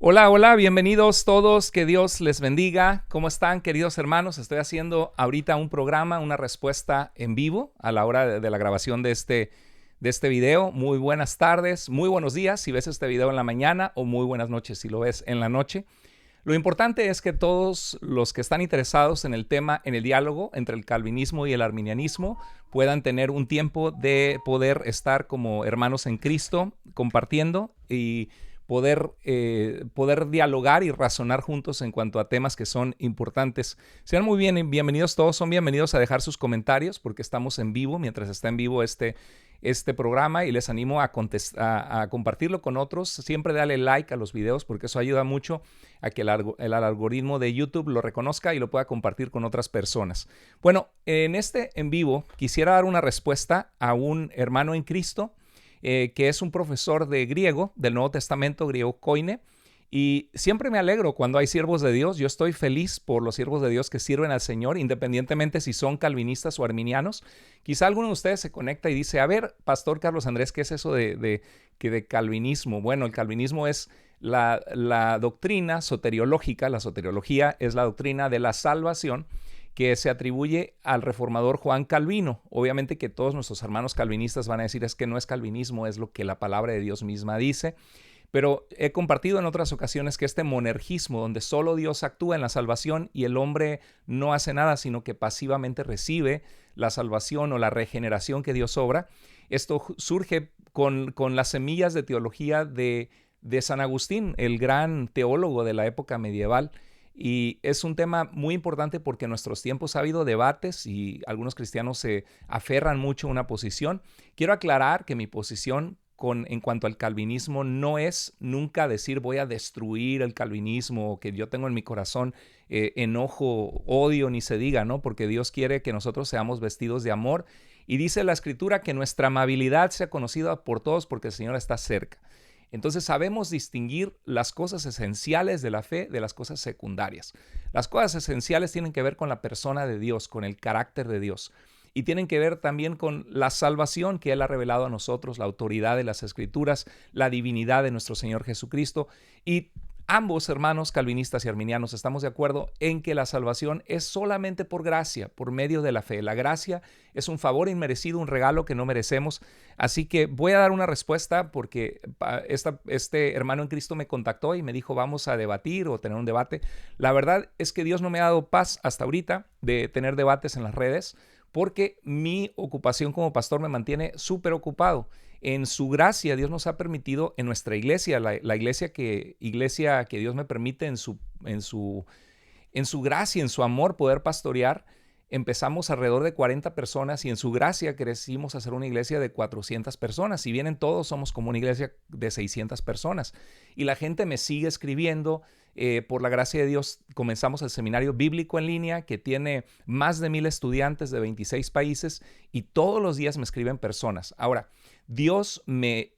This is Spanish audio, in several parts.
Hola, hola, bienvenidos todos, que Dios les bendiga. ¿Cómo están, queridos hermanos? Estoy haciendo ahorita un programa, una respuesta en vivo a la hora de la grabación de este video. Muy buenas tardes, muy buenos días si ves este video en la mañana o muy buenas noches si lo ves en la noche. Lo importante es que todos los que están interesados en el tema, en el diálogo entre el calvinismo y el arminianismo, puedan tener un tiempo de poder estar como hermanos en Cristo, compartiendo y poder dialogar y razonar juntos en cuanto a temas que son importantes. Sean muy bienvenidos todos, son bienvenidos a dejar sus comentarios porque estamos en vivo, mientras está en vivo este programa, y les animo a compartirlo con otros. Siempre dale like a los videos porque eso ayuda mucho a que el algoritmo de YouTube lo reconozca y lo pueda compartir con otras personas. Bueno, en este en vivo quisiera dar una respuesta a un hermano en Cristo que es un profesor de griego, del Nuevo Testamento, griego koine, y siempre me alegro cuando hay siervos de Dios. Yo estoy feliz por los siervos de Dios que sirven al Señor, independientemente si son calvinistas o arminianos. Quizá alguno de ustedes se conecta y dice, a ver, Pastor Carlos Andrés, ¿qué es eso de calvinismo? Bueno, el calvinismo es la doctrina soteriológica. La soteriología es la doctrina de la salvación que se atribuye al reformador Juan Calvino. Obviamente que todos nuestros hermanos calvinistas van a decir es que no es calvinismo, es lo que la palabra de Dios misma dice. Pero he compartido en otras ocasiones que este monergismo, donde solo Dios actúa en la salvación y el hombre no hace nada, sino que pasivamente recibe la salvación o la regeneración que Dios obra, esto surge con las semillas de teología de San Agustín, el gran teólogo de la época medieval. Y es un tema muy importante porque en nuestros tiempos ha habido debates y algunos cristianos se aferran mucho a una posición. Quiero aclarar que mi posición en cuanto al calvinismo no es nunca decir voy a destruir el calvinismo o que yo tengo en mi corazón enojo, odio, ni se diga, ¿no? Porque Dios quiere que nosotros seamos vestidos de amor y dice la Escritura que nuestra amabilidad sea conocida por todos porque el Señor está cerca. Entonces sabemos distinguir las cosas esenciales de la fe de las cosas secundarias. Las cosas esenciales tienen que ver con la persona de Dios, con el carácter de Dios. Y tienen que ver también con la salvación que Él ha revelado a nosotros, la autoridad de las Escrituras, la divinidad de nuestro Señor Jesucristo. Y ambos hermanos calvinistas y arminianos estamos de acuerdo en que la salvación es solamente por gracia, por medio de la fe. La gracia es un favor inmerecido, un regalo que no merecemos. Así que voy a dar una respuesta porque este hermano en Cristo me contactó y me dijo vamos a debatir o tener un debate. La verdad es que Dios no me ha dado paz hasta ahorita de tener debates en las redes porque mi ocupación como pastor me mantiene súper ocupado. En su gracia, Dios nos ha permitido en nuestra iglesia, la iglesia que Dios me permite en su gracia, en su amor, poder pastorear. Empezamos alrededor de 40 personas y en su gracia crecimos a ser una iglesia de 400 personas. Si bien en todos somos como una iglesia de 600 personas. Y la gente me sigue escribiendo. Por la gracia de Dios comenzamos el seminario bíblico en línea que tiene más de 1,000 estudiantes de 26 países y todos los días me escriben personas. Ahora, Dios me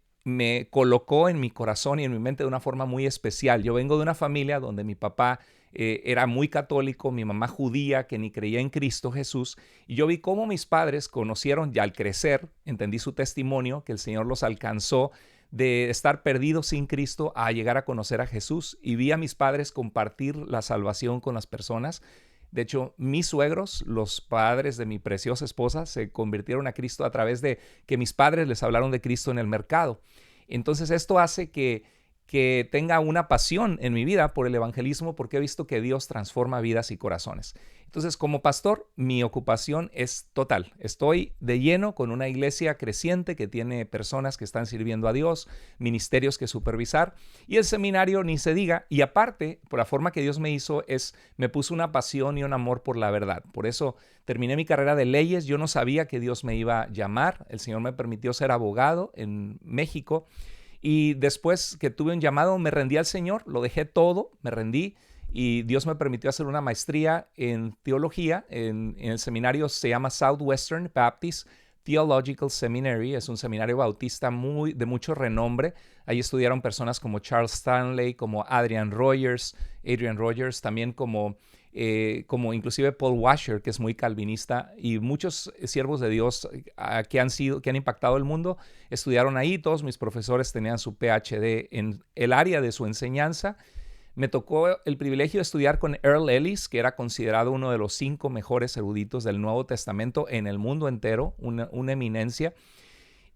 colocó en mi corazón y en mi mente de una forma muy especial. Yo vengo de una familia donde mi papá era muy católico, mi mamá judía que ni creía en Cristo Jesús, y yo vi cómo mis padres conocieron ya al crecer, entendí su testimonio, que el Señor los alcanzó de estar perdidos sin Cristo a llegar a conocer a Jesús, y vi a mis padres compartir la salvación con las personas. De hecho, mis suegros, los padres de mi preciosa esposa, se convirtieron a Cristo a través de que mis padres les hablaron de Cristo en el mercado. Entonces esto hace que tenga una pasión en mi vida por el evangelismo porque he visto que Dios transforma vidas y corazones. Entonces, como pastor, mi ocupación es total. Estoy de lleno con una iglesia creciente que tiene personas que están sirviendo a Dios, ministerios que supervisar y el seminario ni se diga. Y aparte, por la forma que Dios me hizo, me puso una pasión y un amor por la verdad. Por eso terminé mi carrera de leyes. Yo no sabía que Dios me iba a llamar. El Señor me permitió ser abogado en México. Y después que tuve un llamado, me rendí al Señor, lo dejé todo, me rendí y Dios me permitió hacer una maestría en teología. En el seminario se llama Southwestern Baptist Theological Seminary, es un seminario bautista de mucho renombre. Ahí estudiaron personas como Charles Stanley, como Adrian Rogers, también como como inclusive Paul Washer, que es muy calvinista, y muchos siervos de Dios que han impactado el mundo, estudiaron ahí. Todos mis profesores tenían su PhD en el área de su enseñanza. Me tocó el privilegio de estudiar con Earl Ellis, que era considerado uno de los 5 mejores eruditos del Nuevo Testamento en el mundo entero, una eminencia.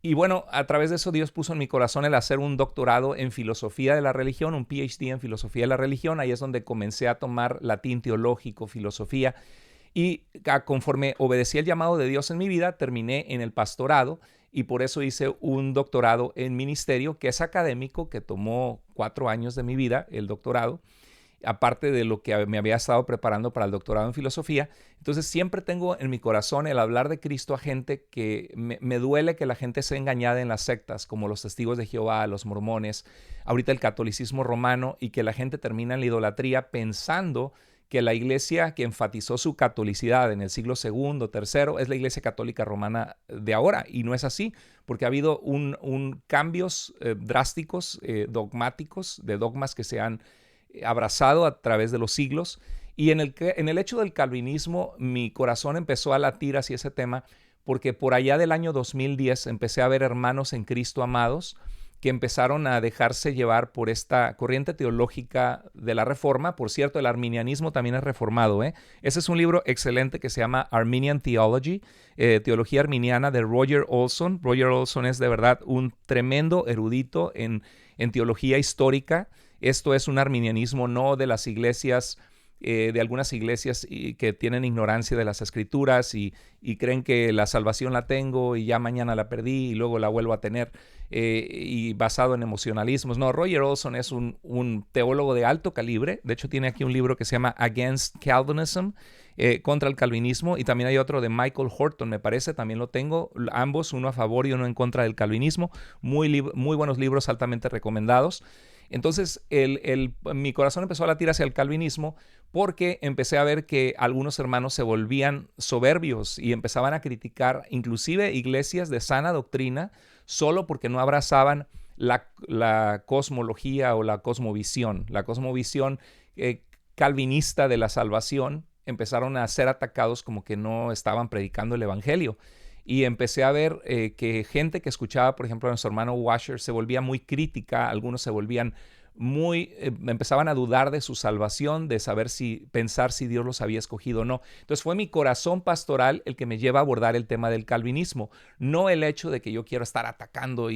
Y bueno, a través de eso Dios puso en mi corazón el hacer un doctorado en filosofía de la religión, un PhD en filosofía de la religión. Ahí es donde comencé a tomar latín teológico, filosofía. Y conforme obedecí el llamado de Dios en mi vida, terminé en el pastorado y por eso hice un doctorado en ministerio, que es académico, que tomó 4 años de mi vida, el doctorado, aparte de lo que me había estado preparando para el doctorado en filosofía. Entonces siempre tengo en mi corazón el hablar de Cristo a gente que me duele que la gente sea engañada en las sectas, como los testigos de Jehová, los mormones, ahorita el catolicismo romano, y que la gente termina en la idolatría pensando que la iglesia que enfatizó su catolicidad en el siglo II, III, es la iglesia católica romana de ahora, y no es así, porque ha habido cambios drásticos, dogmáticos, de dogmas que se han abrazado a través de los siglos. Y en el hecho del calvinismo, mi corazón empezó a latir hacia ese tema, porque por allá del año 2010 empecé a ver hermanos en Cristo amados que empezaron a dejarse llevar por esta corriente teológica de la Reforma. Por cierto, el arminianismo también es reformado, ¿eh? Ese es un libro excelente que se llama Arminian Theology, Teología Arminiana, de Roger Olson. Roger Olson es de verdad un tremendo erudito en teología histórica. Esto es un arminianismo no de las iglesias, de algunas iglesias que tienen ignorancia de las escrituras y creen que la salvación la tengo y ya mañana la perdí y luego la vuelvo a tener, y basado en emocionalismos. No, Roger Olson es un teólogo de alto calibre. De hecho, tiene aquí un libro que se llama Against Calvinism, contra el calvinismo, y también hay otro de Michael Horton, me parece, también lo tengo, ambos, uno a favor y uno en contra del calvinismo. Muy buenos libros, altamente recomendados. Entonces, mi corazón empezó a latir hacia el calvinismo porque empecé a ver que algunos hermanos se volvían soberbios y empezaban a criticar inclusive iglesias de sana doctrina solo porque no abrazaban la cosmología o la cosmovisión. La cosmovisión calvinista de la salvación. Empezaron a ser atacados como que no estaban predicando el evangelio. Y empecé a ver que gente que escuchaba, por ejemplo, a nuestro hermano Washer, se volvía muy crítica. Algunos se volvían empezaban a dudar de su salvación, de pensar si Dios los había escogido o no. Entonces fue mi corazón pastoral el que me lleva a abordar el tema del calvinismo, no el hecho de que yo quiero estar atacando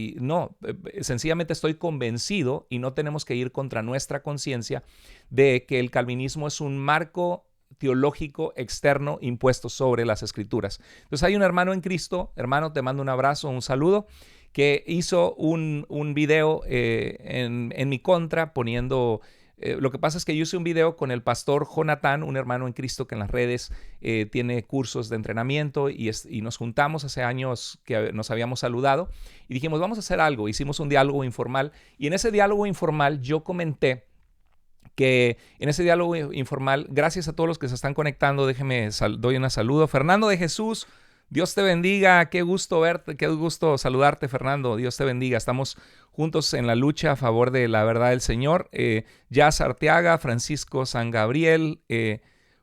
sencillamente estoy convencido, y no tenemos que ir contra nuestra conciencia, de que el calvinismo es un marco teológico externo impuesto sobre las escrituras. Entonces hay un hermano en Cristo, hermano, te mando un abrazo, un saludo, que hizo un video en mi contra poniendo... lo que pasa es que yo hice un video con el pastor Jonathan, un hermano en Cristo que en las redes tiene cursos de entrenamiento, y nos juntamos hace años que nos habíamos saludado y dijimos, vamos a hacer algo. Hicimos un diálogo informal, y en ese diálogo informal yo comenté que en ese diálogo informal, gracias a todos los que se están conectando, doy un saludo. Fernando de Jesús, Dios te bendiga, qué gusto verte, qué gusto saludarte, Fernando, Dios te bendiga. Estamos juntos en la lucha a favor de la verdad del Señor. Jazz Arteaga, Francisco San Gabriel,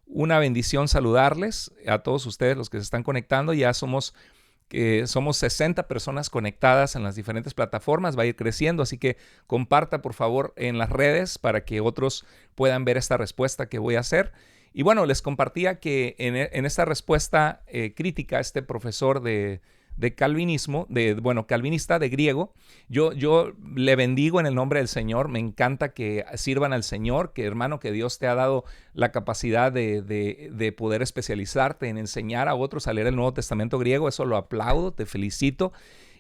una bendición saludarles a todos ustedes los que se están conectando. Ya somos 60 personas conectadas en las diferentes plataformas, va a ir creciendo, así que comparta por favor en las redes para que otros puedan ver esta respuesta que voy a hacer. Y bueno, les compartía que en esta respuesta crítica, este profesor de calvinismo, calvinista de griego, yo le bendigo en el nombre del Señor. Me encanta que sirvan al Señor, que hermano, que Dios te ha dado la capacidad de poder especializarte en enseñar a otros a leer el Nuevo Testamento griego. Eso lo aplaudo, te felicito.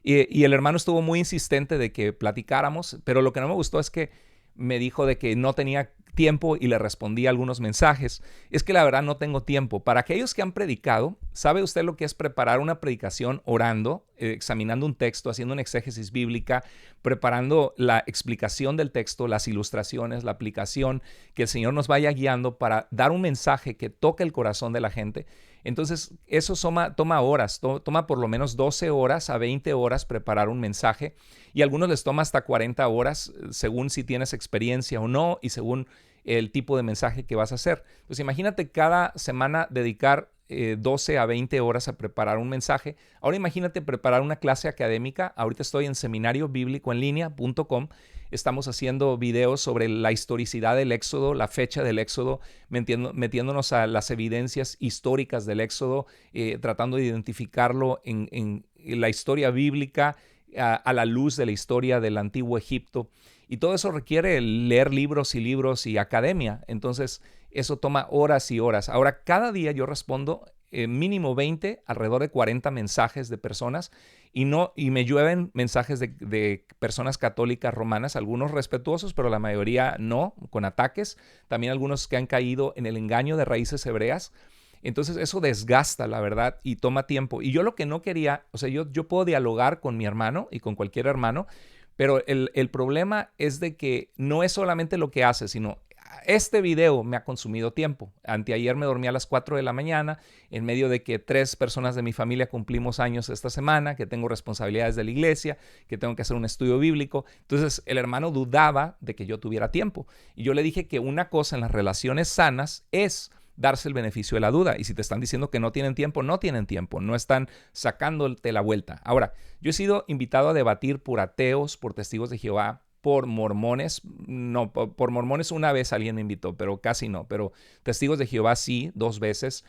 Y el hermano estuvo muy insistente de que platicáramos, pero lo que no me gustó es que me dijo de que no tenía tiempo, y le respondí algunos mensajes. Es que la verdad no tengo tiempo. Para aquellos que han predicado, ¿sabe usted lo que es preparar una predicación orando, examinando un texto, haciendo una exégesis bíblica, preparando la explicación del texto, las ilustraciones, la aplicación, que el Señor nos vaya guiando para dar un mensaje que toque el corazón de la gente? Entonces, eso toma horas, toma por lo menos 12 horas a 20 horas preparar un mensaje y a algunos les toma hasta 40 horas según si tienes experiencia o no y según el tipo de mensaje que vas a hacer. Pues imagínate cada semana dedicar 12 a 20 horas a preparar un mensaje. Ahora imagínate preparar una clase académica. Ahorita estoy en seminariobiblicoenlinea.com. Estamos haciendo videos sobre la historicidad del Éxodo, la fecha del Éxodo, metiéndonos a las evidencias históricas del Éxodo, tratando de identificarlo en la historia bíblica a la luz de la historia del antiguo Egipto. Y todo eso requiere leer libros y academia. Entonces, eso toma horas y horas. Ahora, cada día yo respondo mínimo 20, alrededor de 40 mensajes de personas y me llueven mensajes de personas católicas romanas, algunos respetuosos, pero la mayoría no, con ataques. También algunos que han caído en el engaño de raíces hebreas. Entonces eso desgasta, la verdad, y toma tiempo. Y yo lo que no quería, o sea, yo puedo dialogar con mi hermano y con cualquier hermano, pero el problema es de que no es solamente lo que hace, sino este video me ha consumido tiempo. Anteayer me dormí a las 4 de la mañana, en medio de que 3 personas de mi familia cumplimos años esta semana, que tengo responsabilidades de la iglesia, que tengo que hacer un estudio bíblico. Entonces el hermano dudaba de que yo tuviera tiempo. Y yo le dije que una cosa en las relaciones sanas es darse el beneficio de la duda. Y si te están diciendo que no tienen tiempo, no tienen tiempo, no están sacándote la vuelta. Ahora, yo he sido invitado a debatir por ateos, por testigos de Jehová, por mormones. No, por mormones una vez alguien me invitó, pero casi no. Pero testigos de Jehová sí, 2 veces.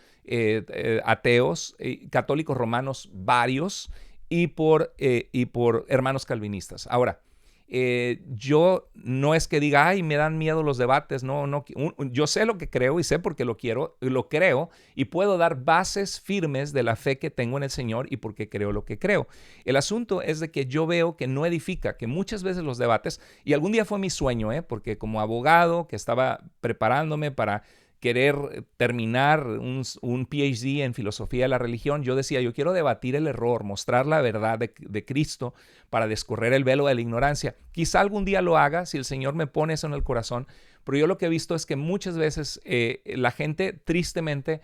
Ateos, católicos romanos varios y por hermanos calvinistas. Ahora, yo no es que diga, ay, me dan miedo los debates, no, yo sé lo que creo y sé por qué lo creo y puedo dar bases firmes de la fe que tengo en el Señor y por qué creo lo que creo. El asunto es de que yo veo que no edifica, que muchas veces los debates, y algún día fue mi sueño, porque como abogado que estaba preparándome para querer terminar un PhD en filosofía de la religión, yo decía, yo quiero debatir el error, mostrar la verdad de Cristo para descorrer el velo de la ignorancia. Quizá algún día lo haga si el Señor me pone eso en el corazón, pero yo lo que he visto es que muchas veces la gente tristemente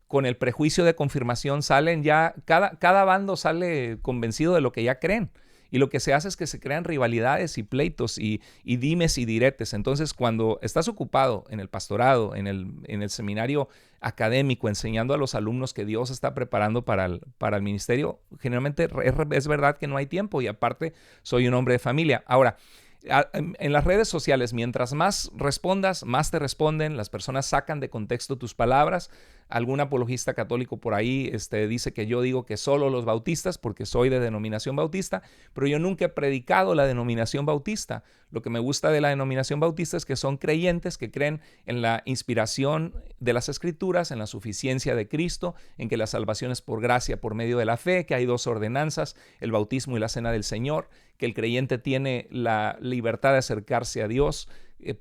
con el prejuicio de confirmación salen ya, cada bando sale convencido de lo que ya creen. Y lo que se hace es que se crean rivalidades y pleitos y dimes y diretes. Entonces, cuando estás ocupado en el pastorado, en el seminario académico, enseñando a los alumnos que Dios está preparando para el ministerio, generalmente es verdad que no hay tiempo y aparte soy un hombre de familia. Ahora, en las redes sociales, mientras más respondas, más te responden, las personas sacan de contexto tus palabras. Algún apologista católico por ahí dice que yo digo que solo los bautistas, porque soy de denominación bautista, pero yo nunca he predicado la denominación bautista. Lo que me gusta de la denominación bautista es que son creyentes que creen en la inspiración de las Escrituras, en la suficiencia de Cristo, en que la salvación es por gracia, por medio de la fe, que hay 2 ordenanzas, el bautismo y la cena del Señor, que el creyente tiene la libertad de acercarse a Dios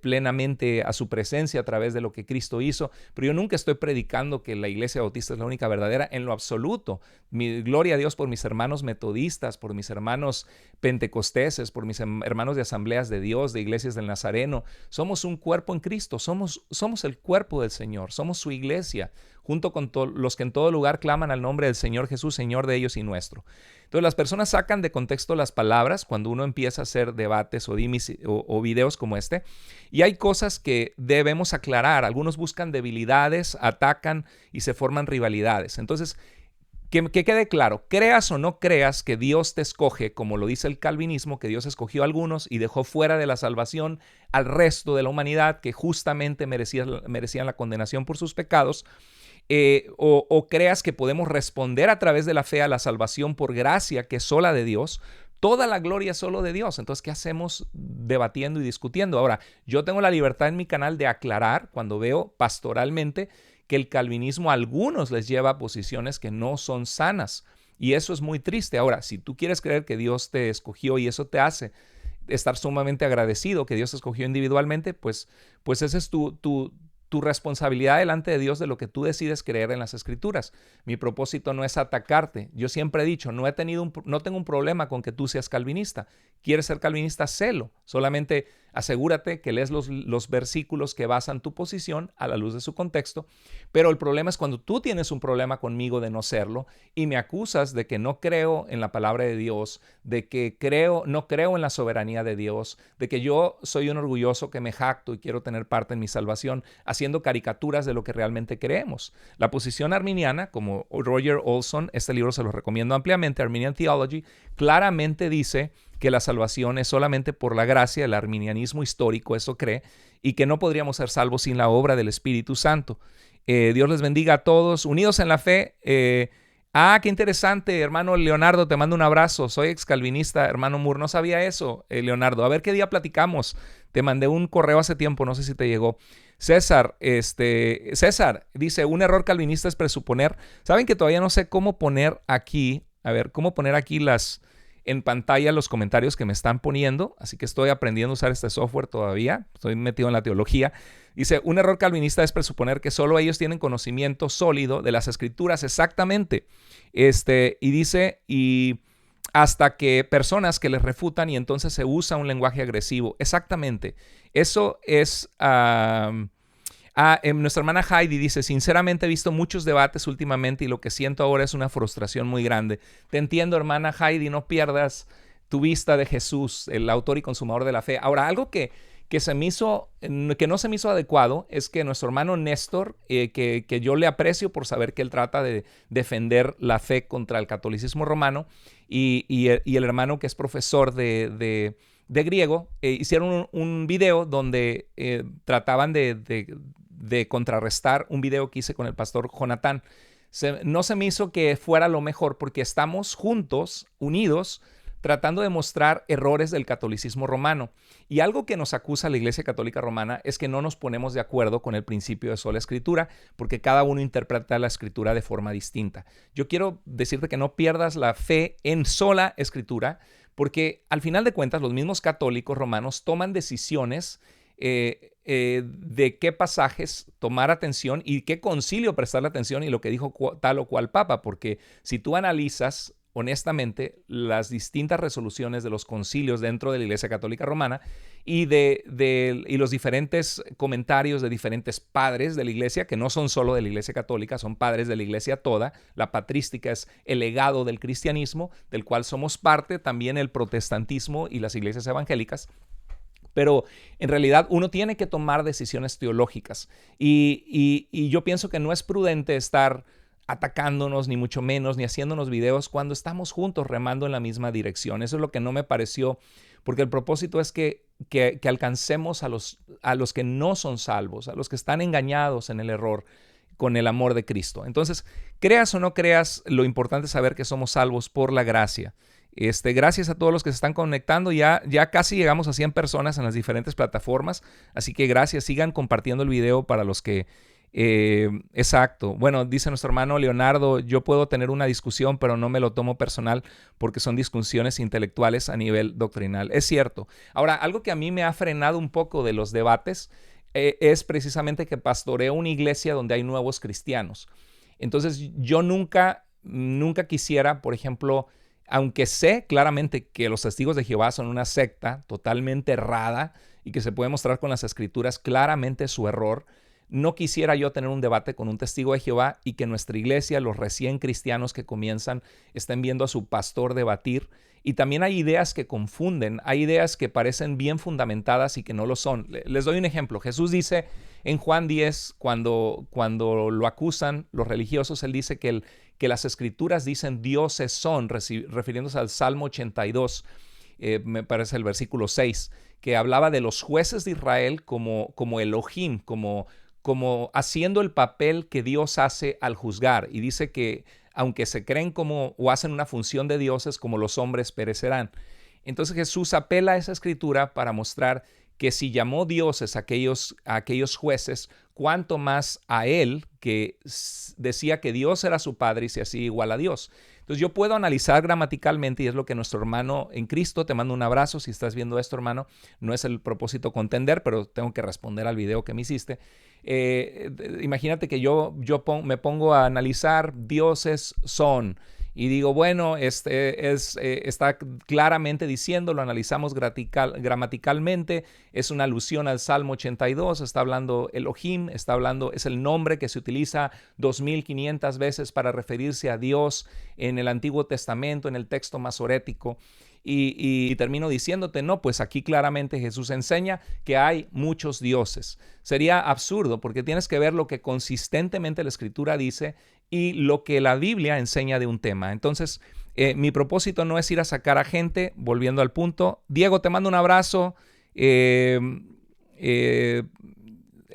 plenamente a su presencia a través de lo que Cristo hizo, pero yo nunca estoy predicando que la iglesia bautista es la única verdadera en lo absoluto. Mi gloria a Dios por mis hermanos metodistas, por mis hermanos pentecosteses, por mis hermanos de asambleas de Dios, de iglesias del Nazareno. Somos un cuerpo en Cristo, somos el cuerpo del Señor, somos su iglesia, junto con los que en todo lugar claman al nombre del Señor Jesús, Señor de ellos y nuestro. Entonces las personas sacan de contexto las palabras cuando uno empieza a hacer debates o videos como este, y hay cosas que debemos aclarar. Algunos buscan debilidades, atacan y se forman rivalidades. Entonces, que quede claro, creas o no creas que Dios te escoge, como lo dice el calvinismo, que Dios escogió a algunos y dejó fuera de la salvación al resto de la humanidad que justamente merecían la condenación por sus pecados, o creas que podemos responder a través de la fe a la salvación por gracia, que es sola de Dios. Toda la gloria es solo de Dios. Entonces, ¿qué hacemos debatiendo y discutiendo? Ahora, yo tengo la libertad en mi canal de aclarar cuando veo pastoralmente que el calvinismo a algunos les lleva a posiciones que no son sanas. Y eso es muy triste. Ahora, si tú quieres creer que Dios te escogió y eso te hace estar sumamente agradecido que Dios te escogió individualmente, pues esa es tu responsabilidad delante de Dios de lo que tú decides creer en las Escrituras. Mi propósito no es atacarte. Yo siempre he dicho, no tengo un problema con que tú seas calvinista. ¿Quieres ser calvinista? Sélo. Solamente Asegúrate que lees los versículos que basan tu posición a la luz de su contexto. Pero el problema es cuando tú tienes un problema conmigo de no serlo y me acusas de que no creo en la palabra de Dios, de que no creo en la soberanía de Dios, de que yo soy un orgulloso que me jacto y quiero tener parte en mi salvación, haciendo caricaturas de lo que realmente creemos. La posición arminiana, como Roger Olson, este libro se lo recomiendo ampliamente, Arminian Theology, claramente dice que la salvación es solamente por la gracia. El arminianismo histórico eso cree, y que no podríamos ser salvos sin la obra del Espíritu Santo. Dios les bendiga a todos, unidos en la fe. Qué interesante, hermano Leonardo, te mando un abrazo. Soy excalvinista, hermano Moore, no sabía eso, Leonardo. A ver qué día platicamos. Te mandé un correo hace tiempo, no sé si te llegó. César dice, un error calvinista es presuponer. Saben que todavía no sé cómo poner aquí, en pantalla los comentarios que me están poniendo, así que estoy aprendiendo a usar este software todavía, estoy metido en la teología. Dice, un error calvinista es presuponer que solo ellos tienen conocimiento sólido de las escrituras, exactamente. Y dice, y hasta que personas que les refutan y entonces se usa un lenguaje agresivo, exactamente. Eso es... nuestra hermana Heidi dice, sinceramente he visto muchos debates últimamente y lo que siento ahora es una frustración muy grande. Te entiendo, hermana Heidi, no pierdas tu vista de Jesús, el autor y consumador de la fe. Ahora, algo que no se me hizo adecuado es que nuestro hermano Néstor, que yo le aprecio por saber que él trata de defender la fe contra el catolicismo romano, y el hermano que es profesor de griego, hicieron un video donde trataban de contrarrestar un video que hice con el pastor Jonathan. No se me hizo que fuera lo mejor porque estamos juntos, unidos, tratando de mostrar errores del catolicismo romano. Y algo que nos acusa la Iglesia Católica Romana es que no nos ponemos de acuerdo con el principio de sola escritura, porque cada uno interpreta la escritura de forma distinta. Yo quiero decirte que no pierdas la fe en sola escritura, porque al final de cuentas los mismos católicos romanos toman decisiones de qué pasajes tomar atención y qué concilio prestarle atención y lo que dijo tal o cual papa, porque si tú analizas honestamente las distintas resoluciones de los concilios dentro de la Iglesia Católica Romana y los diferentes comentarios de diferentes padres de la Iglesia, que no son solo de la Iglesia Católica, son padres de la Iglesia toda. La patrística es el legado del cristianismo, del cual somos parte, también el protestantismo y las iglesias evangélicas. Pero en realidad uno tiene que tomar decisiones teológicas y yo pienso que no es prudente estar atacándonos, ni mucho menos, ni haciéndonos videos cuando estamos juntos remando en la misma dirección. Eso es lo que no me pareció, porque el propósito es que alcancemos a los que no son salvos, a los que están engañados en el error, con el amor de Cristo. Entonces, creas o no creas, lo importante es saber que somos salvos por la gracia. Gracias a todos los que se están conectando. Ya casi llegamos a 100 personas en las diferentes plataformas, así que gracias. Sigan compartiendo el video para los que... exacto. Bueno, dice nuestro hermano Leonardo, yo puedo tener una discusión, pero no me lo tomo personal porque son discusiones intelectuales a nivel doctrinal. Es cierto. Ahora, algo que a mí me ha frenado un poco de los debates es precisamente que pastoreo una iglesia donde hay nuevos cristianos. Entonces, yo nunca quisiera, por ejemplo, aunque sé claramente que los testigos de Jehová son una secta totalmente errada y que se puede mostrar con las escrituras claramente su error, no quisiera yo tener un debate con un testigo de Jehová y que nuestra iglesia, los recién cristianos que comienzan, estén viendo a su pastor debatir. Y también hay ideas que confunden, hay ideas que parecen bien fundamentadas y que no lo son. Les doy un ejemplo. Jesús dice en Juan 10, cuando lo acusan los religiosos, él dice que las escrituras dicen dioses son, refiriéndose al Salmo 82, me parece el versículo 6, que hablaba de los jueces de Israel como Elohim, como haciendo el papel que Dios hace al juzgar. Y dice que aunque se creen como o hacen una función de dioses, como los hombres perecerán. Entonces Jesús apela a esa escritura para mostrar que si llamó dioses a aquellos jueces, cuánto más a él, que decía que Dios era su padre y se hacía igual a Dios. Entonces yo puedo analizar gramaticalmente y es lo que nuestro hermano en Cristo, te mando un abrazo si estás viendo esto, hermano. No es el propósito contender, pero tengo que responder al video que me hiciste. Imagínate que yo me pongo a analizar dioses son y digo, bueno, está claramente diciendo, lo analizamos gramaticalmente, es una alusión al Salmo 82, está hablando Elohim, es el nombre que se utiliza 2500 veces para referirse a Dios en el Antiguo Testamento, en el texto masorético. Y termino diciéndote, no, pues aquí claramente Jesús enseña que hay muchos dioses. Sería absurdo porque tienes que ver lo que consistentemente la Escritura dice y lo que la Biblia enseña de un tema. Entonces, mi propósito no es ir a sacar a gente, volviendo al punto. Diego, te mando un abrazo.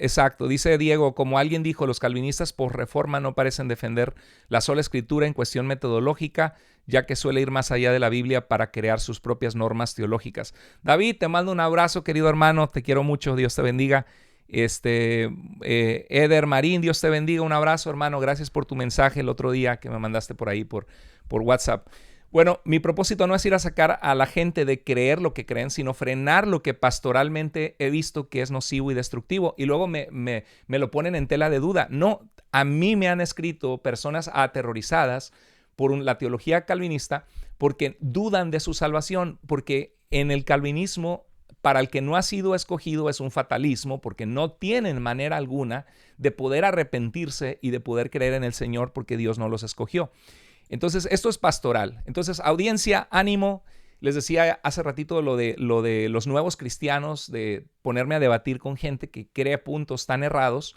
Exacto, dice Diego, como alguien dijo, los calvinistas por reforma no parecen defender la sola escritura en cuestión metodológica, ya que suele ir más allá de la Biblia para crear sus propias normas teológicas. David, te mando un abrazo, querido hermano, te quiero mucho, Dios te bendiga. Eder Marín, Dios te bendiga, un abrazo, hermano, gracias por tu mensaje el otro día que me mandaste por ahí por WhatsApp. Bueno, mi propósito no es ir a sacar a la gente de creer lo que creen, sino frenar lo que pastoralmente he visto que es nocivo y destructivo. Y luego me lo ponen en tela de duda. No, a mí me han escrito personas aterrorizadas por la teología calvinista porque dudan de su salvación, porque en el calvinismo, para el que no ha sido escogido es un fatalismo, porque no tienen manera alguna de poder arrepentirse y de poder creer en el Señor porque Dios no los escogió. Entonces, esto es pastoral. Entonces, audiencia, ánimo. Les decía hace ratito lo de los nuevos cristianos, de ponerme a debatir con gente que cree puntos tan errados.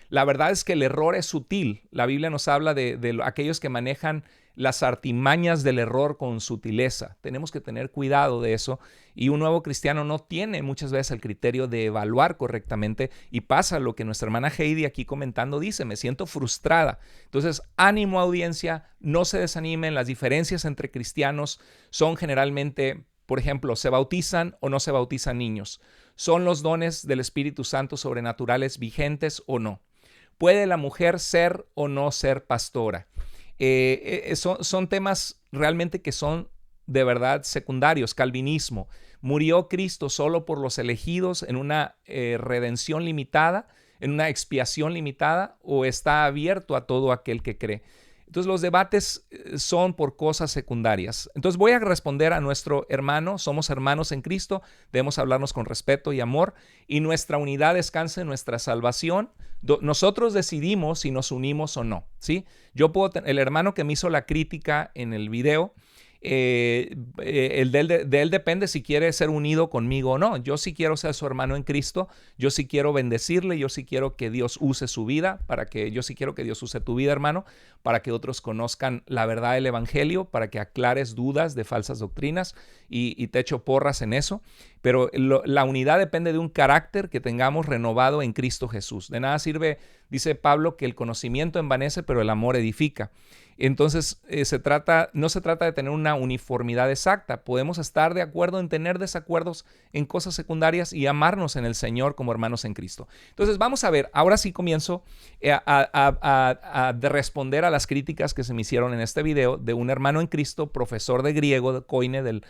La verdad es que el error es sutil. La Biblia nos habla de aquellos que manejan las artimañas del error con sutileza. Tenemos que tener cuidado de eso. Y un nuevo cristiano no tiene muchas veces el criterio de evaluar correctamente. Y pasa lo que nuestra hermana Heidi aquí comentando dice, me siento frustrada. Entonces, ánimo audiencia, no se desanimen. Las diferencias entre cristianos son generalmente, por ejemplo, ¿se bautizan o no se bautizan niños? ¿Son los dones del Espíritu Santo sobrenaturales vigentes o no? ¿Puede la mujer ser o no ser pastora? Son temas realmente que son de verdad secundarios. Calvinismo. ¿Murió Cristo solo por los elegidos en una redención limitada, en una expiación limitada, o está abierto a todo aquel que cree? Entonces los debates son por cosas secundarias. Entonces voy a responder a nuestro hermano. Somos hermanos en Cristo, debemos hablarnos con respeto y amor, y nuestra unidad descansa en nuestra salvación. Nosotros decidimos si nos unimos o no, ¿sí? El hermano que me hizo la crítica en el video, de él depende si quiere ser unido conmigo o no. Yo sí quiero ser su hermano en Cristo, yo sí quiero bendecirle, yo sí quiero que Dios use su vida, yo sí quiero que Dios use tu vida, hermano, para que otros conozcan la verdad del Evangelio, para que aclares dudas de falsas doctrinas y te echo porras en eso. Pero la unidad depende de un carácter que tengamos renovado en Cristo Jesús. De nada sirve, dice Pablo, que el conocimiento envanece, pero el amor edifica. Entonces, no se trata de tener una uniformidad exacta. Podemos estar de acuerdo en tener desacuerdos en cosas secundarias y amarnos en el Señor como hermanos en Cristo. Entonces, vamos a ver, ahora sí comienzo a responder a las críticas que se me hicieron en este video de un hermano en Cristo, profesor de griego, de koine del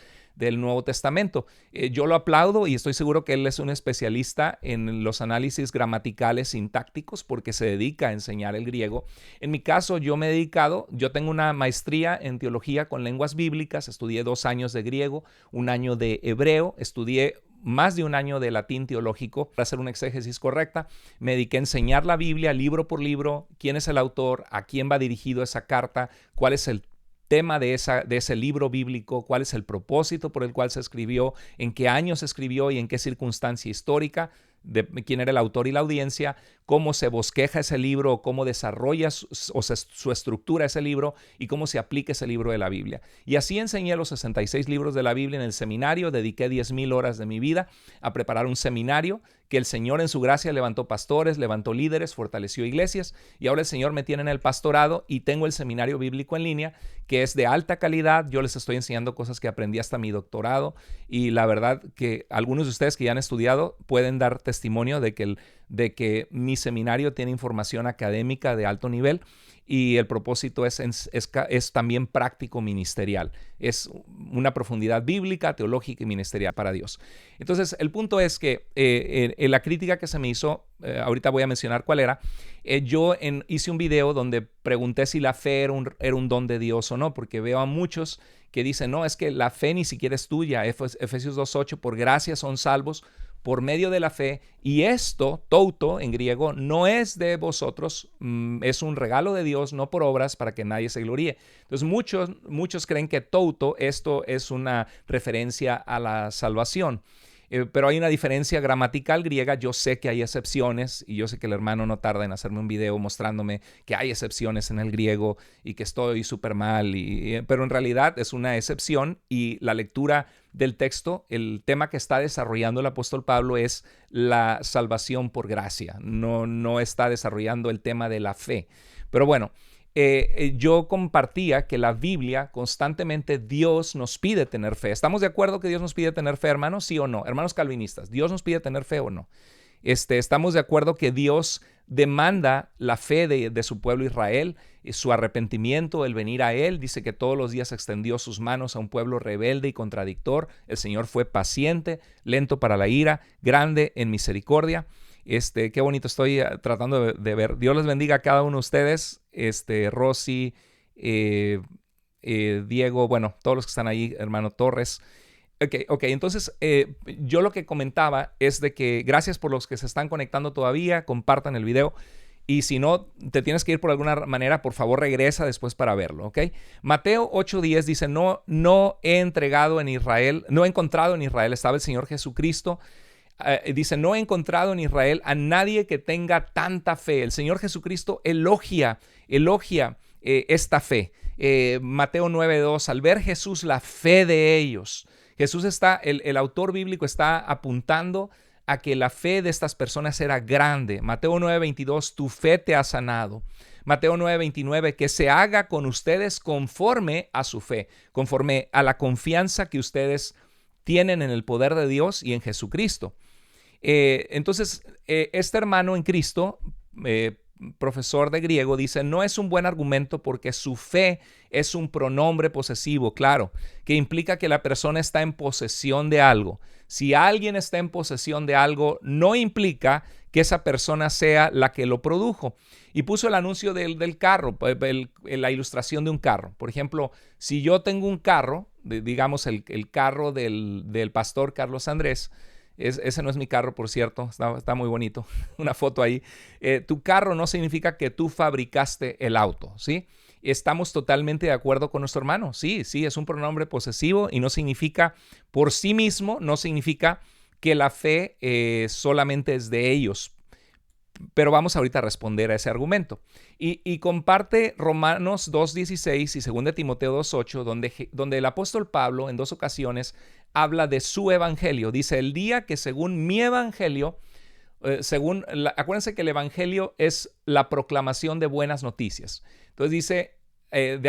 Nuevo Testamento. Yo lo aplaudo y estoy seguro que él es un especialista en los análisis gramaticales sintácticos porque se dedica a enseñar el griego. En mi caso, yo tengo una maestría en teología con lenguas bíblicas, estudié 2 años de griego, 1 año de hebreo, estudié más de 1 año de latín teológico para hacer una exégesis correcta. Me dediqué a enseñar la Biblia libro por libro, quién es el autor, a quién va dirigido esa carta, cuál es el tema de ese libro bíblico, cuál es el propósito por el cual se escribió, en qué año se escribió y en qué circunstancia histórica, de quién era el autor y la audiencia, cómo se bosqueja ese libro, cómo desarrolla su estructura ese libro y cómo se aplica ese libro de la Biblia. Y así enseñé los 66 libros de la Biblia en el seminario, dediqué 10,000 horas de mi vida a preparar un seminario que el Señor en su gracia levantó pastores, levantó líderes, fortaleció iglesias y ahora el Señor me tiene en el pastorado y tengo el seminario bíblico en línea que es de alta calidad. Yo les estoy enseñando cosas que aprendí hasta mi doctorado y la verdad que algunos de ustedes que ya han estudiado pueden dar testimonio de que mi seminario tiene información académica de alto nivel y el propósito es también práctico ministerial. Es una profundidad bíblica, teológica y ministerial para Dios. Entonces, el punto es que la crítica que se me hizo, ahorita voy a mencionar cuál era, hice un video donde pregunté si la fe era un don de Dios o no, porque veo a muchos que dicen, no, es que la fe ni siquiera es tuya. Efesios 2:8, por gracia son salvos por medio de la fe, y esto, touto en griego, no es de vosotros, es un regalo de Dios, no por obras, para que nadie se gloríe. Entonces muchos creen que touto, esto es una referencia a la salvación. Pero hay una diferencia gramatical griega. Yo sé que hay excepciones y yo sé que el hermano no tarda en hacerme un video mostrándome que hay excepciones en el griego y que estoy súper mal, pero en realidad es una excepción, y la lectura del texto, el tema que está desarrollando el apóstol Pablo es la salvación por gracia, no está desarrollando el tema de la fe. Pero bueno, yo compartía que la Biblia constantemente Dios nos pide tener fe. ¿Estamos de acuerdo que Dios nos pide tener fe, hermanos? ¿Sí o no? Hermanos calvinistas, ¿Dios nos pide tener fe o no? Estamos de acuerdo que Dios demanda la fe de su pueblo Israel, su arrepentimiento, el venir a Él. Dice que todos los días extendió sus manos a un pueblo rebelde y contradictor. El Señor fue paciente, lento para la ira, grande en misericordia. Qué bonito estoy tratando de ver. Dios les bendiga a cada uno de ustedes. Rosy, Diego, bueno, todos los que están ahí, hermano Torres. Ok, entonces yo lo que comentaba es de que gracias por los que se están conectando todavía, compartan el video. Y si no te tienes que ir por alguna manera, por favor regresa después para verlo, ¿ok? Mateo 8:10 dice, no he encontrado en Israel, estaba el Señor Jesucristo. Dice, no he encontrado en Israel a nadie que tenga tanta fe. El Señor Jesucristo elogia esta fe. Mateo 9:2, al ver Jesús la fe de ellos. Jesús el autor bíblico está apuntando a que la fe de estas personas era grande. Mateo 9:22, tu fe te ha sanado. Mateo 9:29, que se haga con ustedes conforme a su fe, conforme a la confianza que ustedes tienen en el poder de Dios y en Jesucristo. Entonces, este hermano en Cristo, profesor de griego, dice, no es un buen argumento porque su fe es un pronombre posesivo, claro, que implica que la persona está en posesión de algo. Si alguien está en posesión de algo, no implica que esa persona sea la que lo produjo. Y puso el anuncio del carro, la ilustración de un carro. Por ejemplo, si yo tengo un carro, digamos el carro del pastor Carlos Andrés, ese no es mi carro, por cierto, está muy bonito, una foto ahí. Tu carro no significa que tú fabricaste el auto, ¿sí? Estamos totalmente de acuerdo con nuestro hermano. Sí, es un pronombre posesivo y no significa por sí mismo, no significa que la fe solamente es de ellos. Pero vamos ahorita a responder a ese argumento. Y comparte Romanos 2:16 y 2 Timoteo 2:8, donde el apóstol Pablo en dos ocasiones habla de su evangelio. Dice, el día que según mi evangelio, acuérdense que el evangelio es la proclamación de buenas noticias. Entonces dice, el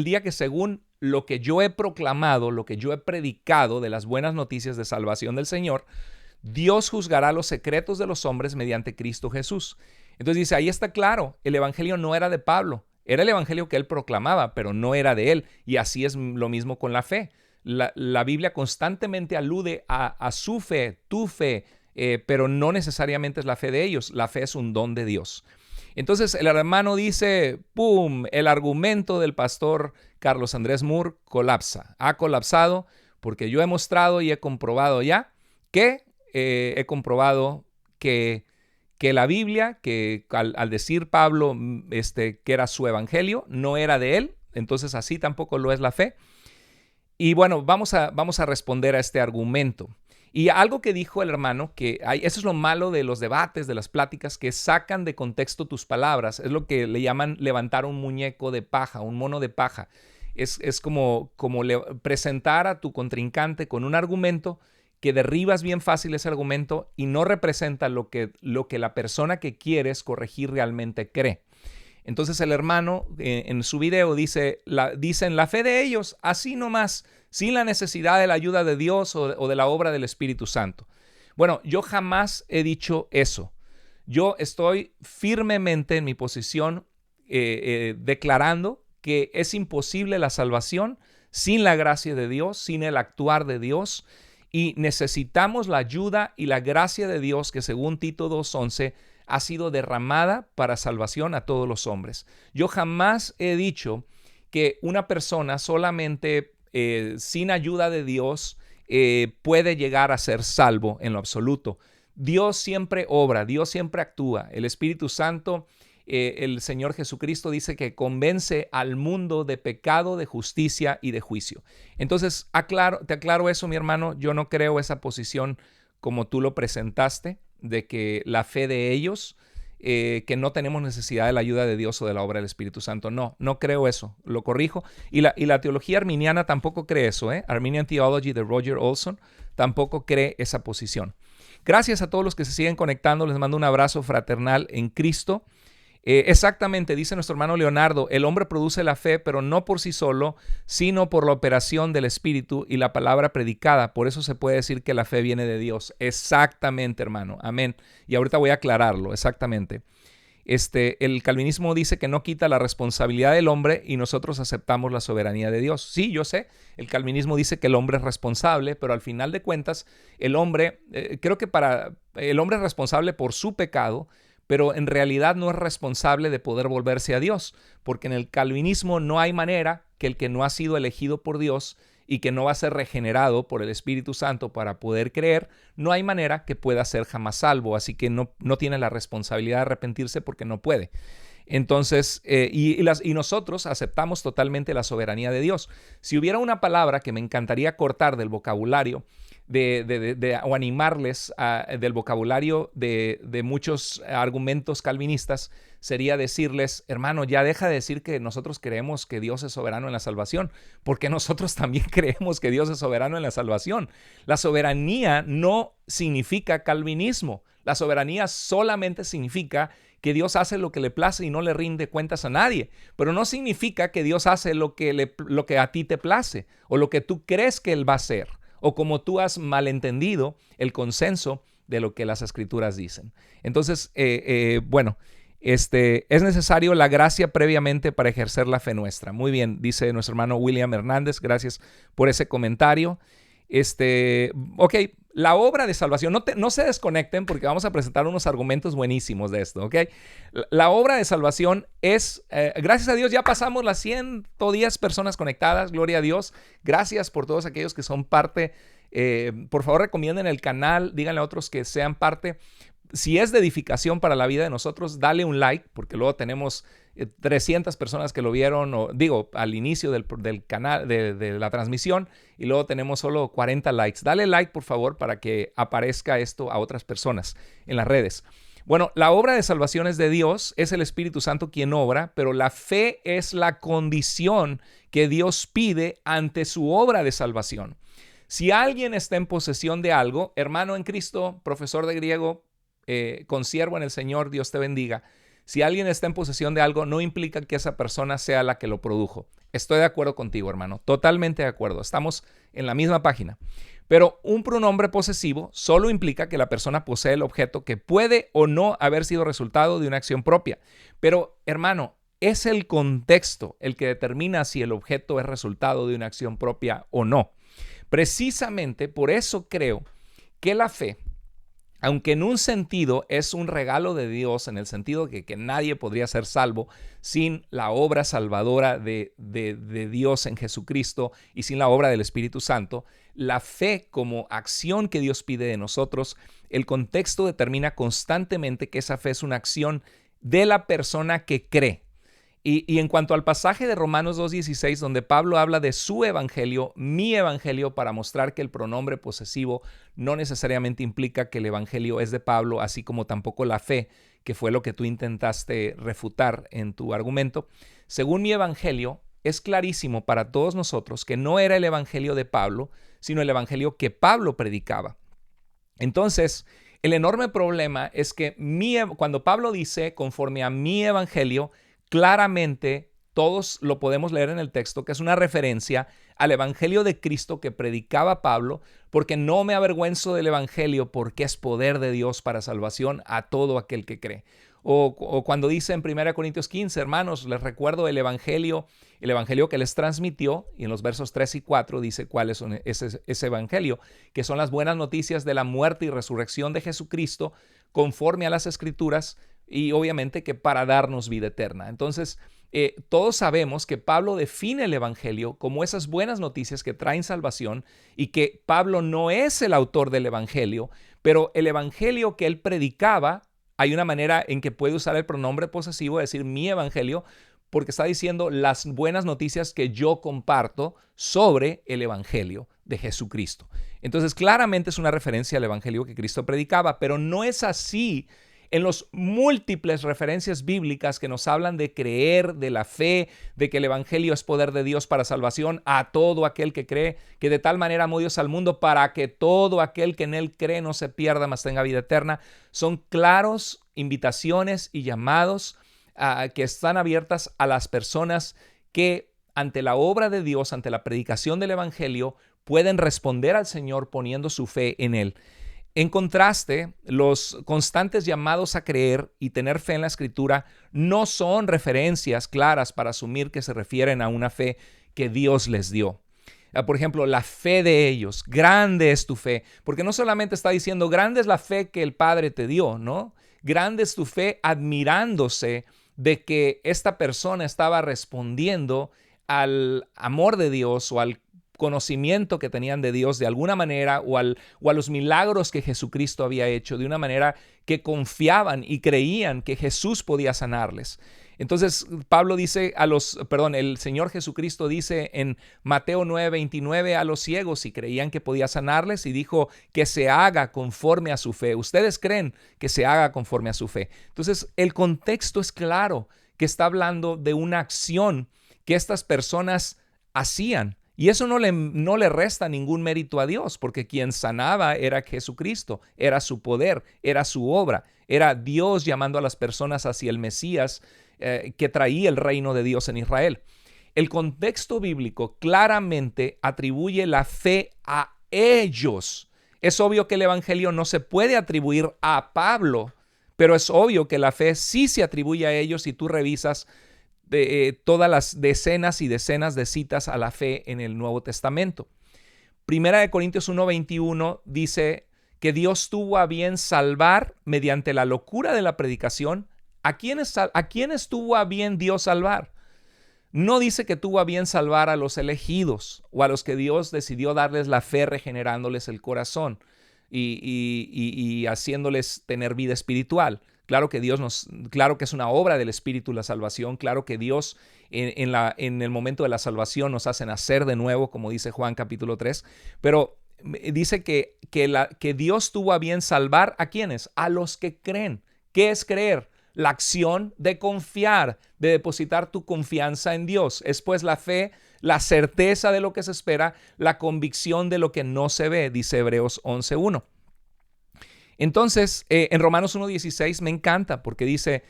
día que según lo que yo he proclamado, lo que yo he predicado de las buenas noticias de salvación del Señor, Dios juzgará los secretos de los hombres mediante Cristo Jesús. Entonces dice, ahí está claro, el evangelio no era de Pablo, era el evangelio que él proclamaba, pero no era de él. Y así es lo mismo con la fe. La Biblia constantemente alude a su fe, tu fe, pero no necesariamente es la fe de ellos. La fe es un don de Dios. Entonces el hermano dice, ¡pum!, el argumento del pastor Carlos Andrés Moore colapsa. Ha colapsado porque yo he mostrado y he comprobado ya que la Biblia, que al decir Pablo que era su evangelio, no era de él. Entonces así tampoco lo es la fe. Y bueno, vamos a responder a este argumento. Y algo que dijo el hermano, eso es lo malo de los debates, de las pláticas, que sacan de contexto tus palabras. Es lo que le llaman levantar un muñeco de paja, un mono de paja. Es como presentar a tu contrincante con un argumento que derribas bien fácil ese argumento y no representa lo que la persona que quieres corregir realmente cree. Entonces el hermano en su video dicen la fe de ellos, así nomás, sin la necesidad de la ayuda de Dios o de la obra del Espíritu Santo. Bueno, yo jamás he dicho eso. Yo estoy firmemente en mi posición declarando que es imposible la salvación sin la gracia de Dios, sin el actuar de Dios, y necesitamos la ayuda y la gracia de Dios que según Tito 2:11 ha sido derramada para salvación a todos los hombres. Yo jamás he dicho que una persona solamente sin ayuda de Dios puede llegar a ser salvo en lo absoluto. Dios siempre obra, Dios siempre actúa. El Espíritu Santo, el Señor Jesucristo dice que convence al mundo de pecado, de justicia y de juicio. Entonces, te aclaro eso, mi hermano. Yo no creo esa posición como tú lo presentaste, de que la fe de ellos, que no tenemos necesidad de la ayuda de Dios o de la obra del Espíritu Santo. No creo eso. Lo corrijo. Y la teología arminiana tampoco cree eso. Arminian Theology de Roger Olson tampoco cree esa posición. Gracias a todos los que se siguen conectando. Les mando un abrazo fraternal en Cristo. Exactamente, dice nuestro hermano Leonardo, el hombre produce la fe, pero no por sí solo, sino por la operación del Espíritu y la palabra predicada. Por eso se puede decir que la fe viene de Dios. Exactamente, hermano. Amén. Y ahorita voy a aclararlo, exactamente. El calvinismo dice que no quita la responsabilidad del hombre y nosotros aceptamos la soberanía de Dios. Sí, yo sé, el calvinismo dice que el hombre es responsable, pero al final de cuentas, el hombre, creo que el hombre es responsable por su pecado, pero en realidad no es responsable de poder volverse a Dios, porque en el calvinismo no hay manera que el que no ha sido elegido por Dios y que no va a ser regenerado por el Espíritu Santo para poder creer, no hay manera que pueda ser jamás salvo, así que no tiene la responsabilidad de arrepentirse porque no puede. Entonces, y nosotros aceptamos totalmente la soberanía de Dios. Si hubiera una palabra que me encantaría cortar del vocabulario o animarles del vocabulario de muchos argumentos calvinistas, sería decirles, hermano, ya deja de decir que nosotros creemos que Dios es soberano en la salvación, porque nosotros también creemos que Dios es soberano en la salvación. La soberanía no significa calvinismo. La soberanía solamente significa que Dios hace lo que le place y no le rinde cuentas a nadie. Pero no significa que Dios hace lo que a ti te place o lo que tú crees que Él va a hacer, o como tú has malentendido el consenso de lo que las Escrituras dicen. Entonces, bueno, es necesario la gracia previamente para ejercer la fe nuestra. Muy bien, dice nuestro hermano William Hernández, gracias por ese comentario. Ok, la obra de salvación, no se desconecten porque vamos a presentar unos argumentos buenísimos de esto, ¿ok? La obra de salvación es, gracias a Dios, ya pasamos las 110 personas conectadas, gloria a Dios. Gracias por todos aquellos que son parte. Por favor, recomienden el canal, díganle a otros que sean parte. Si es de edificación para la vida de nosotros, dale un like, porque luego tenemos 300 personas que lo vieron, al inicio del canal, de la transmisión, y luego tenemos solo 40 likes. Dale like, por favor, para que aparezca esto a otras personas en las redes. Bueno, la obra de salvación es de Dios, es el Espíritu Santo quien obra, pero la fe es la condición que Dios pide ante su obra de salvación. Si alguien está en posesión de algo, hermano en Cristo, profesor de griego, consiervo en el Señor, Dios te bendiga. Si alguien está en posesión de algo, no implica que esa persona sea la que lo produjo. Estoy de acuerdo contigo, hermano, totalmente de acuerdo. Estamos en la misma página. Pero un pronombre posesivo solo implica que la persona posee el objeto que puede o no haber sido resultado de una acción propia. Pero, hermano, es el contexto el que determina si el objeto es resultado de una acción propia o no. Precisamente por eso creo que la fe, aunque en un sentido es un regalo de Dios, en el sentido de que nadie podría ser salvo sin la obra salvadora de Dios en Jesucristo y sin la obra del Espíritu Santo, la fe como acción que Dios pide de nosotros, el contexto determina constantemente que esa fe es una acción de la persona que cree. Y en cuanto al pasaje de Romanos 2:16, donde Pablo habla de su evangelio, mi evangelio, para mostrar que el pronombre posesivo no necesariamente implica que el evangelio es de Pablo, así como tampoco la fe, que fue lo que tú intentaste refutar en tu argumento. Según mi evangelio, es clarísimo para todos nosotros que no era el evangelio de Pablo, sino el evangelio que Pablo predicaba. Entonces, el enorme problema es que cuando Pablo dice, conforme a mi evangelio, claramente todos lo podemos leer en el texto, que es una referencia al Evangelio de Cristo que predicaba Pablo, porque no me avergüenzo del Evangelio, porque es poder de Dios para salvación a todo aquel que cree. O cuando dice en 1 Corintios 15, hermanos, les recuerdo el Evangelio que les transmitió, y en los versos 3 y 4 dice cuál es ese Evangelio, que son las buenas noticias de la muerte y resurrección de Jesucristo, conforme a las Escrituras, y obviamente que para darnos vida eterna. Entonces, todos sabemos que Pablo define el Evangelio como esas buenas noticias que traen salvación, y que Pablo no es el autor del Evangelio, pero el Evangelio que él predicaba, hay una manera en que puede usar el pronombre posesivo, decir mi Evangelio, porque está diciendo las buenas noticias que yo comparto sobre el Evangelio de Jesucristo. Entonces, claramente es una referencia al Evangelio que Cristo predicaba, pero no es así en las múltiples referencias bíblicas que nos hablan de creer, de la fe, de que el Evangelio es poder de Dios para salvación a todo aquel que cree, que de tal manera amó Dios al mundo para que todo aquel que en él cree no se pierda, mas tenga vida eterna. Son claros invitaciones y llamados que están abiertas a las personas que ante la obra de Dios, ante la predicación del Evangelio, pueden responder al Señor poniendo su fe en Él. En contraste, los constantes llamados a creer y tener fe en la Escritura no son referencias claras para asumir que se refieren a una fe que Dios les dio. Por ejemplo, la fe de ellos, grande es tu fe, porque no solamente está diciendo grande es la fe que el Padre te dio, ¿no? Grande es tu fe admirándose de que esta persona estaba respondiendo al amor de Dios o al conocimiento que tenían de Dios de alguna manera o a los milagros que Jesucristo había hecho de una manera que confiaban y creían que Jesús podía sanarles. Entonces el Señor Jesucristo dice en Mateo 9:29 a los ciegos y creían que podía sanarles y dijo que se haga conforme a su fe. Ustedes creen que se haga conforme a su fe. Entonces el contexto es claro, que está hablando de una acción que estas personas hacían. Y eso no le resta ningún mérito a Dios, porque quien sanaba era Jesucristo, era su poder, era su obra, era Dios llamando a las personas hacia el Mesías que traía el reino de Dios en Israel. El contexto bíblico claramente atribuye la fe a ellos. Es obvio que el Evangelio no se puede atribuir a Pablo, pero es obvio que la fe sí se atribuye a ellos si tú revisas todas las decenas y decenas de citas a la fe en el Nuevo Testamento. Primera de Corintios 1:21 dice que Dios tuvo a bien salvar mediante la locura de la predicación. ¿A quiénes tuvo a bien Dios salvar? No dice que tuvo a bien salvar a los elegidos o a los que Dios decidió darles la fe regenerándoles el corazón y haciéndoles tener vida espiritual. Claro que claro que es una obra del Espíritu la salvación, claro que Dios en el momento de la salvación nos hace nacer de nuevo, como dice Juan capítulo 3, pero dice que Dios tuvo a bien salvar ¿a quiénes? A los que creen. ¿Qué es creer? La acción de confiar, de depositar tu confianza en Dios. Es pues la fe, la certeza de lo que se espera, la convicción de lo que no se ve, dice Hebreos 11:1. Entonces, en Romanos 1:16 me encanta porque dice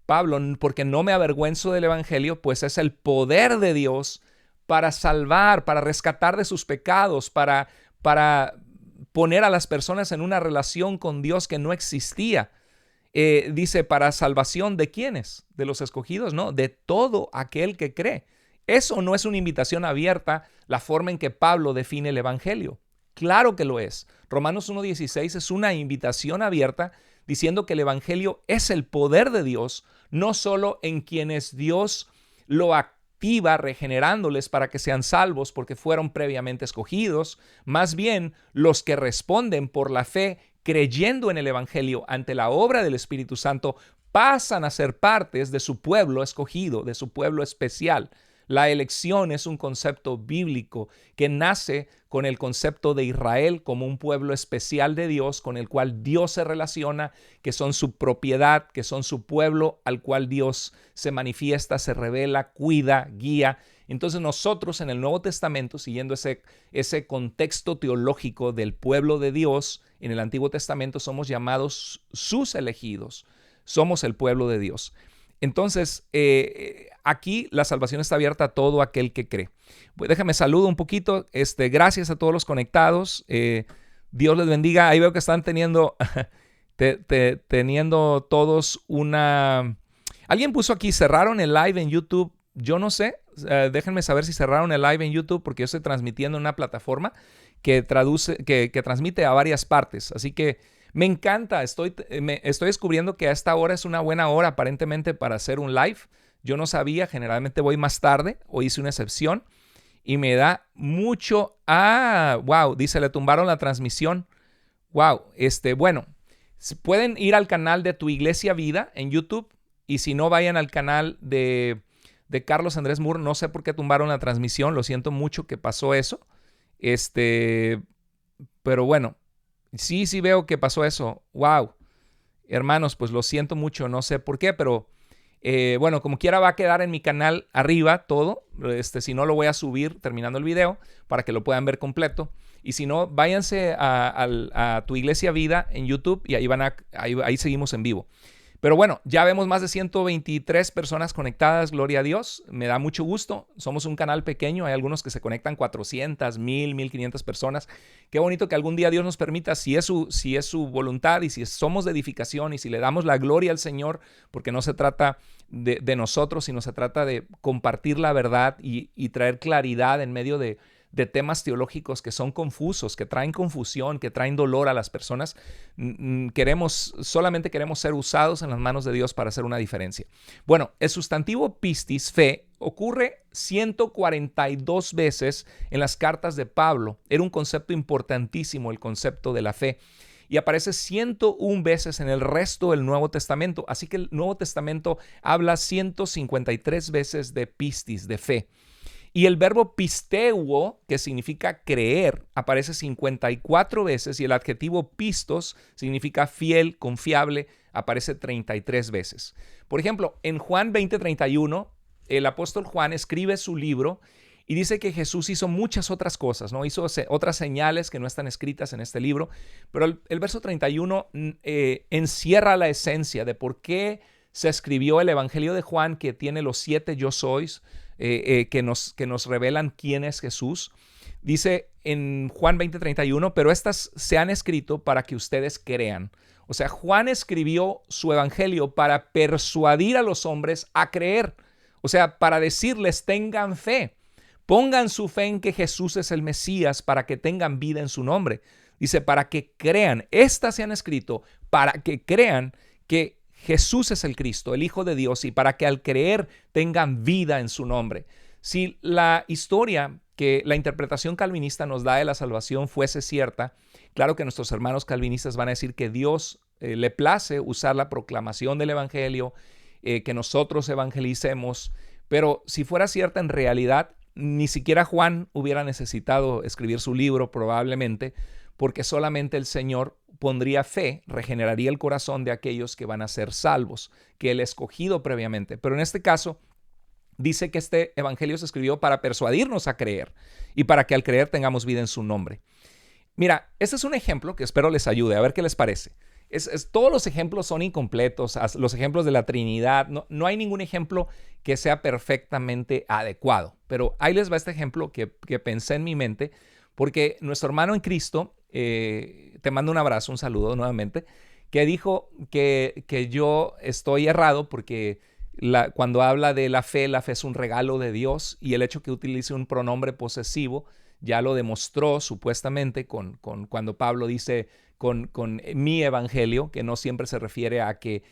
Pablo, porque no me avergüenzo del Evangelio, pues es el poder de Dios para salvar, para rescatar de sus pecados, para poner a las personas en una relación con Dios que no existía. Dice, para salvación ¿de quiénes? De los escogidos, ¿no? De todo aquel que cree. Eso no es una invitación abierta, la forma en que Pablo define el Evangelio. Claro que lo es. Romanos 1:16 es una invitación abierta diciendo que el Evangelio es el poder de Dios, no solo en quienes Dios lo activa regenerándoles para que sean salvos porque fueron previamente escogidos, más bien los que responden por la fe creyendo en el Evangelio ante la obra del Espíritu Santo pasan a ser partes de su pueblo escogido, de su pueblo especial. La elección es un concepto bíblico que nace con el concepto de Israel como un pueblo especial de Dios con el cual Dios se relaciona, que son su propiedad, que son su pueblo al cual Dios se manifiesta, se revela, cuida, guía. Entonces nosotros en el Nuevo Testamento, siguiendo ese contexto teológico del pueblo de Dios, en el Antiguo Testamento somos llamados sus elegidos, somos el pueblo de Dios. Entonces, aquí la salvación está abierta a todo aquel que cree. Pues déjame saludo un poquito. Gracias a todos los conectados. Dios les bendiga. Ahí veo que están teniendo, teniendo todos una... Alguien puso aquí, cerraron el live en YouTube. Yo no sé. Déjenme saber si cerraron el live en YouTube, porque yo estoy transmitiendo en una plataforma que transmite a varias partes. Así que me encanta. Estoy descubriendo que a esta hora es una buena hora aparentemente para hacer un live. Yo no sabía, generalmente voy más tarde. Hoy hice una excepción y me da mucho... Wow, dice, le tumbaron la transmisión. Wow, bueno, pueden ir al canal de Tu Iglesia Vida en YouTube, y si no, vayan al canal de Carlos Andrés Moore. No sé por qué tumbaron la transmisión, lo siento mucho que pasó eso. Pero bueno, sí veo que pasó eso. Wow, hermanos, pues lo siento mucho, no sé por qué, pero bueno, como quiera va a quedar en mi canal arriba todo. Si no, lo voy a subir terminando el video para que lo puedan ver completo. Y si no, váyanse a Tu Iglesia Vida en YouTube y ahí seguimos en vivo. Pero bueno, ya vemos más de 123 personas conectadas, gloria a Dios. Me da mucho gusto. Somos un canal pequeño, hay algunos que se conectan 400, 1000, 1500 personas. Qué bonito que algún día Dios nos permita, si es su voluntad y si somos de edificación y si le damos la gloria al Señor, porque no se trata de nosotros, sino se trata de compartir la verdad y traer claridad en medio de temas teológicos que son confusos, que traen confusión, que traen dolor a las personas. Solamente queremos ser usados en las manos de Dios para hacer una diferencia. Bueno, el sustantivo pistis, fe, ocurre 142 veces en las cartas de Pablo. Era un concepto importantísimo, el concepto de la fe. Y aparece 101 veces en el resto del Nuevo Testamento. Así que el Nuevo Testamento habla 153 veces de pistis, de fe. Y el verbo pisteuo, que significa creer, aparece 54 veces, y el adjetivo pistos significa fiel, confiable, aparece 33 veces. Por ejemplo, en Juan 20:31, el apóstol Juan escribe su libro y dice que Jesús hizo muchas otras cosas, ¿no? Hizo otras señales que no están escritas en este libro, pero el verso 31 encierra la esencia de por qué se escribió el Evangelio de Juan, que tiene los 7 yo sois, que nos revelan quién es Jesús. Dice en Juan 20:31, pero estas se han escrito para que ustedes crean. O sea, Juan escribió su evangelio para persuadir a los hombres a creer. O sea, para decirles, tengan fe. Pongan su fe en que Jesús es el Mesías para que tengan vida en su nombre. Dice, para que crean. Estas se han escrito para que crean que Jesús es el Cristo, el Hijo de Dios, y para que al creer tengan vida en su nombre. Si la historia que la interpretación calvinista nos da de la salvación fuese cierta, claro que nuestros hermanos calvinistas van a decir que Dios le place usar la proclamación del Evangelio, que nosotros evangelicemos, pero si fuera cierta en realidad, ni siquiera Juan hubiera necesitado escribir su libro probablemente, porque solamente el Señor pondría fe, regeneraría el corazón de aquellos que van a ser salvos, que Él ha escogido previamente. Pero en este caso, dice que este evangelio se escribió para persuadirnos a creer y para que al creer tengamos vida en su nombre. Mira, este es un ejemplo que espero les ayude, a ver qué les parece. Todos los ejemplos son incompletos, los ejemplos de la Trinidad, no hay ningún ejemplo que sea perfectamente adecuado. Pero ahí les va este ejemplo que pensé en mi mente, porque nuestro hermano en Cristo, te mando un abrazo, un saludo nuevamente, que dijo que yo estoy errado porque cuando habla de la fe es un regalo de Dios, y el hecho que utilice un pronombre posesivo ya lo demostró supuestamente cuando Pablo dice con mi evangelio, que no siempre se refiere a que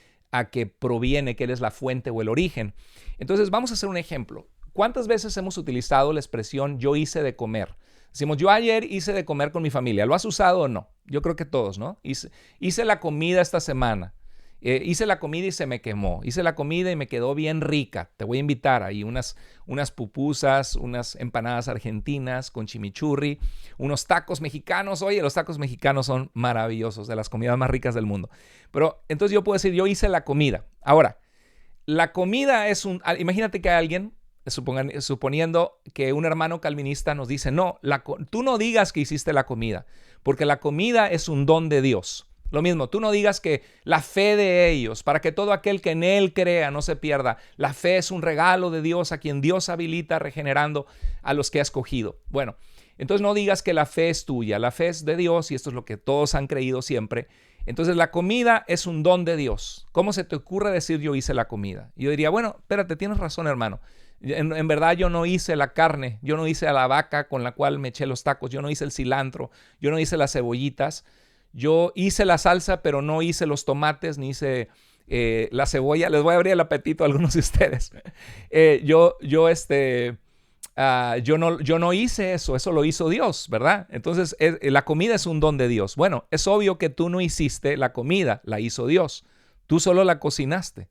proviene, que Él es la fuente o el origen. Entonces vamos a hacer un ejemplo. ¿Cuántas veces hemos utilizado la expresión yo hice de comer? Decimos, yo ayer hice de comer con mi familia. ¿Lo has usado o no? Yo creo que todos, ¿no? Hice la comida esta semana. Hice la comida y se me quemó. Hice la comida y me quedó bien rica. Te voy a invitar ahí unas pupusas, unas empanadas argentinas con chimichurri, unos tacos mexicanos. Oye, los tacos mexicanos son maravillosos, de las comidas más ricas del mundo. Pero entonces yo puedo decir, yo hice la comida. Ahora, la comida es imagínate que hay alguien, suponiendo que un hermano calvinista nos dice, no, tú no digas que hiciste la comida, porque la comida es un don de Dios. Lo mismo, tú no digas que la fe de ellos, para que todo aquel que en él crea no se pierda. La fe es un regalo de Dios a quien Dios habilita regenerando a los que ha escogido. Bueno, entonces no digas que la fe es tuya, la fe es de Dios y esto es lo que todos han creído siempre. Entonces la comida es un don de Dios. ¿Cómo se te ocurre decir yo hice la comida? Y yo diría, bueno, espérate, tienes razón, hermano. En verdad yo no hice la carne, yo no hice a la vaca con la cual me eché los tacos, yo no hice el cilantro, yo no hice las cebollitas. Yo hice la salsa, pero no hice los tomates, ni hice la cebolla. Les voy a abrir el apetito a algunos de ustedes. Yo no hice eso lo hizo Dios, ¿verdad? Entonces, la comida es un don de Dios. Bueno, es obvio que tú no hiciste la comida, la hizo Dios. Tú solo la cocinaste.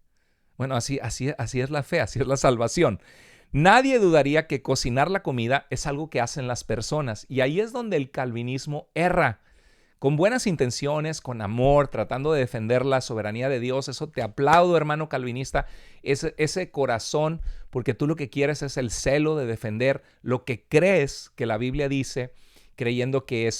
Bueno, así es la fe, así es la salvación. Nadie dudaría que cocinar la comida es algo que hacen las personas. Y ahí es donde el calvinismo erra. Con buenas intenciones, con amor, tratando de defender la soberanía de Dios. Eso te aplaudo, hermano calvinista, ese corazón, porque tú lo que quieres es el celo de defender lo que crees que la Biblia dice, creyendo que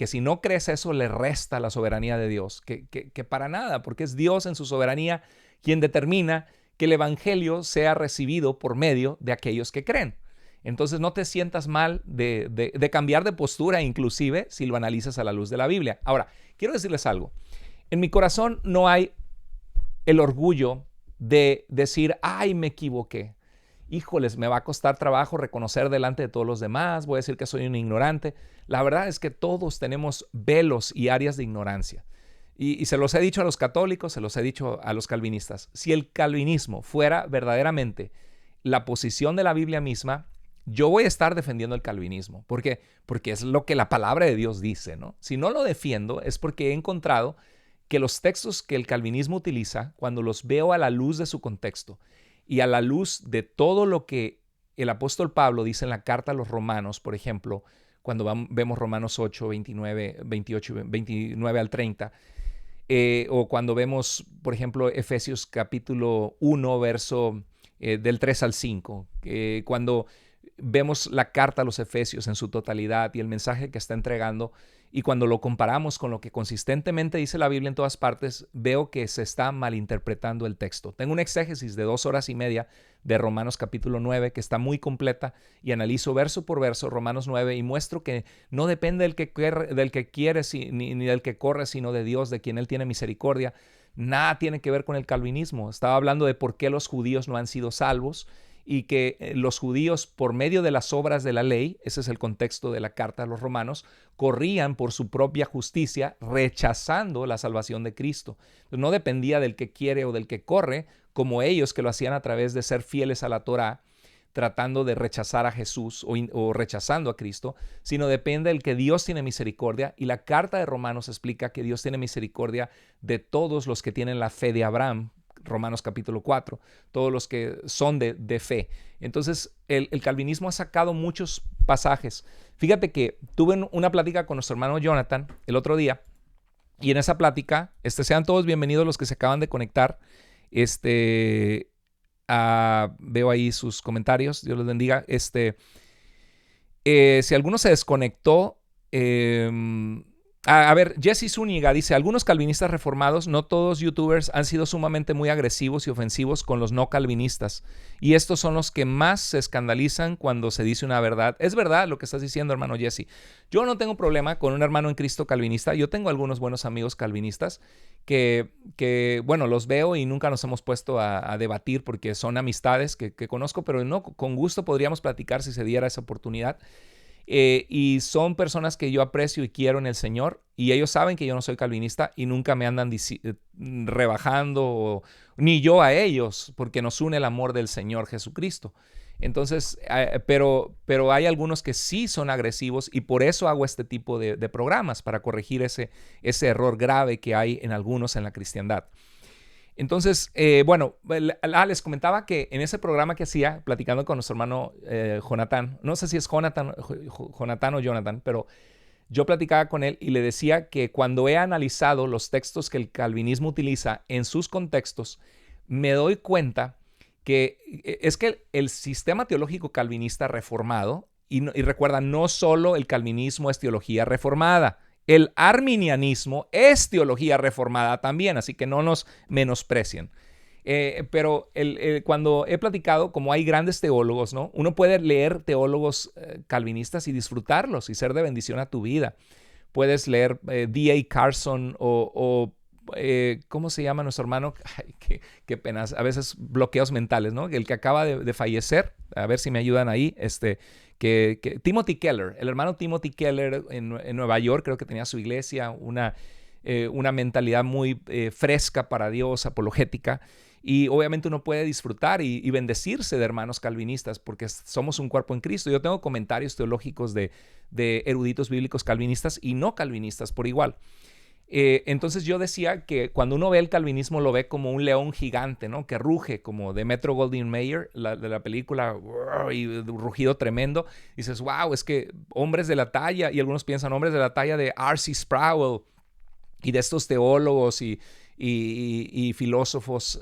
si no crees eso le resta la soberanía de Dios, que para nada, porque es Dios en su soberanía quien determina que el evangelio sea recibido por medio de aquellos que creen. Entonces no te sientas mal de cambiar de postura, inclusive si lo analizas a la luz de la Biblia. Ahora, quiero decirles algo. En mi corazón no hay el orgullo de decir, ay, me equivoqué. Híjoles, me va a costar trabajo reconocer delante de todos los demás, voy a decir que soy un ignorante. La verdad es que todos tenemos velos y áreas de ignorancia. Y se los he dicho a los católicos, se los he dicho a los calvinistas. Si el calvinismo fuera verdaderamente la posición de la Biblia misma, yo voy a estar defendiendo el calvinismo. ¿Por qué? Porque es lo que la palabra de Dios dice, ¿no? Si no lo defiendo es porque he encontrado que los textos que el calvinismo utiliza, cuando los veo a la luz de su contexto y a la luz de todo lo que el apóstol Pablo dice en la carta a los romanos, por ejemplo, cuando vemos Romanos 8, 29, 28, 29 al 30, o cuando vemos, por ejemplo, Efesios capítulo 1, verso del 3 al 5, cuando vemos la carta a los Efesios en su totalidad y el mensaje que está entregando, y cuando lo comparamos con lo que consistentemente dice la Biblia en todas partes, veo que se está malinterpretando el texto. Tengo una exégesis de 2 horas y media de Romanos capítulo 9 que está muy completa y analizo verso por verso Romanos 9 y muestro que no depende del que quiere ni del que corre, sino de Dios, de quien Él tiene misericordia. Nada tiene que ver con el calvinismo. Estaba hablando de por qué los judíos no han sido salvos y que los judíos, por medio de las obras de la ley, ese es el contexto de la carta a los romanos, corrían por su propia justicia, rechazando la salvación de Cristo. No dependía del que quiere o del que corre, como ellos que lo hacían a través de ser fieles a la Torá, tratando de rechazar a Jesús o rechazando a Cristo, sino depende del que Dios tiene misericordia. Y la carta de Romanos explica que Dios tiene misericordia de todos los que tienen la fe de Abraham, Romanos capítulo 4, todos los que son de fe. Entonces, el calvinismo ha sacado muchos pasajes. Fíjate que tuve una plática con nuestro hermano Jonathan el otro día, y en esa plática, sean todos bienvenidos los que se acaban de conectar. Veo ahí sus comentarios, Dios les bendiga. Si alguno se desconectó, a ver, Jesse Zúñiga dice, algunos calvinistas reformados, no todos youtubers, han sido sumamente muy agresivos y ofensivos con los no calvinistas. Y estos son los que más se escandalizan cuando se dice una verdad. Es verdad lo que estás diciendo, hermano Jesse. Yo no tengo problema con un hermano en Cristo calvinista. Yo tengo algunos buenos amigos calvinistas que bueno, los veo y nunca nos hemos puesto a debatir porque son amistades que conozco, pero no, con gusto podríamos platicar si se diera esa oportunidad. Y son personas que yo aprecio y quiero en el Señor, y ellos saben que yo no soy calvinista y nunca me andan rebajando, ni yo a ellos, porque nos une el amor del Señor Jesucristo. Entonces, pero hay algunos que sí son agresivos y por eso hago este tipo de programas, para corregir ese error grave que hay en algunos en la cristiandad. Entonces, bueno, les comentaba que en ese programa que hacía, platicando con nuestro hermano Jonathan, no sé si es Jonathan o Jonathan, pero yo platicaba con él y le decía que cuando he analizado los textos que el calvinismo utiliza en sus contextos, me doy cuenta que es que el sistema teológico calvinista reformado, y recuerda, no solo el calvinismo es teología reformada, El arminianismo es teología reformada también, así que no nos menosprecien. Pero cuando he platicado, como hay grandes teólogos, ¿no? Uno puede leer teólogos calvinistas y disfrutarlos y ser de bendición a tu vida. Puedes leer D.A. Carson o ¿cómo se llama nuestro hermano? Ay, qué penas, a veces bloqueos mentales, ¿no? El que acaba de fallecer, a ver si me ayudan ahí, Timothy Keller, el hermano Timothy Keller en Nueva York, creo que tenía su iglesia, una mentalidad muy fresca para Dios, apologética. Y obviamente uno puede disfrutar y bendecirse de hermanos calvinistas porque somos un cuerpo en Cristo. Yo tengo comentarios teológicos de eruditos bíblicos calvinistas y no calvinistas por igual. Entonces yo decía que cuando uno ve el calvinismo lo ve como un león gigante, ¿no? Que ruge, como de Metro Goldwyn Mayer, de la película, y rugido tremendo. Y dices, wow, es que hombres de la talla, y algunos piensan hombres de la talla de R.C. Sproul y de estos teólogos y filósofos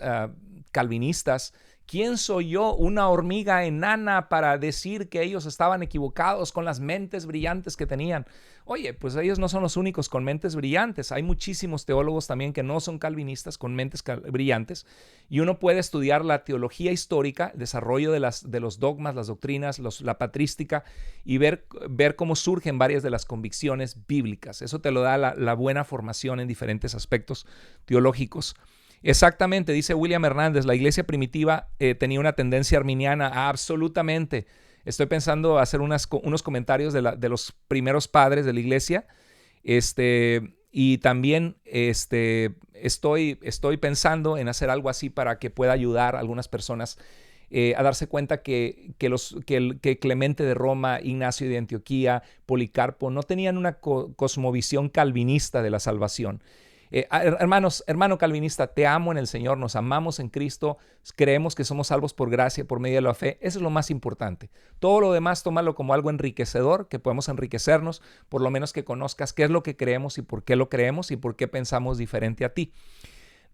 calvinistas. ¿Quién soy yo, una hormiga enana, para decir que ellos estaban equivocados con las mentes brillantes que tenían? Oye, pues ellos no son los únicos con mentes brillantes. Hay muchísimos teólogos también que no son calvinistas con mentes brillantes. Y uno puede estudiar la teología histórica, el desarrollo de los dogmas, las doctrinas, la patrística, y ver cómo surgen varias de las convicciones bíblicas. Eso te lo da la buena formación en diferentes aspectos teológicos. Exactamente, dice William Hernández, la iglesia primitiva tenía una tendencia arminiana. Absolutamente. Estoy pensando hacer unos comentarios de los primeros padres de la iglesia. Y también estoy pensando en hacer algo así para que pueda ayudar a algunas personas a darse cuenta que Clemente de Roma, Ignacio de Antioquía, Policarpo no tenían una cosmovisión calvinista de la salvación. Hermano calvinista, te amo en el Señor, nos amamos en Cristo, creemos que somos salvos por gracia, por medio de la fe. Eso es lo más importante. Todo lo demás, tómalo como algo enriquecedor, que podemos enriquecernos, por lo menos que conozcas qué es lo que creemos y por qué lo creemos y por qué pensamos diferente a ti.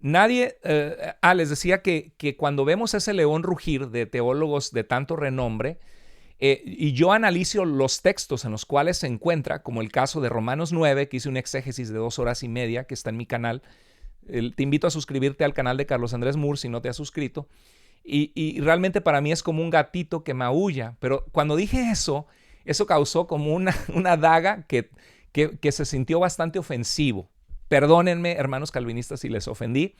Les decía que cuando vemos ese león rugir de teólogos de tanto renombre, y yo analizo los textos en los cuales se encuentra, como el caso de Romanos 9, que hice un exégesis de 2 horas y media, que está en mi canal. Te invito a suscribirte al canal de Carlos Andrés Moore si no te has suscrito. Y realmente para mí es como un gatito que maulla. Pero cuando dije eso causó como una daga que se sintió bastante ofensivo. Perdónenme, hermanos calvinistas, si les ofendí.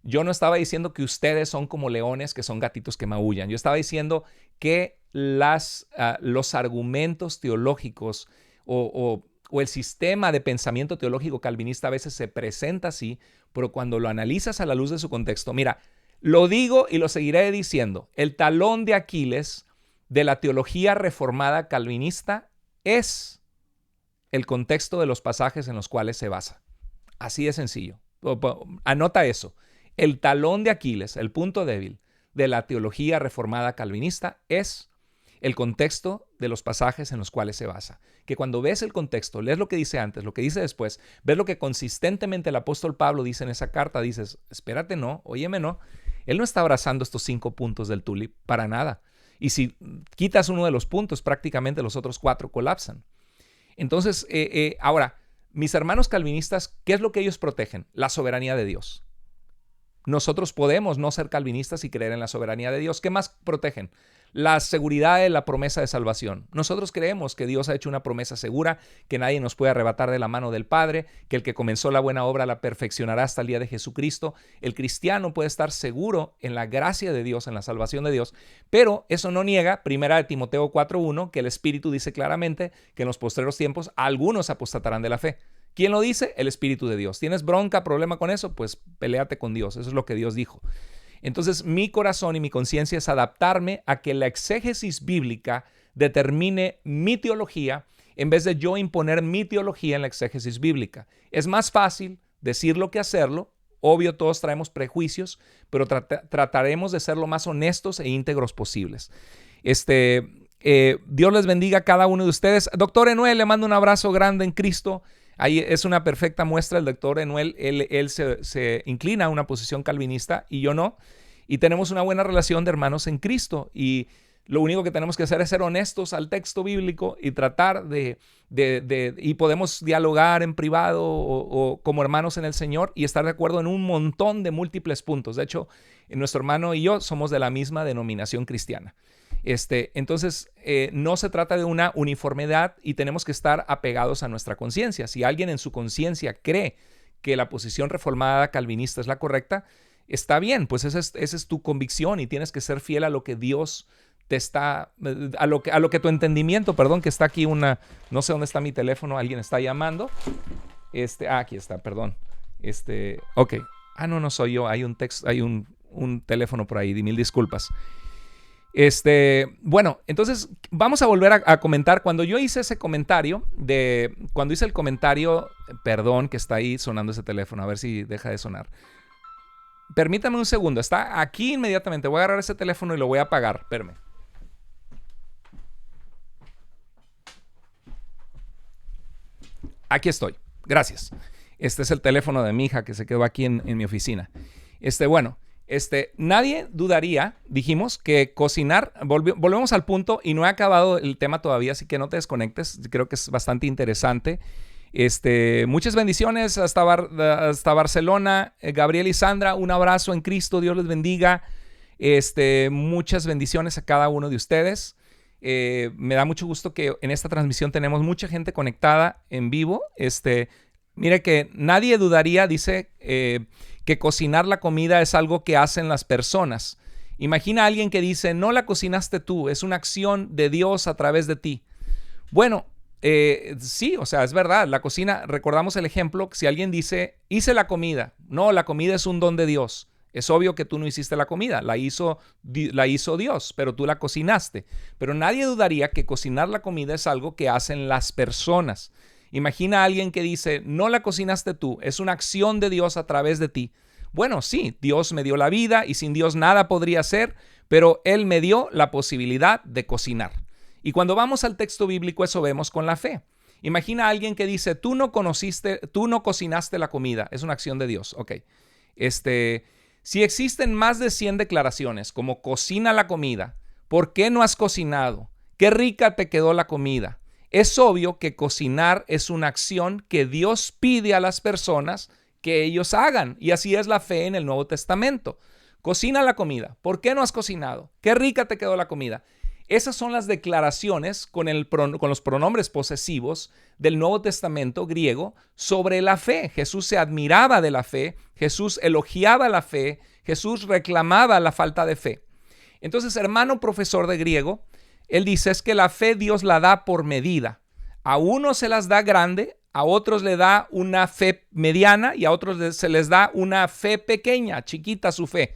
Yo no estaba diciendo que ustedes son como leones, que son gatitos que maullan. Yo estaba diciendo que los argumentos teológicos o el sistema de pensamiento teológico calvinista a veces se presenta así, pero cuando lo analizas a la luz de su contexto, mira, lo digo y lo seguiré diciendo, el talón de Aquiles de la teología reformada calvinista es el contexto de los pasajes en los cuales se basa. Así de sencillo. Anota eso. El talón de Aquiles, el punto débil de la teología reformada calvinista es el contexto de los pasajes en los cuales se basa. Que cuando ves el contexto, lees lo que dice antes, lo que dice después, ves lo que consistentemente el apóstol Pablo dice en esa carta, dices, espérate, no, óyeme, no. Él no está abrazando estos 5 puntos del tulip para nada. Y si quitas uno de los puntos, prácticamente los otros 4 colapsan. Entonces, ahora, mis hermanos calvinistas, ¿qué es lo que ellos protegen? La soberanía de Dios. Nosotros podemos no ser calvinistas y creer en la soberanía de Dios. ¿Qué más protegen? La seguridad de la promesa de salvación. Nosotros creemos que Dios ha hecho una promesa segura, que nadie nos puede arrebatar de la mano del Padre, que el que comenzó la buena obra la perfeccionará hasta el día de Jesucristo. El cristiano puede estar seguro en la gracia de Dios, en la salvación de Dios, pero eso no niega, 1 Timoteo 4:1, que el Espíritu dice claramente que en los postreros tiempos algunos apostatarán de la fe. ¿Quién lo dice? El Espíritu de Dios. ¿Tienes bronca, problema con eso? Pues peléate con Dios. Eso es lo que Dios dijo. Entonces, mi corazón y mi conciencia es adaptarme a que la exégesis bíblica determine mi teología en vez de yo imponer mi teología en la exégesis bíblica. Es más fácil decirlo que hacerlo. Obvio, todos traemos prejuicios, pero trataremos de ser lo más honestos e íntegros posibles. Dios les bendiga a cada uno de ustedes. Doctor Enuel, le mando un abrazo grande en Cristo. Ahí es una perfecta muestra. El doctor Enuel, él se inclina a una posición calvinista y yo no. Y tenemos una buena relación de hermanos en Cristo. Y Lo único que tenemos que hacer es ser honestos al texto bíblico y tratar y podemos dialogar en privado o como hermanos en el Señor y estar de acuerdo en un montón de múltiples puntos. De hecho, nuestro hermano y yo somos de la misma denominación cristiana. Entonces, no se trata de una uniformidad y tenemos que estar apegados a nuestra conciencia. Si alguien en su conciencia cree que la posición reformada calvinista es la correcta, está bien, pues esa es tu convicción y tienes que ser fiel a lo que Dios te está, a lo que tu entendimiento, perdón, que está aquí no sé dónde está mi teléfono, alguien está llamando. Aquí está, perdón. Ok. No soy yo, hay un texto, hay un teléfono por ahí, mil disculpas. Bueno, entonces vamos a volver a comentar. Cuando yo hice ese comentario, cuando hice el comentario, perdón que está ahí sonando ese teléfono, a ver si deja de sonar. Permítame un segundo, está aquí inmediatamente. Voy a agarrar ese teléfono y lo voy a apagar. Espérame. Aquí estoy, gracias. Este es el teléfono de mi hija que se quedó aquí en mi oficina. Bueno. Nadie dudaría, dijimos, que cocinar, volvemos al punto y no he acabado el tema todavía, así que no te desconectes, creo que es bastante interesante. Muchas bendiciones hasta Barcelona, Gabriel y Sandra, un abrazo en Cristo, Dios les bendiga. Muchas bendiciones a cada uno de ustedes. Me da mucho gusto que en esta transmisión tenemos mucha gente conectada en vivo. Mire que nadie dudaría, dice, que cocinar la comida es algo que hacen las personas. Imagina a alguien que dice, no la cocinaste tú, es una acción de Dios a través de ti. Bueno, sí, o sea, es verdad, la cocina, recordamos el ejemplo, si alguien dice, hice la comida. No, la comida es un don de Dios. Es obvio que tú no hiciste la comida, la hizo Dios, pero tú la cocinaste. Pero nadie dudaría que cocinar la comida es algo que hacen las personas. Imagina a alguien que dice, no la cocinaste tú, es una acción de Dios a través de ti. Bueno, sí, Dios me dio la vida y sin Dios nada podría ser, pero Él me dio la posibilidad de cocinar. Y cuando vamos al texto bíblico, eso vemos con la fe. Imagina a alguien que dice, tú no cocinaste la comida, es una acción de Dios. Ok. Si existen más de 100 declaraciones como cocina la comida, ¿por qué no has cocinado? ¿Qué rica te quedó la comida? Es obvio que cocinar es una acción que Dios pide a las personas que ellos hagan. Y así es la fe en el Nuevo Testamento. Cocina la comida. ¿Por qué no has cocinado? ¿Qué rica te quedó la comida? Esas son las declaraciones con los pronombres posesivos del Nuevo Testamento griego sobre la fe. Jesús se admiraba de la fe. Jesús elogiaba la fe. Jesús reclamaba la falta de fe. Entonces, hermano profesor de griego, él dice es que la fe Dios la da por medida. A unos se las da grande, a otros le da una fe mediana y a otros se les da una fe pequeña, chiquita su fe.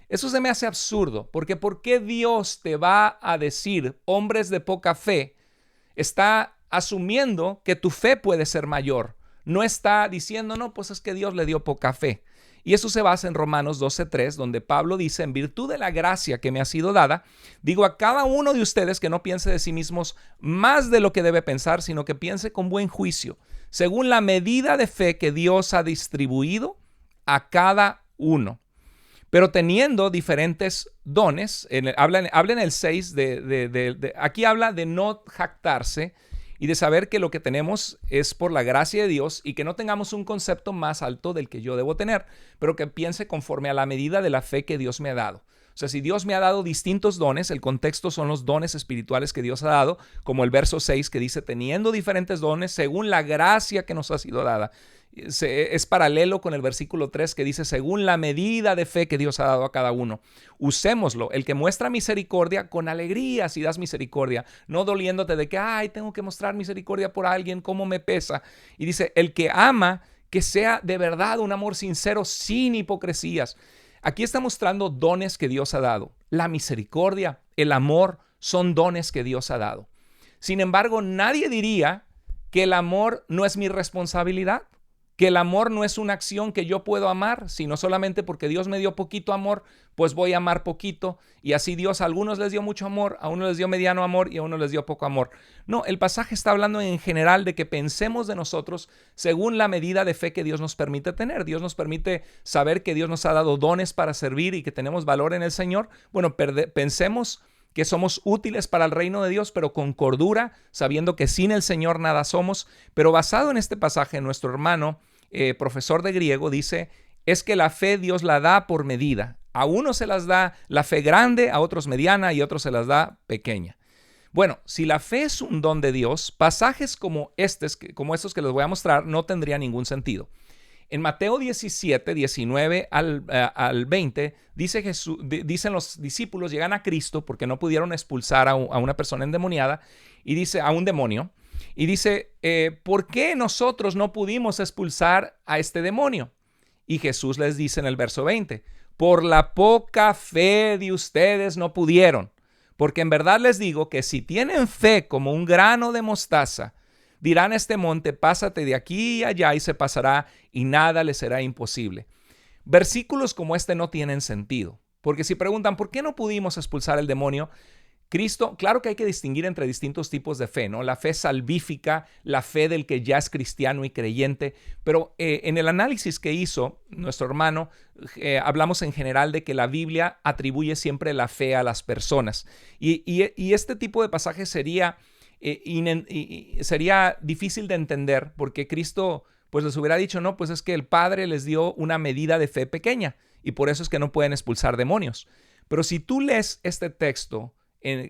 Eso se me hace absurdo, porque ¿por qué Dios te va a decir hombres de poca fe? Está asumiendo que tu fe puede ser mayor. No está diciendo, no, pues es que Dios le dio poca fe. Y eso se basa en Romanos 12:3, donde Pablo dice, en virtud de la gracia que me ha sido dada, digo a cada uno de ustedes que no piense de sí mismos más de lo que debe pensar, sino que piense con buen juicio, según la medida de fe que Dios ha distribuido a cada uno. Pero teniendo diferentes dones, habla en el 6, aquí habla de no jactarse y de saber que lo que tenemos es por la gracia de Dios y que no tengamos un concepto más alto del que yo debo tener, pero que piense conforme a la medida de la fe que Dios me ha dado. O sea, si Dios me ha dado distintos dones, el contexto son los dones espirituales que Dios ha dado, como el verso 6 que dice, teniendo diferentes dones según la gracia que nos ha sido dada. Es paralelo con el versículo 3 que dice, según la medida de fe que Dios ha dado a cada uno. Usémoslo. El que muestra misericordia, con alegría si das misericordia, no doliéndote de que, ay, tengo que mostrar misericordia por alguien, cómo me pesa. Y dice, el que ama, que sea de verdad un amor sincero, sin hipocresías. Aquí está mostrando dones que Dios ha dado. La misericordia, el amor, son dones que Dios ha dado. Sin embargo, nadie diría que el amor no es mi responsabilidad. Que el amor no es una acción que yo puedo amar, sino solamente porque Dios me dio poquito amor, pues voy a amar poquito. Y así Dios a algunos les dio mucho amor, a unos les dio mediano amor y a unos les dio poco amor. No, el pasaje está hablando en general de que pensemos de nosotros según la medida de fe que Dios nos permite tener. Dios nos permite saber que Dios nos ha dado dones para servir y que tenemos valor en el Señor. Bueno, pensemos que somos útiles para el reino de Dios, pero con cordura, sabiendo que sin el Señor nada somos. Pero basado en este pasaje, nuestro hermano, profesor de griego, dice, es que la fe Dios la da por medida. A unos se las da la fe grande, a otros mediana y a otros se las da pequeña. Bueno, si la fe es un don de Dios, pasajes como estos que les voy a mostrar no tendrían ningún sentido. En Mateo 17, 19 al 20, dicen los discípulos, llegan a Cristo porque no pudieron expulsar a una persona endemoniada, y dice a un demonio, y dice, ¿por qué nosotros no pudimos expulsar a este demonio? Y Jesús les dice en el verso 20, por la poca fe de ustedes no pudieron, porque en verdad les digo que si tienen fe como un grano de mostaza, dirán a este monte, pásate de aquí y allá y se pasará y nada les será imposible. Versículos como este no tienen sentido, porque si preguntan, ¿por qué no pudimos expulsar el demonio? Cristo, claro que hay que distinguir entre distintos tipos de fe, ¿no? La fe salvífica, la fe del que ya es cristiano y creyente, pero en el análisis que hizo nuestro hermano, hablamos en general de que la Biblia atribuye siempre la fe a las personas. Y este tipo de pasaje sería difícil de entender porque Cristo pues les hubiera dicho, no, pues es que el Padre les dio una medida de fe pequeña y por eso es que no pueden expulsar demonios. Pero si tú lees este texto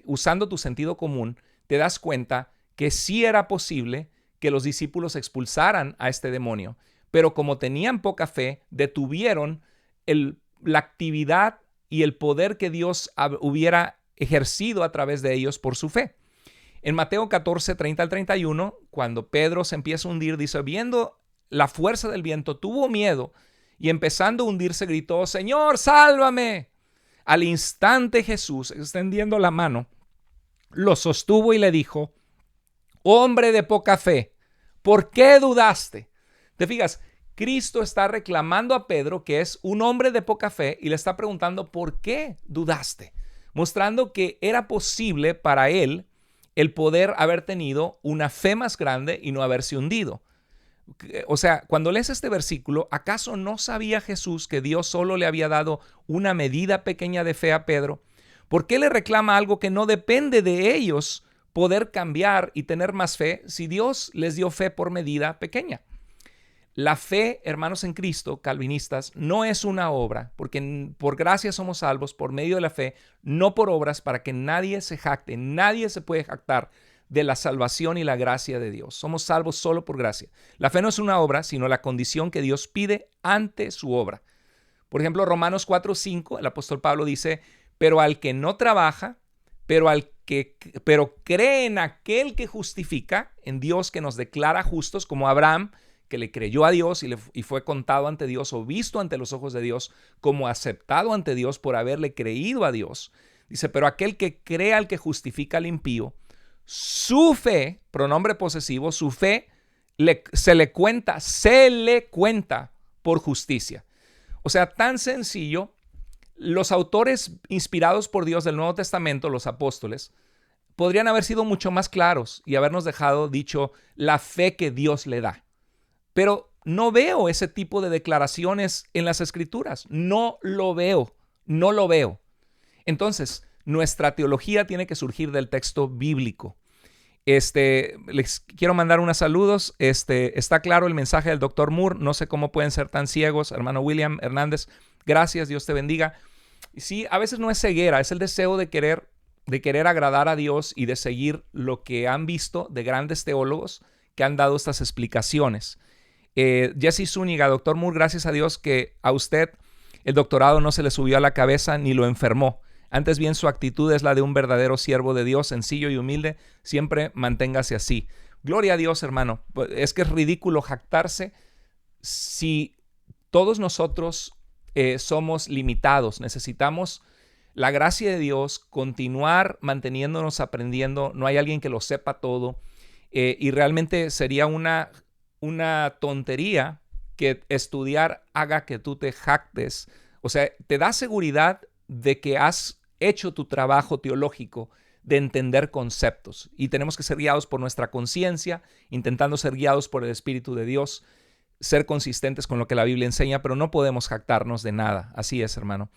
usando tu sentido común, te das cuenta que sí era posible que los discípulos expulsaran a este demonio, pero como tenían poca fe, detuvieron la actividad y el poder que Dios hubiera ejercido a través de ellos por su fe. En Mateo 14, 30 al 31, cuando Pedro se empieza a hundir, dice, viendo la fuerza del viento, tuvo miedo y empezando a hundirse gritó, Señor, sálvame. Al instante Jesús, extendiendo la mano, lo sostuvo y le dijo, hombre de poca fe, ¿por qué dudaste? Te fijas, Cristo está reclamando a Pedro, que es un hombre de poca fe, y le está preguntando, ¿por qué dudaste? Mostrando que era posible para él el poder haber tenido una fe más grande y no haberse hundido. O sea, cuando lees este versículo, ¿acaso no sabía Jesús que Dios solo le había dado una medida pequeña de fe a Pedro? ¿Por qué le reclama algo que no depende de ellos poder cambiar y tener más fe si Dios les dio fe por medida pequeña? La fe, hermanos en Cristo, calvinistas, no es una obra, porque por gracia somos salvos por medio de la fe, no por obras para que nadie se jacte, nadie se puede jactar de la salvación y la gracia de Dios. Somos salvos solo por gracia. La fe no es una obra, sino la condición que Dios pide ante su obra. Por ejemplo, Romanos 4:5, el apóstol Pablo dice, pero al que no trabaja, pero cree en aquel que justifica, en Dios que nos declara justos, como Abraham, que le creyó a Dios y fue contado ante Dios o visto ante los ojos de Dios como aceptado ante Dios por haberle creído a Dios. Dice, pero aquel que cree al que justifica al impío, su fe, pronombre posesivo, su fe se le cuenta por justicia. O sea, tan sencillo, los autores inspirados por Dios del Nuevo Testamento, los apóstoles, podrían haber sido mucho más claros y habernos dejado dicho la fe que Dios le da. Pero no veo ese tipo de declaraciones en las Escrituras. No lo veo. Entonces, nuestra teología tiene que surgir del texto bíblico. Les quiero mandar unos saludos. Está claro el mensaje del Dr. Moore. No sé cómo pueden ser tan ciegos. Hermano William Hernández, gracias. Dios te bendiga. Sí, a veces no es ceguera, es el deseo de querer agradar a Dios y de seguir lo que han visto de grandes teólogos que han dado estas explicaciones. Jesse Zúñiga, Dr. Moore, gracias a Dios que a usted el doctorado no se le subió a la cabeza ni lo enfermó. Antes bien, su actitud es la de un verdadero siervo de Dios, sencillo y humilde. Siempre manténgase así. Gloria a Dios, hermano. Es que es ridículo jactarse si todos nosotros somos limitados. Necesitamos la gracia de Dios, continuar manteniéndonos aprendiendo. No hay alguien que lo sepa todo. Y realmente sería una tontería que estudiar haga que tú te jactes. O sea, te da seguridad de que has hecho tu trabajo teológico de entender conceptos y tenemos que ser guiados por nuestra conciencia, intentando ser guiados por el Espíritu de Dios, ser consistentes con lo que la Biblia enseña, pero no podemos jactarnos de nada. Así es, hermano.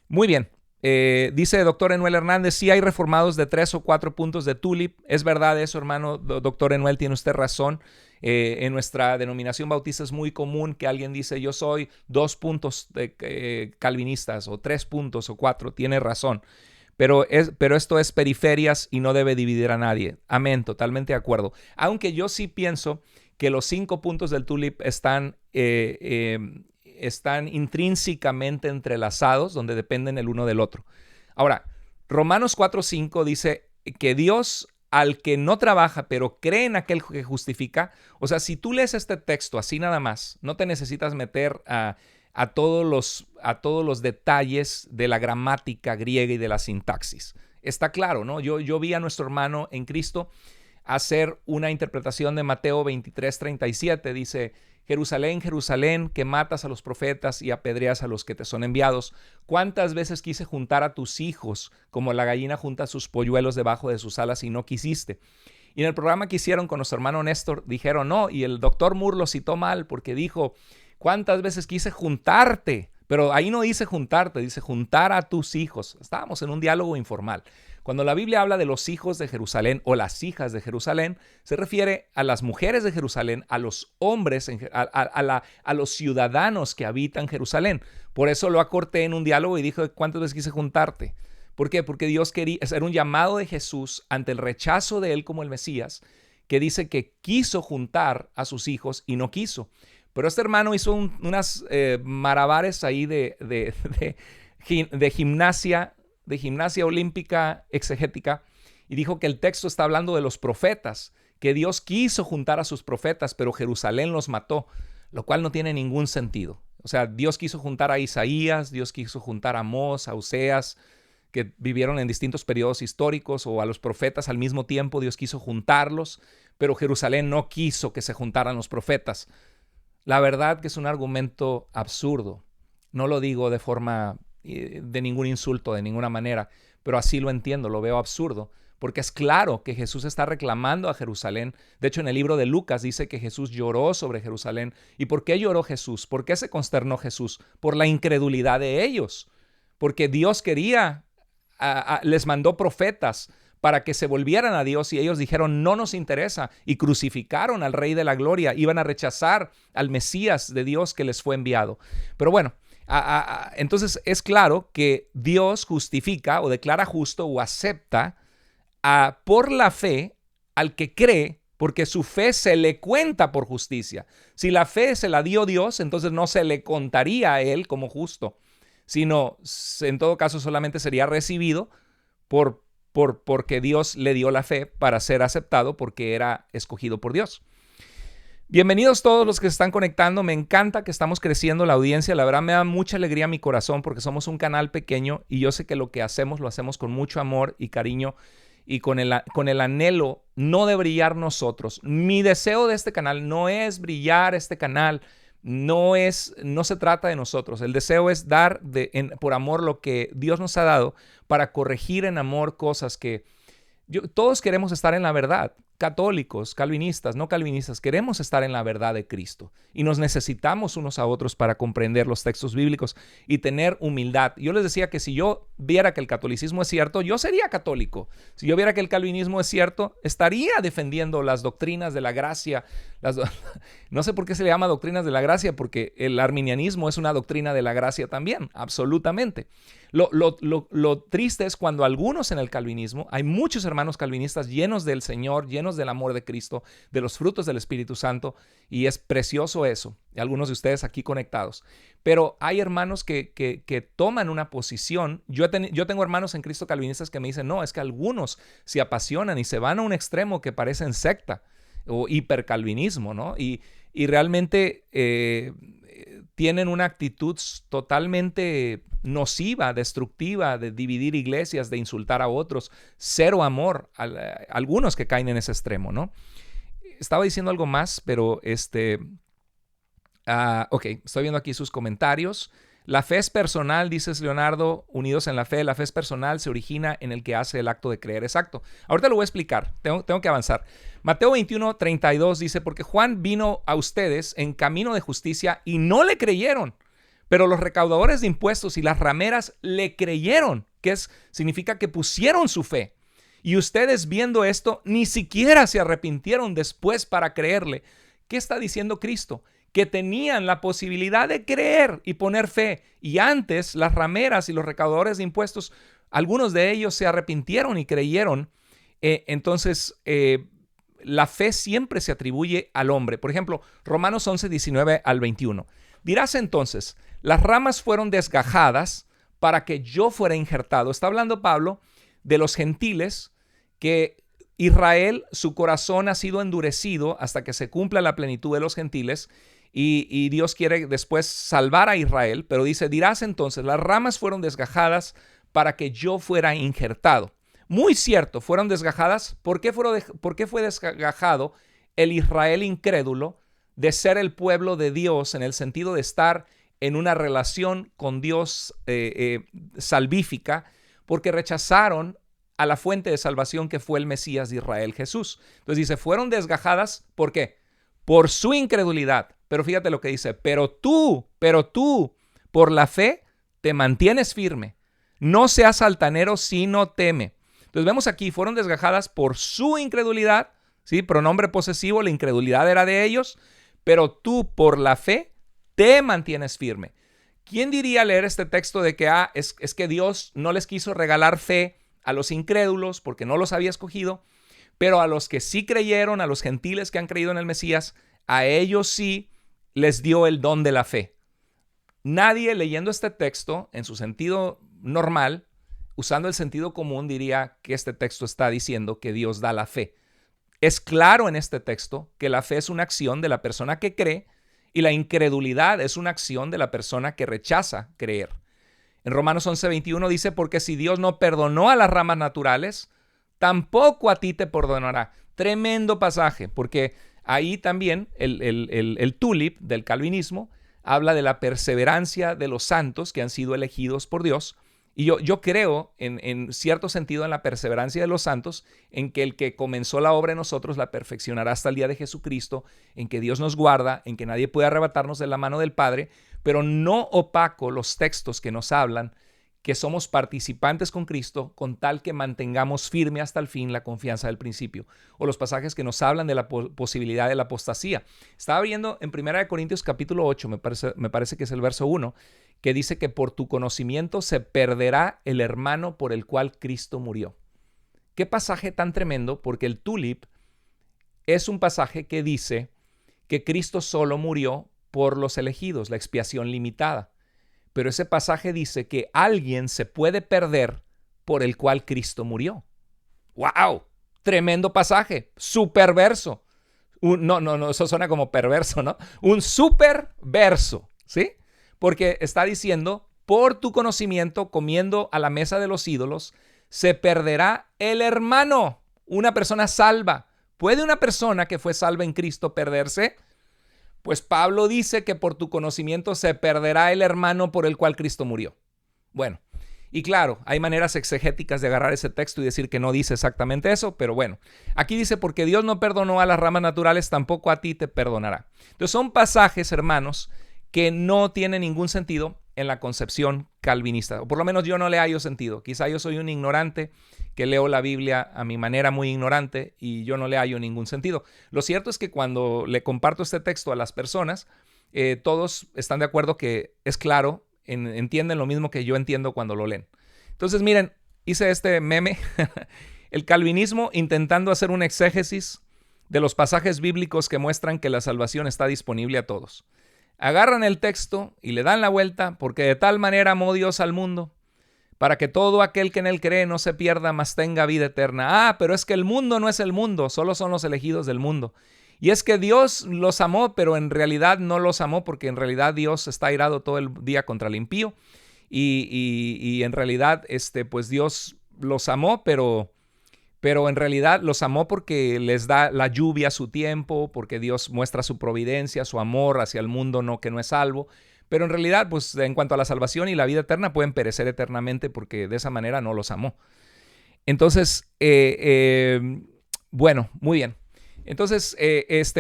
Muy bien. Dice doctor Enuel Hernández, sí hay reformados de 3 o 4 puntos de tulip. Es verdad eso, hermano. Doctor Enuel, tiene usted razón. En nuestra denominación bautista es muy común que alguien dice, yo soy 2 puntos calvinistas, o 3 puntos, o 4. Tiene razón. Pero esto es periferias y no debe dividir a nadie. Amén, totalmente de acuerdo. Aunque yo sí pienso que los 5 puntos del tulip están intrínsecamente entrelazados, donde dependen el uno del otro. Ahora, Romanos 4:5 dice que Dios, al que no trabaja, pero cree en aquel que justifica, o sea, si tú lees este texto así nada más, no te necesitas meter a todos los detalles de la gramática griega y de la sintaxis. Está claro, ¿no? Yo vi a nuestro hermano en Cristo hacer una interpretación de Mateo 23:37. Dice, Jerusalén, Jerusalén, que matas a los profetas y apedreas a los que te son enviados. ¿Cuántas veces quise juntar a tus hijos como la gallina junta sus polluelos debajo de sus alas y no quisiste? Y en el programa que hicieron con nuestro hermano Néstor dijeron no, y el doctor Moore lo citó mal porque dijo, ¿cuántas veces quise juntarte? Pero ahí no dice juntarte, dice juntar a tus hijos. Estábamos en un diálogo informal. Cuando la Biblia habla de los hijos de Jerusalén o las hijas de Jerusalén, se refiere a las mujeres de Jerusalén, a los hombres, a los ciudadanos que habitan Jerusalén. Por eso lo acorté en un diálogo y dijo, ¿cuántas veces quise juntarte? ¿Por qué? Porque Dios quería, era un llamado de Jesús ante el rechazo de él como el Mesías, que dice que quiso juntar a sus hijos y no quiso. Pero este hermano hizo unas malabares ahí de gimnasia olímpica exegética y dijo que el texto está hablando de los profetas, que Dios quiso juntar a sus profetas, pero Jerusalén los mató, lo cual no tiene ningún sentido. O sea, Dios quiso juntar a Isaías, Dios quiso juntar a Amós, a Oseas, que vivieron en distintos periodos históricos, o a los profetas al mismo tiempo, Dios quiso juntarlos, pero Jerusalén no quiso que se juntaran los profetas. La verdad que es un argumento absurdo. No lo digo de forma de ningún insulto, de ninguna manera, pero así lo entiendo, lo veo absurdo, porque es claro que Jesús está reclamando a Jerusalén. De hecho, en el libro de Lucas dice que Jesús lloró sobre Jerusalén. ¿Y por qué lloró Jesús? ¿Por qué se consternó Jesús? Por la incredulidad de ellos, porque Dios quería, les mandó profetas para que se volvieran a Dios y ellos dijeron, no nos interesa, y crucificaron al Rey de la Gloria, iban a rechazar al Mesías de Dios que les fue enviado. Pero bueno, entonces es claro que Dios justifica o declara justo o acepta por la fe al que cree, porque su fe se le cuenta por justicia. Si la fe se la dio Dios, entonces no se le contaría a él como justo, sino en todo caso solamente sería recibido porque Dios le dio la fe para ser aceptado porque era escogido por Dios. Bienvenidos todos los que se están conectando. Me encanta que estamos creciendo la audiencia. La verdad me da mucha alegría a mi corazón porque somos un canal pequeño y yo sé que lo que hacemos lo hacemos con mucho amor y cariño y con el anhelo no de brillar nosotros. Mi deseo de este canal no es brillar este canal, no se trata de nosotros. El deseo es dar por amor lo que Dios nos ha dado para corregir en amor cosas que todos queremos estar en la verdad. Católicos, calvinistas, no calvinistas, queremos estar en la verdad de Cristo y nos necesitamos unos a otros para comprender los textos bíblicos y tener humildad. Yo les decía que si yo viera que el catolicismo es cierto, yo sería católico. Si yo viera que el calvinismo es cierto, estaría defendiendo las doctrinas de la gracia. No sé por qué se le llama doctrinas de la gracia, porque el arminianismo es una doctrina de la gracia también, absolutamente. Lo triste es cuando algunos en el calvinismo, hay muchos hermanos calvinistas llenos del Señor, llenos del amor de Cristo, de los frutos del Espíritu Santo, y es precioso eso, y algunos de ustedes aquí conectados. Pero hay hermanos que toman una posición. Yo tengo hermanos en Cristo calvinistas que me dicen, no, es que algunos se apasionan y se van a un extremo que parecen secta o hipercalvinismo, ¿no? Y realmente tienen una actitud totalmente nociva, destructiva, de dividir iglesias, de insultar a otros, cero amor, algunos que caen en ese extremo, ¿no? Estaba diciendo algo más, pero ok, estoy viendo aquí sus comentarios. La fe es personal, dices Leonardo, unidos en la fe. La fe es personal, se origina en el que hace el acto de creer. Exacto. Ahorita lo voy a explicar, tengo que avanzar. Mateo 21:32 dice, porque Juan vino a ustedes en camino de justicia y no le creyeron, Pero los recaudadores de impuestos y las rameras le creyeron, significa que pusieron su fe. Y ustedes viendo esto, ni siquiera se arrepintieron después para creerle. ¿Qué está diciendo Cristo? Que tenían la posibilidad de creer y poner fe. Y antes las rameras y los recaudadores de impuestos, algunos de ellos se arrepintieron y creyeron. Entonces, la fe siempre se atribuye al hombre. Por ejemplo, Romanos 11, 19 al 21. Dirás entonces, las ramas fueron desgajadas para que yo fuera injertado. Está hablando Pablo de los gentiles, que Israel, su corazón ha sido endurecido hasta que se cumpla la plenitud de los gentiles, y Dios quiere después salvar a Israel, pero dice, dirás entonces, las ramas fueron desgajadas para que yo fuera injertado. Muy cierto, fueron desgajadas. ¿Por qué fue desgajado el Israel incrédulo de ser el pueblo de Dios en el sentido de estar en una relación con Dios salvífica? Porque rechazaron a la fuente de salvación que fue el Mesías de Israel, Jesús. Entonces dice, fueron desgajadas, ¿por qué? Por su incredulidad. Pero fíjate lo que dice, pero tú, por la fe, te mantienes firme. No seas altanero, sino teme. Entonces vemos aquí, fueron desgajadas por su incredulidad, ¿sí? Pronombre posesivo, la incredulidad era de ellos, pero tú por la fe te mantienes firme. ¿Quién diría leer este texto de que es que Dios no les quiso regalar fe a los incrédulos porque no los había escogido, pero a los que sí creyeron, a los gentiles que han creído en el Mesías, a ellos sí les dio el don de la fe? Nadie leyendo este texto en su sentido normal, usando el sentido común, diría que este texto está diciendo que Dios da la fe. Es claro en este texto que la fe es una acción de la persona que cree y la incredulidad es una acción de la persona que rechaza creer. En Romanos 11:21 dice, porque si Dios no perdonó a las ramas naturales, tampoco a ti te perdonará. Tremendo pasaje, porque ahí también el tulip del calvinismo habla de la perseverancia de los santos que han sido elegidos por Dios. Y yo creo en cierto sentido en la perseverancia de los santos, en que el que comenzó la obra en nosotros la perfeccionará hasta el día de Jesucristo, en que Dios nos guarda, en que nadie puede arrebatarnos de la mano del Padre, pero no opaco los textos que nos hablan que somos participantes con Cristo con tal que mantengamos firme hasta el fin la confianza del principio. O los pasajes que nos hablan de la posibilidad de la apostasía. Estaba viendo en 1 Corintios capítulo 8, me parece que es el verso 1, que dice que por tu conocimiento se perderá el hermano por el cual Cristo murió. Qué pasaje tan tremendo, porque el tulip es un pasaje que dice que Cristo solo murió por los elegidos, la expiación limitada. Pero ese pasaje dice que alguien se puede perder por el cual Cristo murió. ¡Wow! Tremendo pasaje, súper verso. No, eso suena como perverso, ¿no? Un súper verso, ¿sí? Porque está diciendo, por tu conocimiento, comiendo a la mesa de los ídolos, se perderá el hermano, una persona salva. ¿Puede una persona que fue salva en Cristo perderse? Pues Pablo dice que por tu conocimiento se perderá el hermano por el cual Cristo murió. Bueno, y claro, hay maneras exegéticas de agarrar ese texto y decir que no dice exactamente eso, pero bueno, aquí dice, porque Dios no perdonó a las ramas naturales, tampoco a ti te perdonará. Entonces son pasajes, hermanos, que no tienen ningún sentido en la concepción calvinista, o por lo menos yo no le hallo sentido. Quizá yo soy un ignorante que leo la Biblia a mi manera muy ignorante y yo no le hallo ningún sentido. Lo cierto es que cuando le comparto este texto a las personas, todos están de acuerdo que es claro, entienden lo mismo que yo entiendo cuando lo leen. Entonces miren, hice este meme, el calvinismo intentando hacer un exégesis de los pasajes bíblicos que muestran que la salvación está disponible a todos. Agarran el texto y le dan la vuelta, porque de tal manera amó Dios al mundo, para que todo aquel que en él cree no se pierda, mas tenga vida eterna. Pero es que el mundo no es el mundo, solo son los elegidos del mundo. Y es que Dios los amó, pero en realidad no los amó, porque en realidad Dios está airado todo el día contra el impío. Y en realidad, pues Dios los amó, pero en realidad los amó porque les da la lluvia a su tiempo, porque Dios muestra su providencia, su amor hacia el mundo que no es salvo. Pero en realidad, pues en cuanto a la salvación y la vida eterna, pueden perecer eternamente porque de esa manera no los amó. Entonces, bueno, muy bien. Entonces,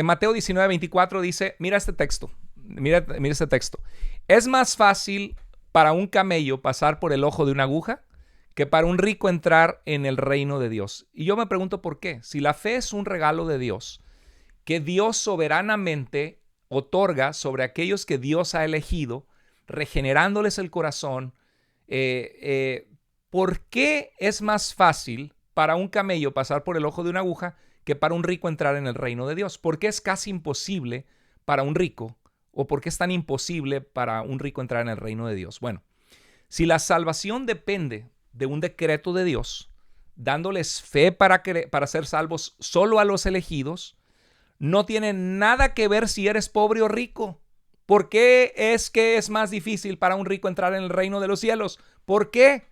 Mateo 19:24 dice, mira este texto, Mira este texto. Es más fácil para un camello pasar por el ojo de una aguja que para un rico entrar en el reino de Dios. Y yo me pregunto por qué. Si la fe es un regalo de Dios, que Dios soberanamente otorga sobre aquellos que Dios ha elegido, regenerándoles el corazón, ¿por qué es más fácil para un camello pasar por el ojo de una aguja que para un rico entrar en el reino de Dios? ¿Por qué es casi imposible para un rico? ¿O por qué es tan imposible para un rico entrar en el reino de Dios? Bueno, si la salvación depende de un decreto de Dios, dándoles fe para ser salvos solo a los elegidos, no tiene nada que ver si eres pobre o rico. ¿Por qué es que es más difícil para un rico entrar en el reino de los cielos? ¿Por qué?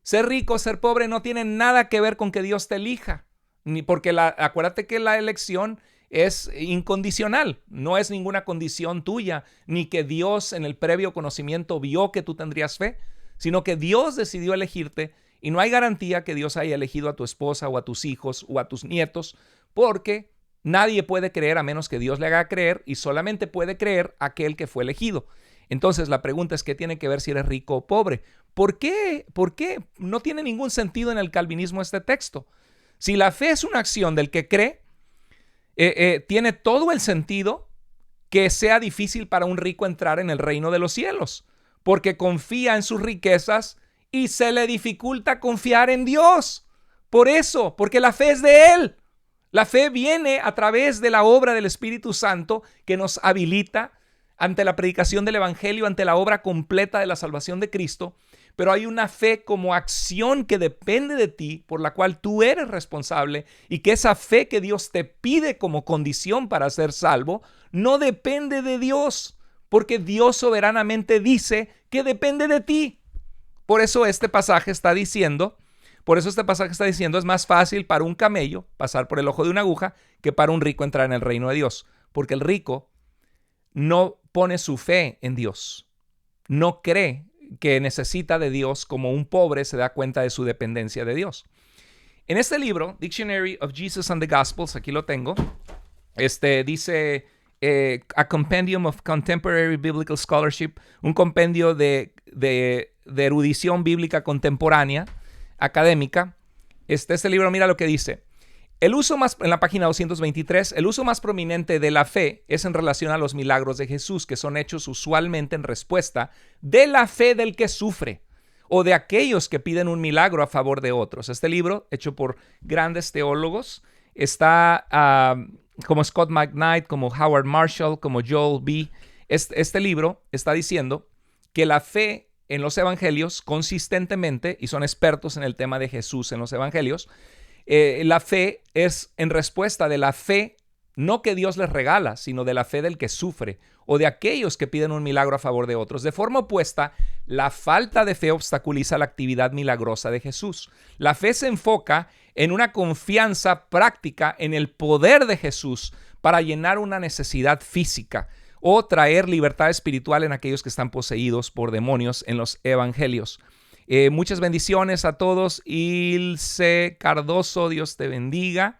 Ser rico, ser pobre no tiene nada que ver con que Dios te elija. Ni porque acuérdate que la elección es incondicional, no es ninguna condición tuya, ni que Dios en el previo conocimiento vio que tú tendrías fe, sino que Dios decidió elegirte y no hay garantía que Dios haya elegido a tu esposa o a tus hijos o a tus nietos, porque nadie puede creer a menos que Dios le haga creer y solamente puede creer aquel que fue elegido. Entonces la pregunta es, ¿qué tiene que ver si eres rico o pobre? ¿Por qué? ¿Por qué? No tiene ningún sentido en el calvinismo este texto. Si la fe es una acción del que cree, tiene todo el sentido que sea difícil para un rico entrar en el reino de los cielos, porque confía en sus riquezas y se le dificulta confiar en Dios. Por eso, porque la fe es de Él. La fe viene a través de la obra del Espíritu Santo que nos habilita ante la predicación del Evangelio, ante la obra completa de la salvación de Cristo. Pero hay una fe como acción que depende de ti, por la cual tú eres responsable, y que esa fe que Dios te pide como condición para ser salvo no depende de Dios, porque Dios soberanamente dice que depende de ti. Por eso este pasaje está diciendo, es más fácil para un camello pasar por el ojo de una aguja que para un rico entrar en el reino de Dios, porque el rico no pone su fe en Dios, no cree que necesita de Dios como un pobre se da cuenta de su dependencia de Dios. En este libro, Dictionary of Jesus and the Gospels, aquí lo tengo, dice A Compendium of Contemporary Biblical Scholarship, un compendio de erudición bíblica contemporánea, académica. Este libro, mira lo que dice. En la página 223, el uso más prominente de la fe es en relación a los milagros de Jesús, que son hechos usualmente en respuesta de la fe del que sufre o de aquellos que piden un milagro a favor de otros. Este libro, hecho por grandes teólogos, está como Scott McKnight, como Howard Marshall, como Joel B. Este libro está diciendo que la fe en los evangelios consistentemente, y son expertos en el tema de Jesús en los evangelios, la fe es en respuesta de la fe, no que Dios les regala, sino de la fe del que sufre o de aquellos que piden un milagro a favor de otros. De forma opuesta, la falta de fe obstaculiza la actividad milagrosa de Jesús. La fe se enfoca en una confianza práctica en el poder de Jesús para llenar una necesidad física o traer libertad espiritual en aquellos que están poseídos por demonios en los evangelios. Muchas bendiciones a todos. Ilse Cardoso, Dios te bendiga.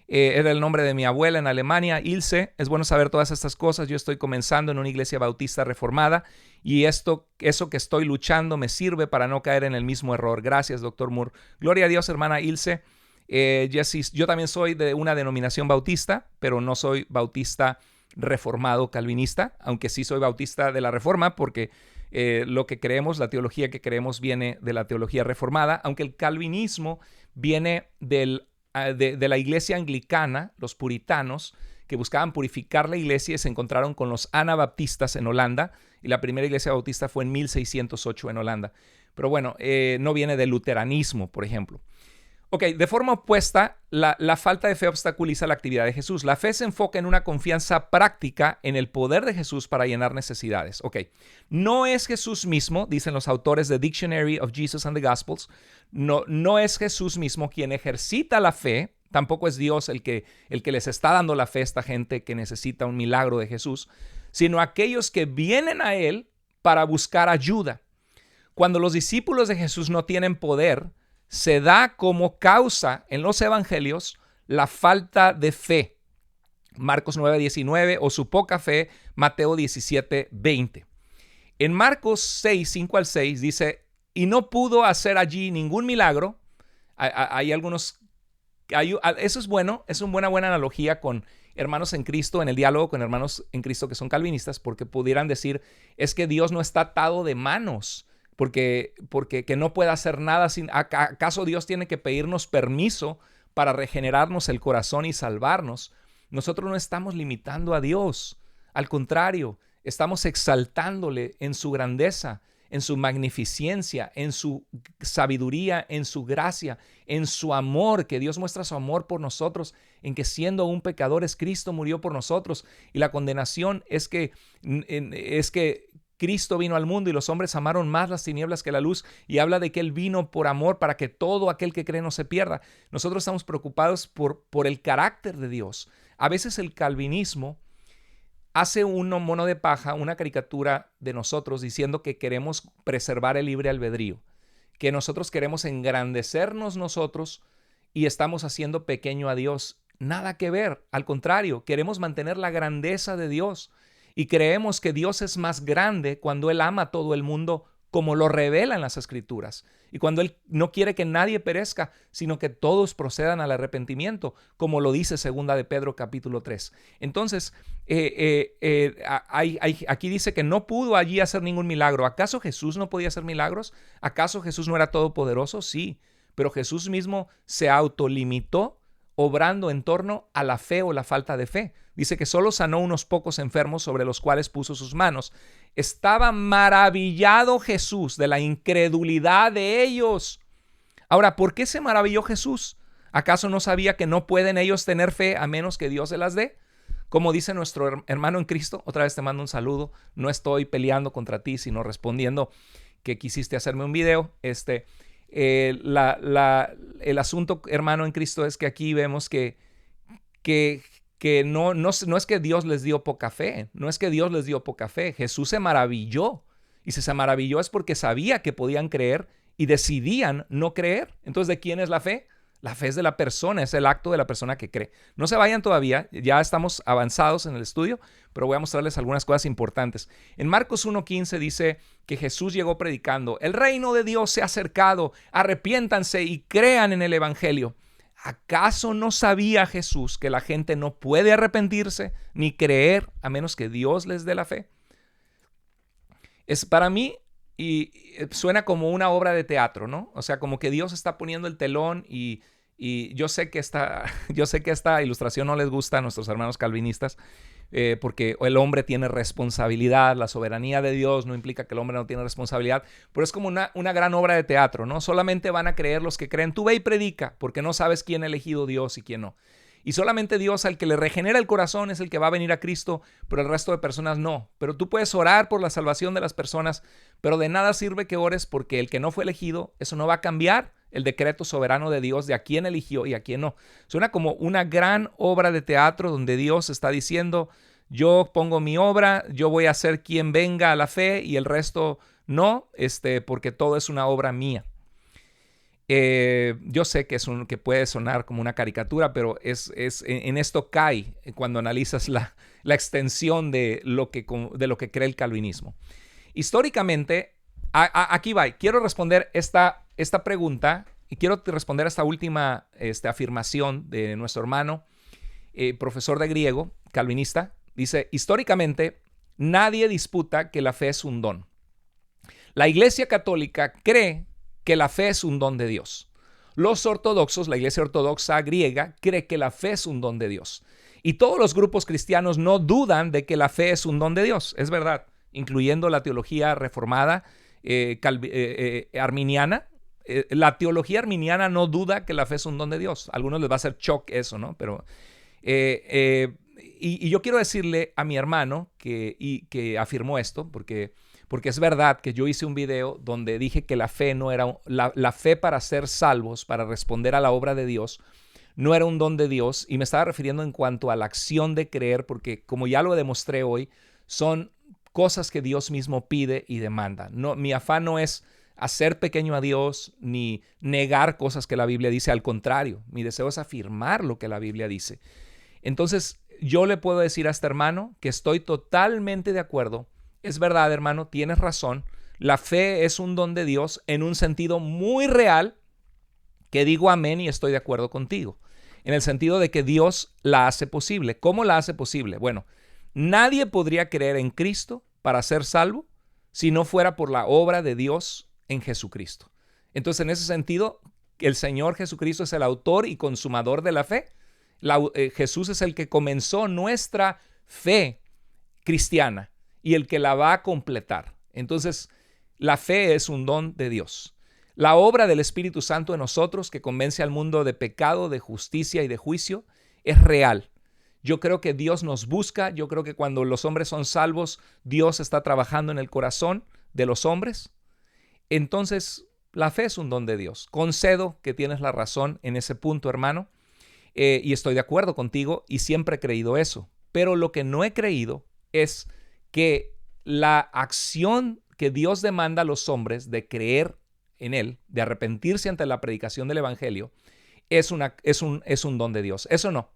Era el nombre de mi abuela en Alemania. Ilse, es bueno saber todas estas cosas. Yo estoy comenzando en una iglesia bautista reformada y eso que estoy luchando me sirve para no caer en el mismo error. Gracias, doctor Moore. Gloria a Dios, hermana Ilse. Jessie, yo también soy de una denominación bautista, pero no soy bautista reformado calvinista, aunque sí soy bautista de la Reforma porque lo que creemos, la teología que creemos viene de la teología reformada, aunque el calvinismo viene de la iglesia anglicana, los puritanos, que buscaban purificar la iglesia y se encontraron con los anabaptistas en Holanda, y la primera iglesia bautista fue en 1608 en Holanda. Pero bueno, no viene del luteranismo, por ejemplo. Ok, de forma opuesta, la falta de fe obstaculiza la actividad de Jesús. La fe se enfoca en una confianza práctica en el poder de Jesús para llenar necesidades. Ok, no es Jesús mismo, dicen los autores de Dictionary of Jesus and the Gospels, no es Jesús mismo quien ejercita la fe, tampoco es Dios el que les está dando la fe a esta gente que necesita un milagro de Jesús, sino aquellos que vienen a Él para buscar ayuda. Cuando los discípulos de Jesús no tienen poder, se da como causa en los evangelios la falta de fe. Marcos 9:19, o su poca fe, Mateo 17:20. En Marcos 6, 5 al 6 dice, y no pudo hacer allí ningún milagro. Hay algunos, eso es bueno, es una buena analogía con hermanos en Cristo, en el diálogo con hermanos en Cristo que son calvinistas, porque pudieran decir, es que Dios no está atado de manos, porque que no puede hacer nada sin, ¿acaso Dios tiene que pedirnos permiso para regenerarnos el corazón y salvarnos? Nosotros no estamos limitando a Dios, al contrario, estamos exaltándole en su grandeza, en su magnificencia, en su sabiduría, en su gracia, en su amor, que Dios muestra su amor por nosotros, en que siendo aún pecadores, Cristo murió por nosotros. Y la condenación es que Cristo vino al mundo y los hombres amaron más las tinieblas que la luz, y habla de que Él vino por amor para que todo aquel que cree no se pierda. Nosotros estamos preocupados por el carácter de Dios. A veces el calvinismo hace un mono de paja, una caricatura de nosotros diciendo que queremos preservar el libre albedrío, que nosotros queremos engrandecernos nosotros y estamos haciendo pequeño a Dios. Nada que ver, al contrario, queremos mantener la grandeza de Dios y creemos que Dios es más grande cuando Él ama a todo el mundo, como lo revela en las Escrituras, y cuando Él no quiere que nadie perezca, sino que todos procedan al arrepentimiento, como lo dice 2 de Pedro capítulo 3. Entonces, aquí dice que no pudo allí hacer ningún milagro. ¿Acaso Jesús no podía hacer milagros? ¿Acaso Jesús no era todopoderoso? Sí, pero Jesús mismo se autolimitó obrando en torno a la fe o la falta de fe. Dice que solo sanó unos pocos enfermos sobre los cuales puso sus manos. Estaba maravillado Jesús de la incredulidad de ellos. Ahora, ¿por qué se maravilló Jesús? ¿Acaso no sabía que no pueden ellos tener fe a menos que Dios se las dé? Como dice nuestro hermano en Cristo, otra vez te mando un saludo. No estoy peleando contra ti, sino respondiendo que quisiste hacerme un video. El asunto, hermano en Cristo, es que aquí vemos que no es que Dios les dio poca fe, no es que Dios les dio poca fe. Jesús se maravilló, y si se maravilló es porque sabía que podían creer y decidían no creer. Entonces, ¿de quién es la fe? La fe es de la persona, es el acto de la persona que cree. No se vayan todavía, ya estamos avanzados en el estudio, pero voy a mostrarles algunas cosas importantes. En Marcos 1:15 dice que Jesús llegó predicando, el reino de Dios se ha acercado, arrepiéntanse y crean en el evangelio. ¿Acaso no sabía Jesús que la gente no puede arrepentirse ni creer a menos que Dios les dé la fe? Es para mí, y suena como una obra de teatro, ¿no? O sea, como que Dios está poniendo el telón y yo sé que esta ilustración no les gusta a nuestros hermanos calvinistas, porque el hombre tiene responsabilidad, la soberanía de Dios no implica que el hombre no tiene responsabilidad, pero es como una gran obra de teatro, ¿no? Solamente van a creer los que creen. Tú ve y predica, porque no sabes quién ha elegido Dios y quién no. Y solamente Dios, al que le regenera el corazón, es el que va a venir a Cristo, pero el resto de personas no. Pero tú puedes orar por la salvación de las personas, pero de nada sirve que ores, porque el que no fue elegido, eso no va a cambiar el decreto soberano de Dios de a quién eligió y a quién no. Suena como una gran obra de teatro donde Dios está diciendo, yo pongo mi obra, yo voy a ser quien venga a la fe y el resto no, porque todo es una obra mía. Yo sé que puede sonar como una caricatura, pero en esto cae cuando analizas la extensión de lo que cree el calvinismo. Históricamente, aquí va, quiero responder esta pregunta y quiero responder a esta última afirmación de nuestro hermano, profesor de griego, calvinista. Dice, históricamente, nadie disputa que la fe es un don. La Iglesia Católica cree que la fe es un don de Dios. Los ortodoxos, la Iglesia Ortodoxa griega, cree que la fe es un don de Dios. Y todos los grupos cristianos no dudan de que la fe es un don de Dios. Es verdad, incluyendo la teología reformada arminiana. La teología arminiana no duda que la fe es un don de Dios. A algunos les va a hacer shock eso, ¿no? Pero y yo quiero decirle a mi hermano que afirmó esto, porque es verdad que yo hice un video donde dije que la fe no era la fe para ser salvos, para responder a la obra de Dios, no era un don de Dios, y me estaba refiriendo en cuanto a la acción de creer, porque como ya lo demostré hoy, son cosas que Dios mismo pide y demanda. No, mi afán no es hacer pequeño a Dios ni negar cosas que la Biblia dice, al contrario, mi deseo es afirmar lo que la Biblia dice. Entonces, yo le puedo decir a este hermano que estoy totalmente de acuerdo. Es verdad, hermano, tienes razón. La fe es un don de Dios en un sentido muy real, que digo amén y estoy de acuerdo contigo. En el sentido de que Dios la hace posible. ¿Cómo la hace posible? Bueno, nadie podría creer en Cristo para ser salvo si no fuera por la obra de Dios en Jesucristo. Entonces, en ese sentido, el Señor Jesucristo es el autor y consumador de la fe. Jesús es el que comenzó nuestra fe cristiana y el que la va a completar. Entonces, la fe es un don de Dios. La obra del Espíritu Santo en nosotros, que convence al mundo de pecado, de justicia y de juicio, es real. Yo creo que Dios nos busca. Yo creo que cuando los hombres son salvos, Dios está trabajando en el corazón de los hombres. Entonces, la fe es un don de Dios. Concedo que tienes la razón en ese punto, hermano, y estoy de acuerdo contigo y siempre he creído eso. Pero lo que no he creído es que la acción que Dios demanda a los hombres de creer en Él, de arrepentirse ante la predicación del Evangelio, es un don de Dios. Eso no.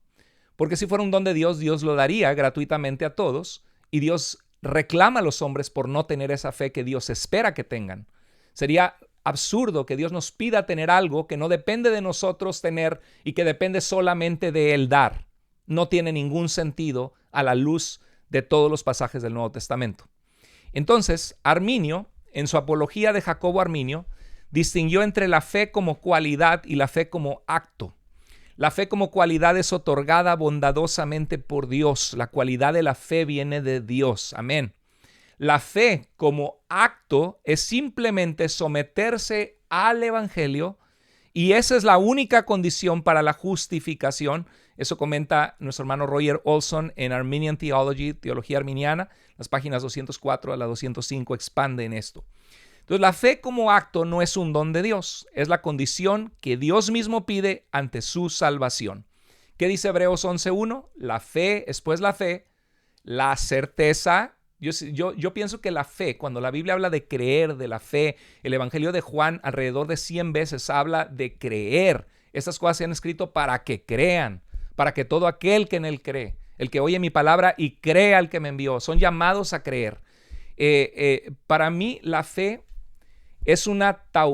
Porque si fuera un don de Dios, Dios lo daría gratuitamente a todos y Dios reclama a los hombres por no tener esa fe que Dios espera que tengan. Sería absurdo que Dios nos pida tener algo que no depende de nosotros tener y que depende solamente de Él dar. No tiene ningún sentido a la luz de todos los pasajes del Nuevo Testamento. Entonces, Arminio, en su apología de Jacobo Arminio, distinguió entre la fe como cualidad y la fe como acto. La fe como cualidad es otorgada bondadosamente por Dios. La cualidad de la fe viene de Dios. Amén. La fe como acto es simplemente someterse al Evangelio y esa es la única condición para la justificación. Eso comenta nuestro hermano Roger Olson en Arminian Theology, Teología Arminiana. Las páginas 204 a la 205 expande en esto. Entonces, la fe como acto no es un don de Dios, es la condición que Dios mismo pide ante su salvación. ¿Qué dice Hebreos 11:1? La fe es pues la fe, la certeza. Yo pienso que la fe, cuando la Biblia habla de creer, de la fe, el Evangelio de Juan alrededor de 100 veces habla de creer. Estas cosas se han escrito para que crean, para que todo aquel que en él cree, el que oye mi palabra y cree al que me envió, son llamados a creer. Para mí la fe es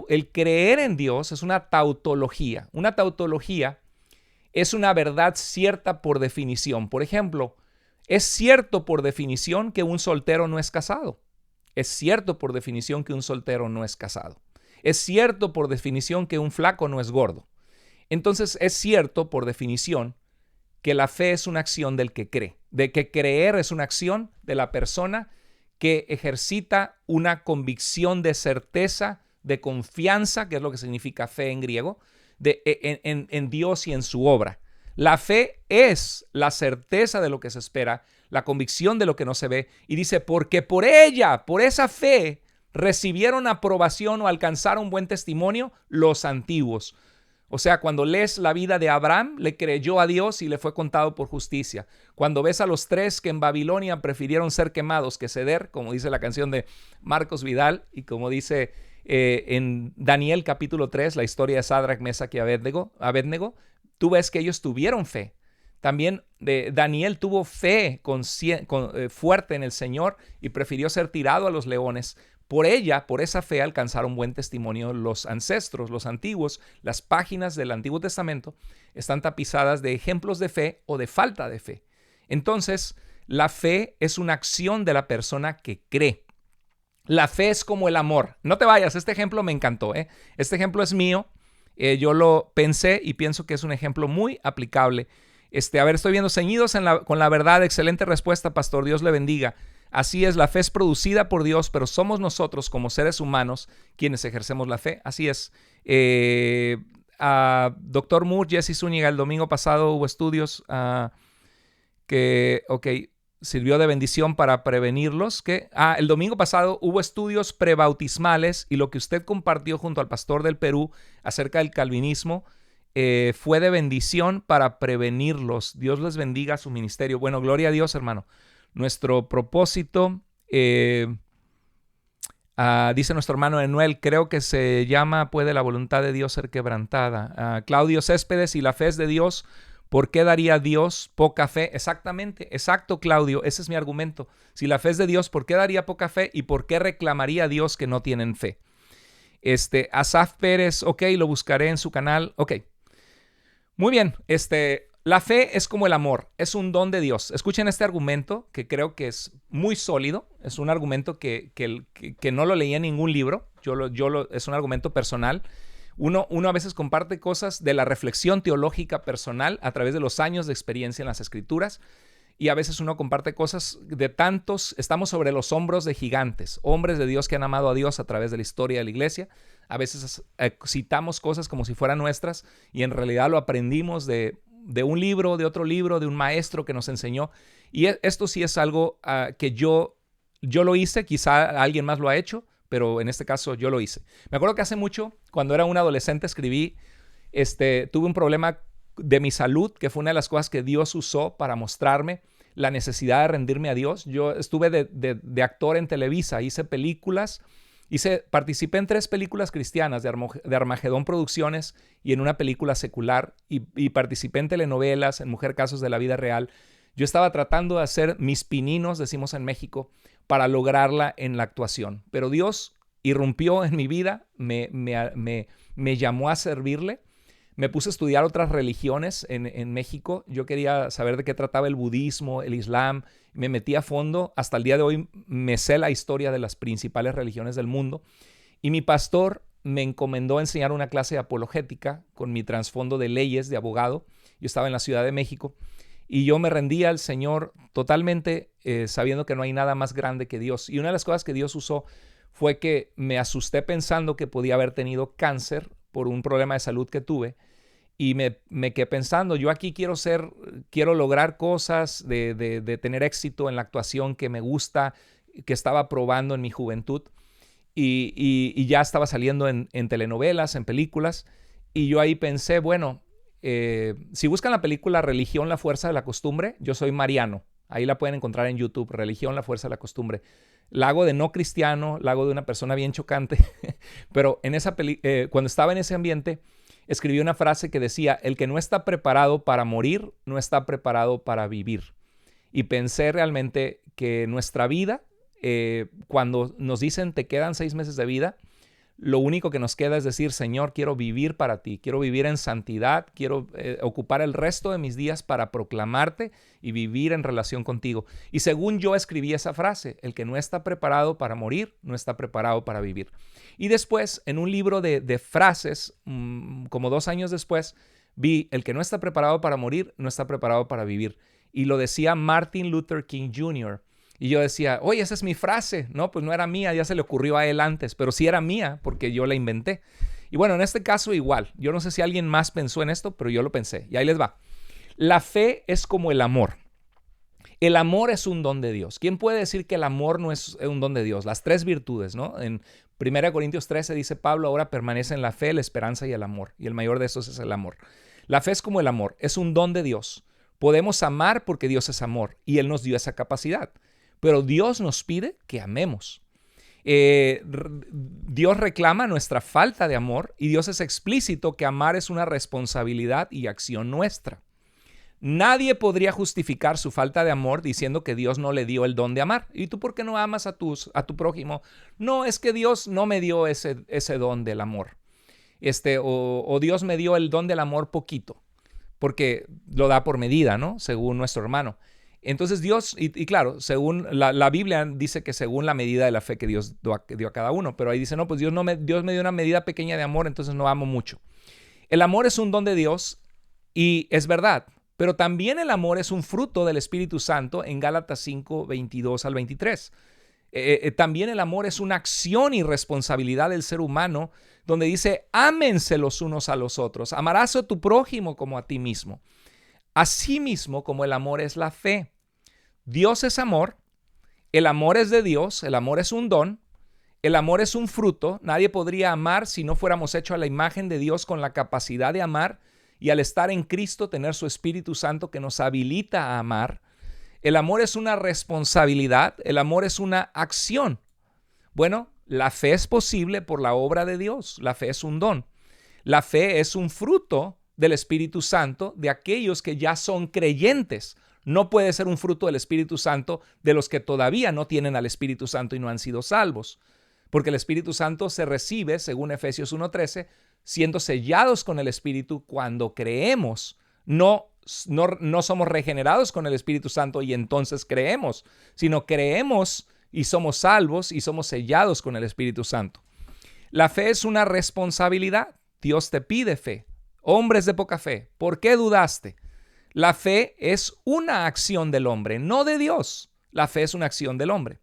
el creer en Dios es una tautología. Una tautología es una verdad cierta por definición. Por ejemplo, es cierto por definición que un soltero no es casado. Es cierto por definición que un soltero no es casado. Es cierto por definición que un flaco no es gordo. Entonces es cierto por definición que la fe es una acción del que cree. De que creer es una acción de la persona que ejercita una convicción de certeza, de confianza, que es lo que significa fe en griego, en Dios y en su obra. La fe es la certeza de lo que se espera, la convicción de lo que no se ve, y dice, porque por ella, por esa fe, recibieron aprobación o alcanzaron buen testimonio los antiguos. O sea, cuando lees la vida de Abraham, le creyó a Dios y le fue contado por justicia. Cuando ves a los 3 que en Babilonia prefirieron ser quemados que ceder, como dice la canción de Marcos Vidal y como dice en Daniel capítulo 3, la historia de Sadrach, Mesach y Abednego, tú ves que ellos tuvieron fe. También Daniel tuvo fe fuerte en el Señor y prefirió ser tirado a los leones. Por esa fe alcanzaron buen testimonio los ancestros, los antiguos. Las páginas del Antiguo Testamento están tapizadas de ejemplos de fe o de falta de fe. Entonces, la fe es una acción de la persona que cree. La fe es como el amor. No te vayas, este ejemplo me encantó. Este ejemplo es mío. Yo lo pensé y pienso que es un ejemplo muy aplicable. Estoy viendo ceñidos con la verdad. Excelente respuesta, pastor. Dios le bendiga. Así es, la fe es producida por Dios, pero somos nosotros como seres humanos quienes ejercemos la fe. Así es. Doctor Moore, Jesse Zúñiga, el domingo pasado hubo estudios sirvió de bendición para prevenirlos. El domingo pasado hubo estudios prebautismales y lo que usted compartió junto al pastor del Perú acerca del calvinismo fue de bendición para prevenirlos. Dios les bendiga su ministerio. Bueno, gloria a Dios, hermano. Nuestro propósito, dice nuestro hermano Enuel, creo que se llama, ¿puede la voluntad de Dios ser quebrantada? Claudio Céspedes, y la fe es de Dios ¿por qué daría Dios poca fe? Exactamente, exacto, Claudio, ese es mi argumento. Si la fe es de Dios, ¿por qué daría poca fe? ¿Y por qué reclamaría a Dios que no tienen fe? Asaf Pérez, ok, lo buscaré en su canal, ok. Muy bien, la fe es como el amor, es un don de Dios. Escuchen este argumento que creo que es muy sólido, es un argumento que no lo leí en ningún libro, es un argumento personal. Uno a veces comparte cosas de la reflexión teológica personal a través de los años de experiencia en las Escrituras, y a veces uno comparte cosas de tantos, estamos sobre los hombros de gigantes, hombres de Dios que han amado a Dios a través de la historia de la iglesia. A veces citamos cosas como si fueran nuestras y en realidad lo aprendimos de un libro, de otro libro, de un maestro que nos enseñó. Y esto sí es algo que yo lo hice, quizá alguien más lo ha hecho, pero en este caso yo lo hice. Me acuerdo que hace mucho, cuando era un adolescente, escribí, tuve un problema de mi salud, que fue una de las cosas que Dios usó para mostrarme la necesidad de rendirme a Dios. Yo estuve de actor en Televisa, hice películas, participé en 3 películas cristianas de Armagedón Producciones y en una película secular, y participé en telenovelas, en Mujer Casos de la Vida Real. Yo estaba tratando de hacer mis pininos, decimos en México, para lograrla en la actuación. Pero Dios irrumpió en mi vida, me llamó a servirle. Me puse a estudiar otras religiones en México. Yo quería saber de qué trataba el budismo, el islam. Me metí a fondo. Hasta el día de hoy me sé la historia de las principales religiones del mundo. Y mi pastor me encomendó enseñar una clase de apologética con mi trasfondo de leyes, de abogado. Yo estaba en la Ciudad de México y yo me rendía al Señor totalmente sabiendo que no hay nada más grande que Dios. Y una de las cosas que Dios usó fue que me asusté pensando que podía haber tenido cáncer por un problema de salud que tuve, y me quedé pensando, yo aquí quiero lograr cosas, de tener éxito en la actuación que me gusta, que estaba probando en mi juventud, y ya estaba saliendo en telenovelas, en películas, y yo ahí pensé, bueno, si buscan la película Religión, la fuerza de la costumbre, yo soy Mariano, ahí la pueden encontrar en YouTube, Religión, la fuerza de la costumbre. La hago de no cristiano, la hago de una persona bien chocante, pero cuando estaba en ese ambiente, escribí una frase que decía, el que no está preparado para morir, no está preparado para vivir. Y pensé realmente que nuestra vida, cuando nos dicen te quedan 6 meses de vida, lo único que nos queda es decir, Señor, quiero vivir para ti, quiero vivir en santidad, quiero ocupar el resto de mis días para proclamarte y vivir en relación contigo. Y según yo escribí esa frase, el que no está preparado para morir, no está preparado para vivir. Y después, en un libro de frases, como 2 años después, vi, el que no está preparado para morir, no está preparado para vivir. Y lo decía Martin Luther King Jr., y yo decía, oye, esa es mi frase. No, pues no era mía, ya se le ocurrió a él antes, pero sí era mía porque yo la inventé. Y bueno, en este caso igual. Yo no sé si alguien más pensó en esto, pero yo lo pensé. Y ahí les va. La fe es como el amor. El amor es un don de Dios. ¿Quién puede decir que el amor no es un don de Dios? Las 3 virtudes, ¿no? En 1 Corintios 13 dice Pablo, ahora permanece en la fe, la esperanza y el amor. Y el mayor de estos es el amor. La fe es como el amor, es un don de Dios. Podemos amar porque Dios es amor y Él nos dio esa capacidad. Pero Dios nos pide que amemos. Dios reclama nuestra falta de amor y Dios es explícito que amar es una responsabilidad y acción nuestra. Nadie podría justificar su falta de amor diciendo que Dios no le dio el don de amar. ¿Y tú por qué no amas a tu prójimo? No, es que Dios no me dio ese don del amor. O Dios me dio el don del amor poquito, porque lo da por medida, ¿no? Según nuestro hermano. Entonces Dios, y claro, según la Biblia dice que según la medida de la fe que Dios dio a cada uno, pero ahí dice, no, pues Dios me dio una medida pequeña de amor, entonces no amo mucho. El amor es un don de Dios y es verdad, pero también el amor es un fruto del Espíritu Santo en Gálatas 5, 22 al 23. También el amor es una acción y responsabilidad del ser humano, donde dice, ámense los unos a los otros, amarás a tu prójimo como a ti mismo. Asimismo, como el amor es la fe. Dios es amor, el amor es de Dios, el amor es un don, el amor es un fruto. Nadie podría amar si no fuéramos hechos a la imagen de Dios con la capacidad de amar y al estar en Cristo tener su Espíritu Santo que nos habilita a amar. El amor es una responsabilidad, el amor es una acción. Bueno, la fe es posible por la obra de Dios, la fe es un don. La fe es un fruto del Espíritu Santo de aquellos que ya son creyentes. No puede ser un fruto del Espíritu Santo de los que todavía no tienen al Espíritu Santo y no han sido salvos. Porque el Espíritu Santo se recibe, según Efesios 1:13, siendo sellados con el Espíritu cuando creemos. No somos regenerados con el Espíritu Santo y entonces creemos, sino creemos y somos salvos y somos sellados con el Espíritu Santo. La fe es una responsabilidad. Dios te pide fe. Hombres de poca fe, ¿por qué dudaste? La fe es una acción del hombre, no de Dios. La fe es una acción del hombre.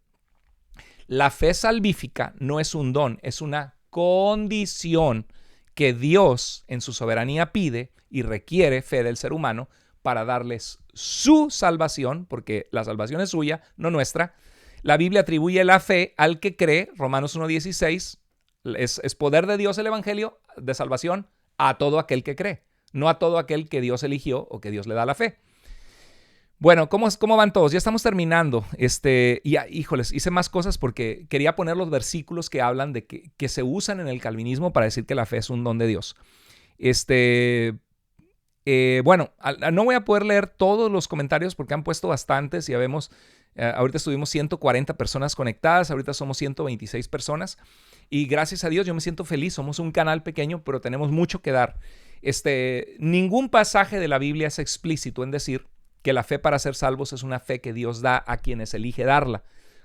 La fe salvífica no es un don, es una condición que Dios en su soberanía pide y requiere fe del ser humano para darles su salvación, porque la salvación es suya, no nuestra. La Biblia atribuye la fe al que cree, Romanos 1:16, es poder de Dios el evangelio de salvación a todo aquel que cree, no a todo aquel que Dios eligió o que Dios le da la fe. Bueno, ¿cómo van todos? Ya estamos terminando. Híjoles, hice más cosas porque quería poner los versículos que hablan de que se usan en el calvinismo para decir que la fe es un don de Dios. No voy a poder leer todos los comentarios porque han puesto bastantes. Ya vemos, ahorita estuvimos 140 personas conectadas, ahorita somos 126 personas. Y gracias a Dios yo me siento feliz. Somos un canal pequeño, pero tenemos mucho que dar. Ningún pasaje de la Biblia es explícito en decir que la fe para ser salvos es una fe que Dios da a quienes elige darla.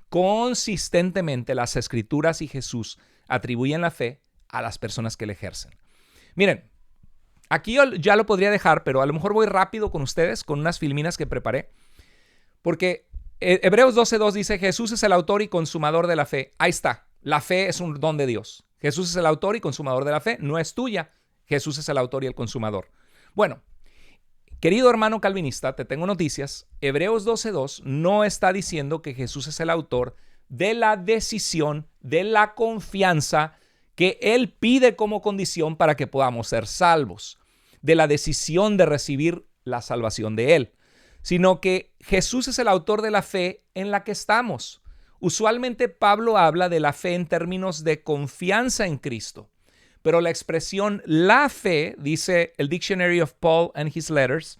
Consistentemente las Escrituras y Jesús atribuyen la fe a las personas que la ejercen. Miren, aquí yo ya lo podría dejar, pero a lo mejor voy rápido con ustedes, con unas filminas que preparé, porque Hebreos 12:2 dice, Jesús es el autor y consumador de la fe. Ahí está, la fe es un don de Dios. Jesús es el autor y consumador de la fe, no es tuya. Jesús es el autor y el consumador. Bueno, querido hermano calvinista, te tengo noticias. Hebreos 12:2 no está diciendo que Jesús es el autor de la decisión, de la confianza que Él pide como condición para que podamos ser salvos, de la decisión de recibir la salvación de Él, sino que Jesús es el autor de la fe en la que estamos. Usualmente Pablo habla de la fe en términos de confianza en Cristo. Pero la expresión la fe, dice el Dictionary of Paul and His Letters,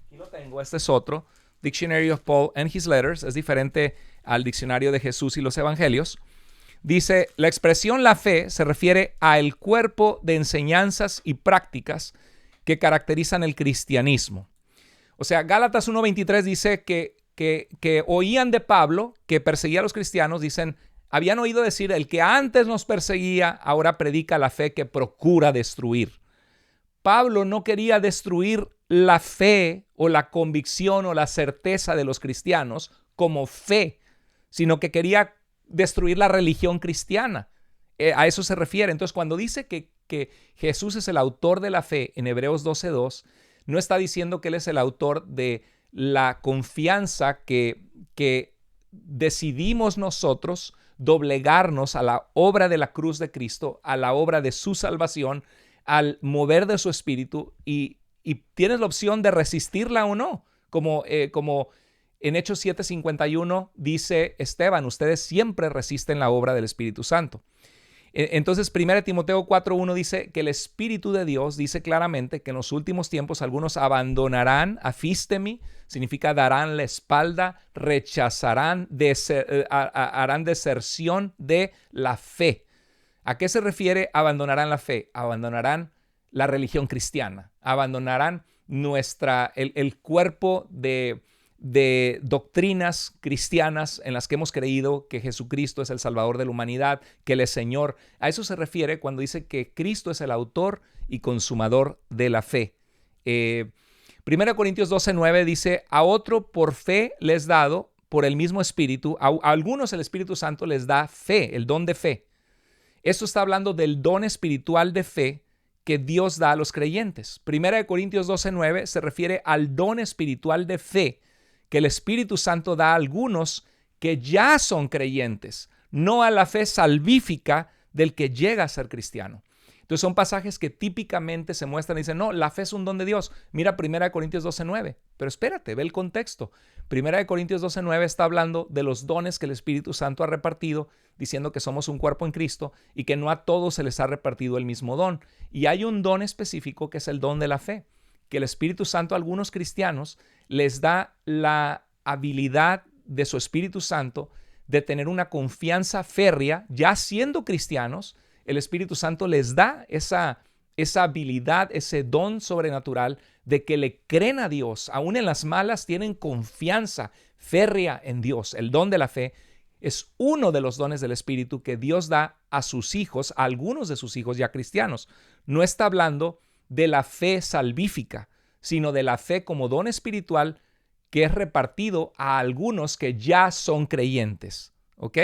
aquí lo tengo, este es otro, Dictionary of Paul and His Letters, es diferente al diccionario de Jesús y los Evangelios. Dice, la expresión la fe se refiere al cuerpo de enseñanzas y prácticas que caracterizan el cristianismo. O sea, Gálatas 1:23 dice que oían de Pablo que perseguía a los cristianos, dicen, habían oído decir, el que antes nos perseguía, ahora predica la fe que procura destruir. Pablo no quería destruir la fe o la convicción o la certeza de los cristianos como fe, sino que quería destruir la religión cristiana. A eso se refiere. Entonces, cuando dice que Jesús es el autor de la fe en Hebreos 12:2, no está diciendo que Él es el autor de la confianza que decidimos nosotros doblegarnos a la obra de la cruz de Cristo, a la obra de su salvación, al mover de su espíritu y tienes la opción de resistirla o no. Como en Hechos 7:51 dice Esteban, ustedes siempre resisten la obra del Espíritu Santo. Entonces, 1 Timoteo 4:1 dice que el Espíritu de Dios dice claramente que en los últimos tiempos algunos abandonarán, afistemi, significa darán la espalda, rechazarán, harán deserción de la fe. ¿A qué se refiere abandonarán la fe? Abandonarán la religión cristiana, abandonarán el cuerpo de doctrinas cristianas en las que hemos creído que Jesucristo es el Salvador de la humanidad, que Él es Señor. A eso se refiere cuando dice que Cristo es el autor y consumador de la fe. 1 Corintios 12:9 dice, a otro por fe les dado, por el mismo Espíritu, a algunos el Espíritu Santo les da fe, el don de fe. Esto está hablando del don espiritual de fe que Dios da a los creyentes. 1 Corintios 12:9 se refiere al don espiritual de fe que el Espíritu Santo da a algunos que ya son creyentes, no a la fe salvífica del que llega a ser cristiano. Entonces son pasajes que típicamente se muestran y dicen, no, la fe es un don de Dios. Mira 1 Corintios 12:9, pero espérate, ve el contexto. 1 Corintios 12:9 está hablando de los dones que el Espíritu Santo ha repartido diciendo que somos un cuerpo en Cristo y que no a todos se les ha repartido el mismo don. Y hay un don específico que es el don de la fe, que el Espíritu Santo a algunos cristianos les da la habilidad de su Espíritu Santo de tener una confianza férrea, ya siendo cristianos. El Espíritu Santo les da esa habilidad, ese don sobrenatural de que le creen a Dios. Aún en las malas tienen confianza férrea en Dios. El don de la fe es uno de los dones del Espíritu que Dios da a sus hijos, a algunos de sus hijos ya cristianos. No está hablando de la fe salvífica, sino de la fe como don espiritual que es repartido a algunos que ya son creyentes. ¿Ok?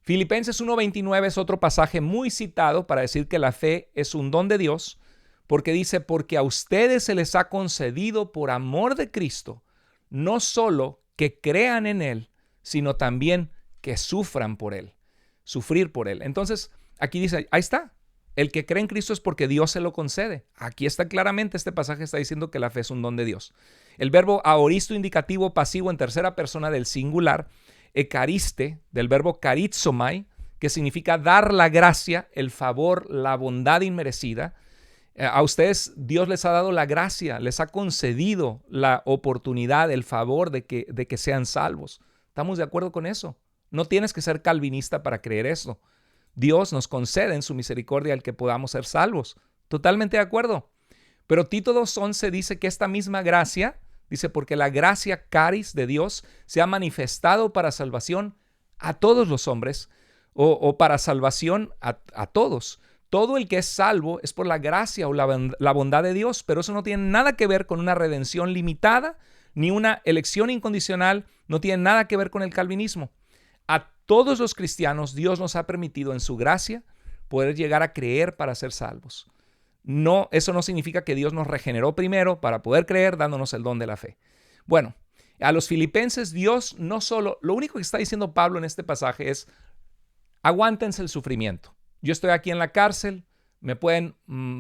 Filipenses 1:29 es otro pasaje muy citado para decir que la fe es un don de Dios, porque dice, porque a ustedes se les ha concedido por amor de Cristo, no solo que crean en Él, sino también que sufran por Él, sufrir por Él. Entonces, aquí dice, ahí está, el que cree en Cristo es porque Dios se lo concede. Aquí está claramente, este pasaje está diciendo que la fe es un don de Dios. El verbo aoristo indicativo pasivo en tercera persona del singular, ecariste, del verbo charizomai, que significa dar la gracia, el favor, la bondad inmerecida. A ustedes Dios les ha dado la gracia, les ha concedido la oportunidad, el favor de que sean salvos. ¿Estamos de acuerdo con eso? No tienes que ser calvinista para creer eso. Dios nos concede en su misericordia el que podamos ser salvos. Totalmente de acuerdo. Pero Tito 2:11 dice que esta misma gracia, dice, porque la gracia caris de Dios se ha manifestado para salvación a todos los hombres, o para salvación a todos. Todo el que es salvo es por la gracia o la bondad de Dios, pero eso no tiene nada que ver con una redención limitada, ni una elección incondicional, no tiene nada que ver con el calvinismo. A todos los cristianos Dios nos ha permitido en su gracia poder llegar a creer para ser salvos. No, eso no significa que Dios nos regeneró primero para poder creer dándonos el don de la fe. Bueno, a los filipenses Dios no solo, lo único que está diciendo Pablo en este pasaje es, aguántense el sufrimiento. Yo estoy aquí en la cárcel, me pueden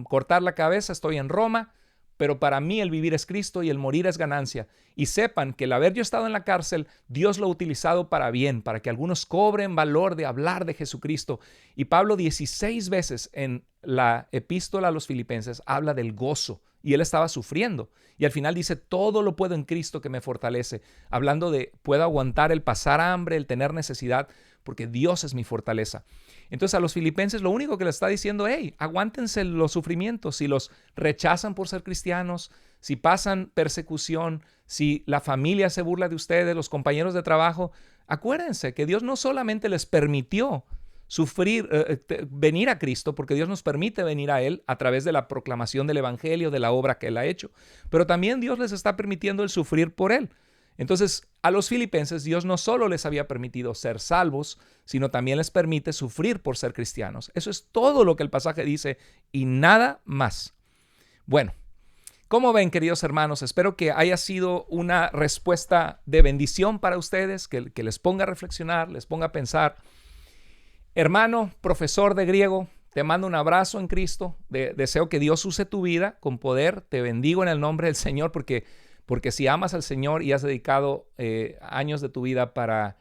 cortar la cabeza, estoy en Roma, pero para mí el vivir es Cristo y el morir es ganancia. Y sepan que el haber yo estado en la cárcel, Dios lo ha utilizado para bien, para que algunos cobren valor de hablar de Jesucristo. Y Pablo 16 veces en la epístola a los filipenses habla del gozo, y él estaba sufriendo. Y al final dice, todo lo puedo en Cristo que me fortalece, hablando de puedo aguantar el pasar hambre, el tener necesidad, porque Dios es mi fortaleza. Entonces a los filipenses lo único que les está diciendo, hey, aguántense los sufrimientos. Si los rechazan por ser cristianos, si pasan persecución, si la familia se burla de ustedes, los compañeros de trabajo, acuérdense que Dios no solamente les permitió sufrir, venir a Cristo, porque Dios nos permite venir a Él a través de la proclamación del Evangelio, de la obra que Él ha hecho, pero también Dios les está permitiendo el sufrir por Él. Entonces, a los filipenses Dios no solo les había permitido ser salvos, sino también les permite sufrir por ser cristianos. Eso es todo lo que el pasaje dice y nada más. Bueno, ¿cómo ven, queridos hermanos? Espero que haya sido una respuesta de bendición para ustedes, que les ponga a reflexionar, les ponga a pensar. Hermano, profesor de griego, te mando un abrazo en Cristo. Deseo que Dios use tu vida con poder. Te bendigo en el nombre del Señor porque si amas al Señor y has dedicado años de tu vida para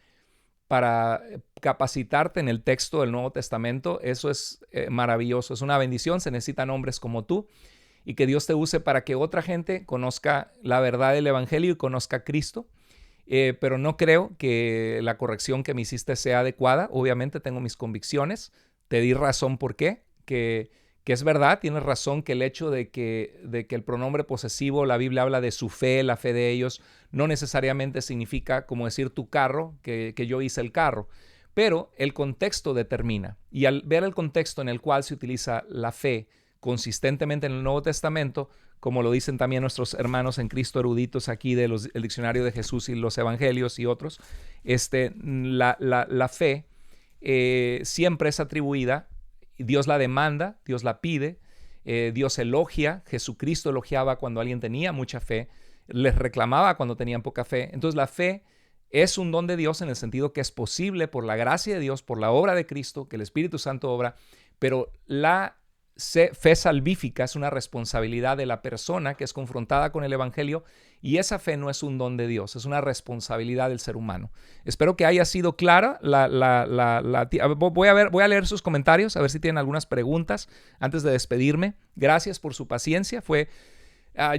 capacitarte en el texto del Nuevo Testamento, eso es maravilloso. Es una bendición. Se necesitan hombres como tú. Y que Dios te use para que otra gente conozca la verdad del Evangelio y conozca a Cristo. Pero no creo que la corrección que me hiciste sea adecuada. Obviamente tengo mis convicciones. Te di razón por qué. Que es verdad, tienes razón que el hecho de que el pronombre posesivo, la Biblia habla de su fe, la fe de ellos, no necesariamente significa como decir tu carro, que yo hice el carro. Pero el contexto determina. Y al ver el contexto en el cual se utiliza la fe consistentemente en el Nuevo Testamento, como lo dicen también nuestros hermanos en Cristo eruditos aquí del Diccionario de Jesús y los Evangelios y otros, la fe siempre es atribuida, Dios la demanda, Dios la pide, Dios elogia, Jesucristo elogiaba cuando alguien tenía mucha fe, les reclamaba cuando tenían poca fe. Entonces la fe es un don de Dios en el sentido que es posible por la gracia de Dios, por la obra de Cristo, que el Espíritu Santo obra, pero la fe salvífica es una responsabilidad de la persona que es confrontada con el evangelio, y esa fe no es un don de Dios, es una responsabilidad del ser humano. Espero que haya sido clara. Voy a leer sus comentarios, a ver si tienen algunas preguntas antes de despedirme. Gracias por su paciencia.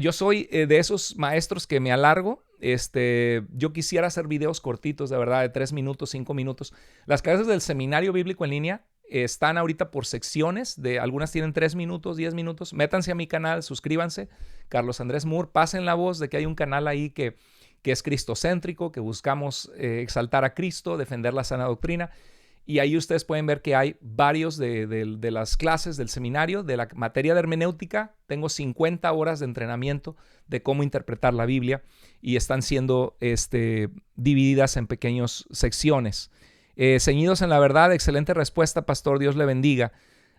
Yo soy de esos maestros que me alargo. Yo quisiera hacer videos cortitos, de verdad, de 3 minutos, 5 minutos. Las clases del Seminario Bíblico en Línea están ahorita por secciones, algunas tienen 3 minutos, 10 minutos. Métanse a mi canal, suscríbanse, Carlos Andrés Moore, pasen la voz de que hay un canal ahí que es cristocéntrico, que buscamos exaltar a Cristo, defender la sana doctrina. Y ahí ustedes pueden ver que hay varios de las clases del seminario, de la materia de hermenéutica. Tengo 50 horas de entrenamiento de cómo interpretar la Biblia, y están siendo divididas en pequeñas secciones. Ceñidos en la verdad, excelente respuesta, pastor, Dios le bendiga.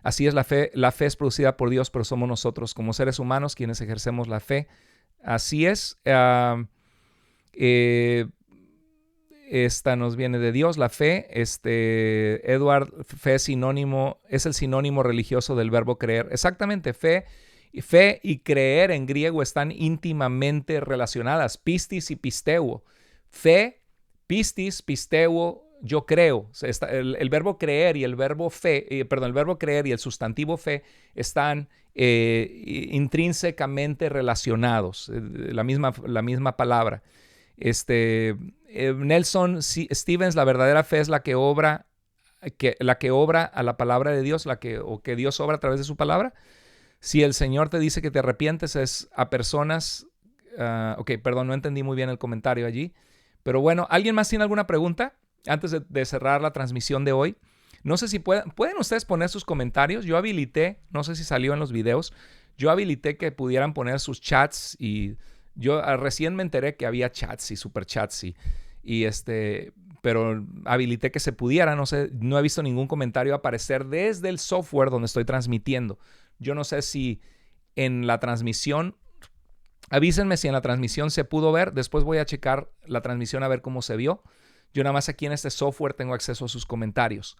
Así es la fe es producida por Dios, pero somos nosotros como seres humanos quienes ejercemos la fe. Así es. Esta nos viene de Dios, la fe. Edward, fe es el sinónimo religioso del verbo creer. Exactamente, fe y creer en griego están íntimamente relacionadas. Pistis y pisteuo. Fe, pistis, pisteuo, yo creo. El verbo creer y el verbo el verbo creer y el sustantivo fe están intrínsecamente relacionados. La misma palabra. Nelson Stevens, la verdadera fe es la que obra a la palabra de Dios, o que Dios obra a través de su palabra. Si el Señor te dice que te arrepientes, es a personas. Perdón, no entendí muy bien el comentario allí. Pero bueno, ¿alguien más tiene alguna pregunta antes de cerrar la transmisión de hoy? No sé si pueden ustedes poner sus comentarios. Yo habilité, no sé si salió en los videos, yo habilité que pudieran poner sus chats, y yo recién me enteré que había chats y superchats pero habilité que se pudiera. No sé, no he visto ningún comentario aparecer desde el software donde estoy transmitiendo. Yo no sé si en la transmisión, avísenme si en la transmisión se pudo ver. Después voy a checar la transmisión a ver cómo se vio. Yo nada más aquí en este software tengo acceso a sus comentarios.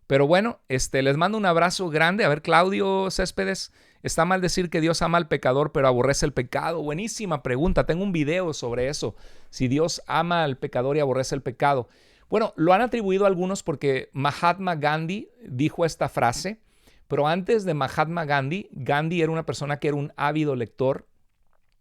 Pero bueno, les mando un abrazo grande. A ver, Claudio Céspedes, ¿está mal decir que Dios ama al pecador pero aborrece el pecado? Buenísima pregunta. Tengo un video sobre eso. Si Dios ama al pecador y aborrece el pecado. Bueno, lo han atribuido algunos porque Mahatma Gandhi dijo esta frase. Pero antes de Mahatma Gandhi, Gandhi era una persona que era un ávido lector,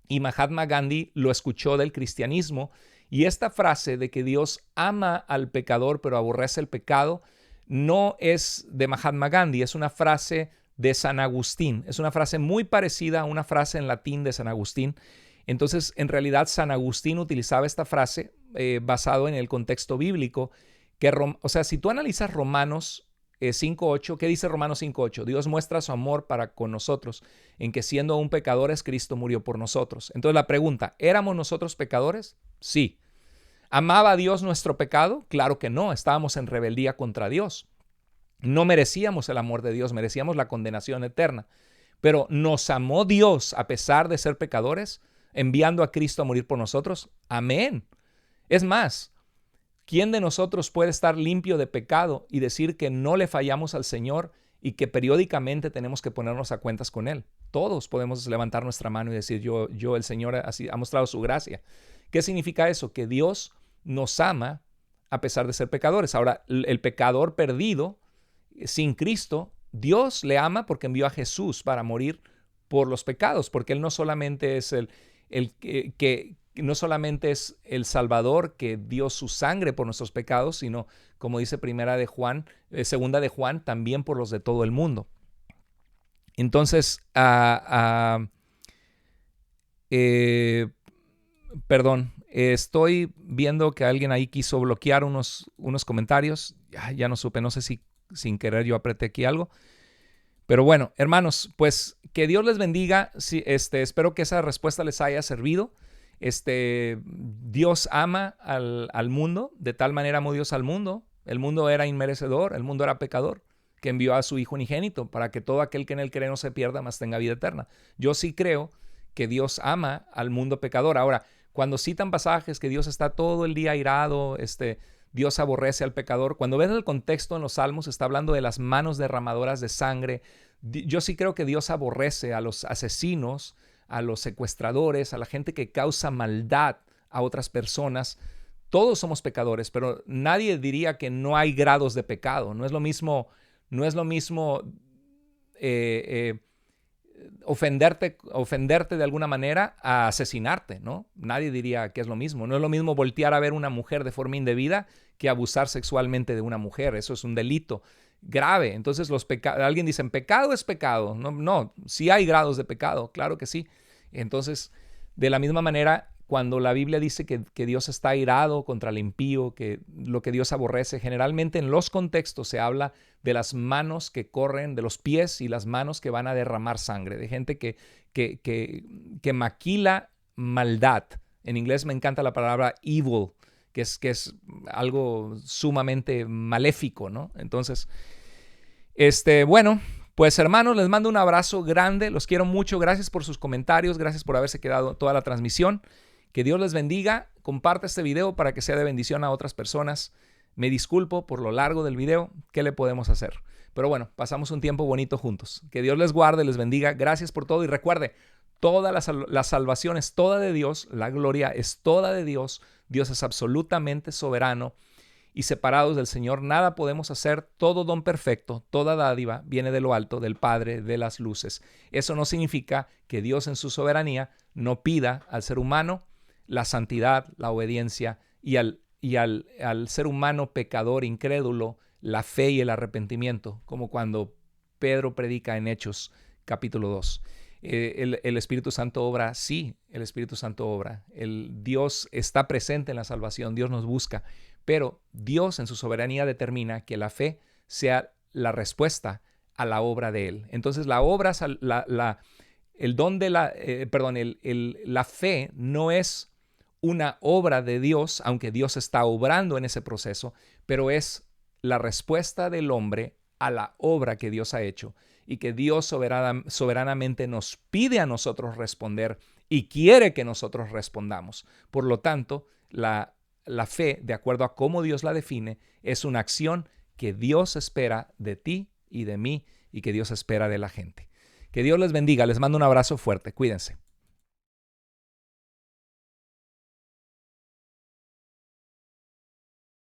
y Mahatma Gandhi lo escuchó del cristianismo. Y esta frase de que Dios ama al pecador pero aborrece el pecado no es de Mahatma Gandhi, es una frase de San Agustín. Es una frase muy parecida a una frase en latín de San Agustín. Entonces, en realidad, San Agustín utilizaba esta frase basado en el contexto bíblico. Si tú analizas Romanos 5.8, ¿qué dice Romanos 5.8? Dios muestra su amor para con nosotros, en que siendo aún pecadores, Cristo murió por nosotros. Entonces la pregunta, ¿éramos nosotros pecadores? Sí. ¿Amaba a Dios nuestro pecado? Claro que no, estábamos en rebeldía contra Dios. No merecíamos el amor de Dios, merecíamos la condenación eterna. Pero ¿nos amó Dios a pesar de ser pecadores, enviando a Cristo a morir por nosotros? Amén. Es más, ¿quién de nosotros puede estar limpio de pecado y decir que no le fallamos al Señor y que periódicamente tenemos que ponernos a cuentas con Él? Todos podemos levantar nuestra mano y decir, el Señor así ha mostrado su gracia. ¿Qué significa eso? Que Dios nos ama a pesar de ser pecadores. Ahora, el pecador perdido, sin Cristo, Dios le ama porque envió a Jesús para morir por los pecados, porque Él no solamente es no solamente es el Salvador que dio su sangre por nuestros pecados, sino, como dice segunda de Juan, también por los de todo el mundo. Entonces, perdón, estoy viendo que alguien ahí quiso bloquear unos comentarios. Ya no supe, no sé si sin querer yo apreté aquí algo. Pero bueno, hermanos, pues que Dios les bendiga. Espero que esa respuesta les haya servido. Dios ama al mundo, de tal manera amó Dios al mundo. El mundo era inmerecedor, el mundo era pecador, que envió a su Hijo unigénito para que todo aquel que en él cree no se pierda, mas tenga vida eterna. Yo sí creo que Dios ama al mundo pecador. Ahora, cuando citan pasajes que Dios está todo el día airado, Dios aborrece al pecador. Cuando ves el contexto en los Salmos, está hablando de las manos derramadoras de sangre. Yo sí creo que Dios aborrece a los asesinos, a los secuestradores, a la gente que causa maldad a otras personas. Todos somos pecadores, pero nadie diría que no hay grados de pecado. No es lo mismo ofenderte de alguna manera a asesinarte, ¿no? Nadie diría que es lo mismo. No es lo mismo voltear a ver a una mujer de forma indebida que abusar sexualmente de una mujer. Eso es un delito grave. Entonces alguien dice, pecado es pecado. No, sí hay grados de pecado, claro que sí. Entonces, de la misma manera, cuando la Biblia dice que Dios está airado contra el impío, que lo que Dios aborrece, generalmente en los contextos se habla de las manos que corren, de los pies y las manos que van a derramar sangre, de gente que maquila maldad. En inglés me encanta la palabra evil, que es algo sumamente maléfico, ¿no? Entonces, bueno, pues hermanos, les mando un abrazo grande, los quiero mucho, gracias por sus comentarios, gracias por haberse quedado toda la transmisión. Que Dios les bendiga, comparte este video para que sea de bendición a otras personas. Me disculpo por lo largo del video, ¿qué le podemos hacer? Pero bueno, pasamos un tiempo bonito juntos. Que Dios les guarde, les bendiga, gracias por todo y recuerde, toda la salvación es toda de Dios, la gloria es toda de Dios, Dios es absolutamente soberano y separados del Señor nada podemos hacer, todo don perfecto, toda dádiva viene de lo alto, del Padre de las luces. Eso no significa que Dios en su soberanía no pida al ser humano la santidad, la obediencia y al ser humano pecador, incrédulo, la fe y el arrepentimiento, como cuando Pedro predica en Hechos capítulo 2. El Espíritu Santo obra, sí, el Espíritu Santo obra. Dios está presente en la salvación, Dios nos busca, pero Dios en su soberanía determina que la fe sea la respuesta a la obra de Él. Entonces la obra, la fe no es una obra de Dios, aunque Dios está obrando en ese proceso, pero es la respuesta del hombre a la obra que Dios ha hecho y que Dios soberanamente nos pide a nosotros responder y quiere que nosotros respondamos. Por lo tanto, la fe, de acuerdo a cómo Dios la define, es una acción que Dios espera de ti y de mí y que Dios espera de la gente. Que Dios les bendiga, les mando un abrazo fuerte, cuídense.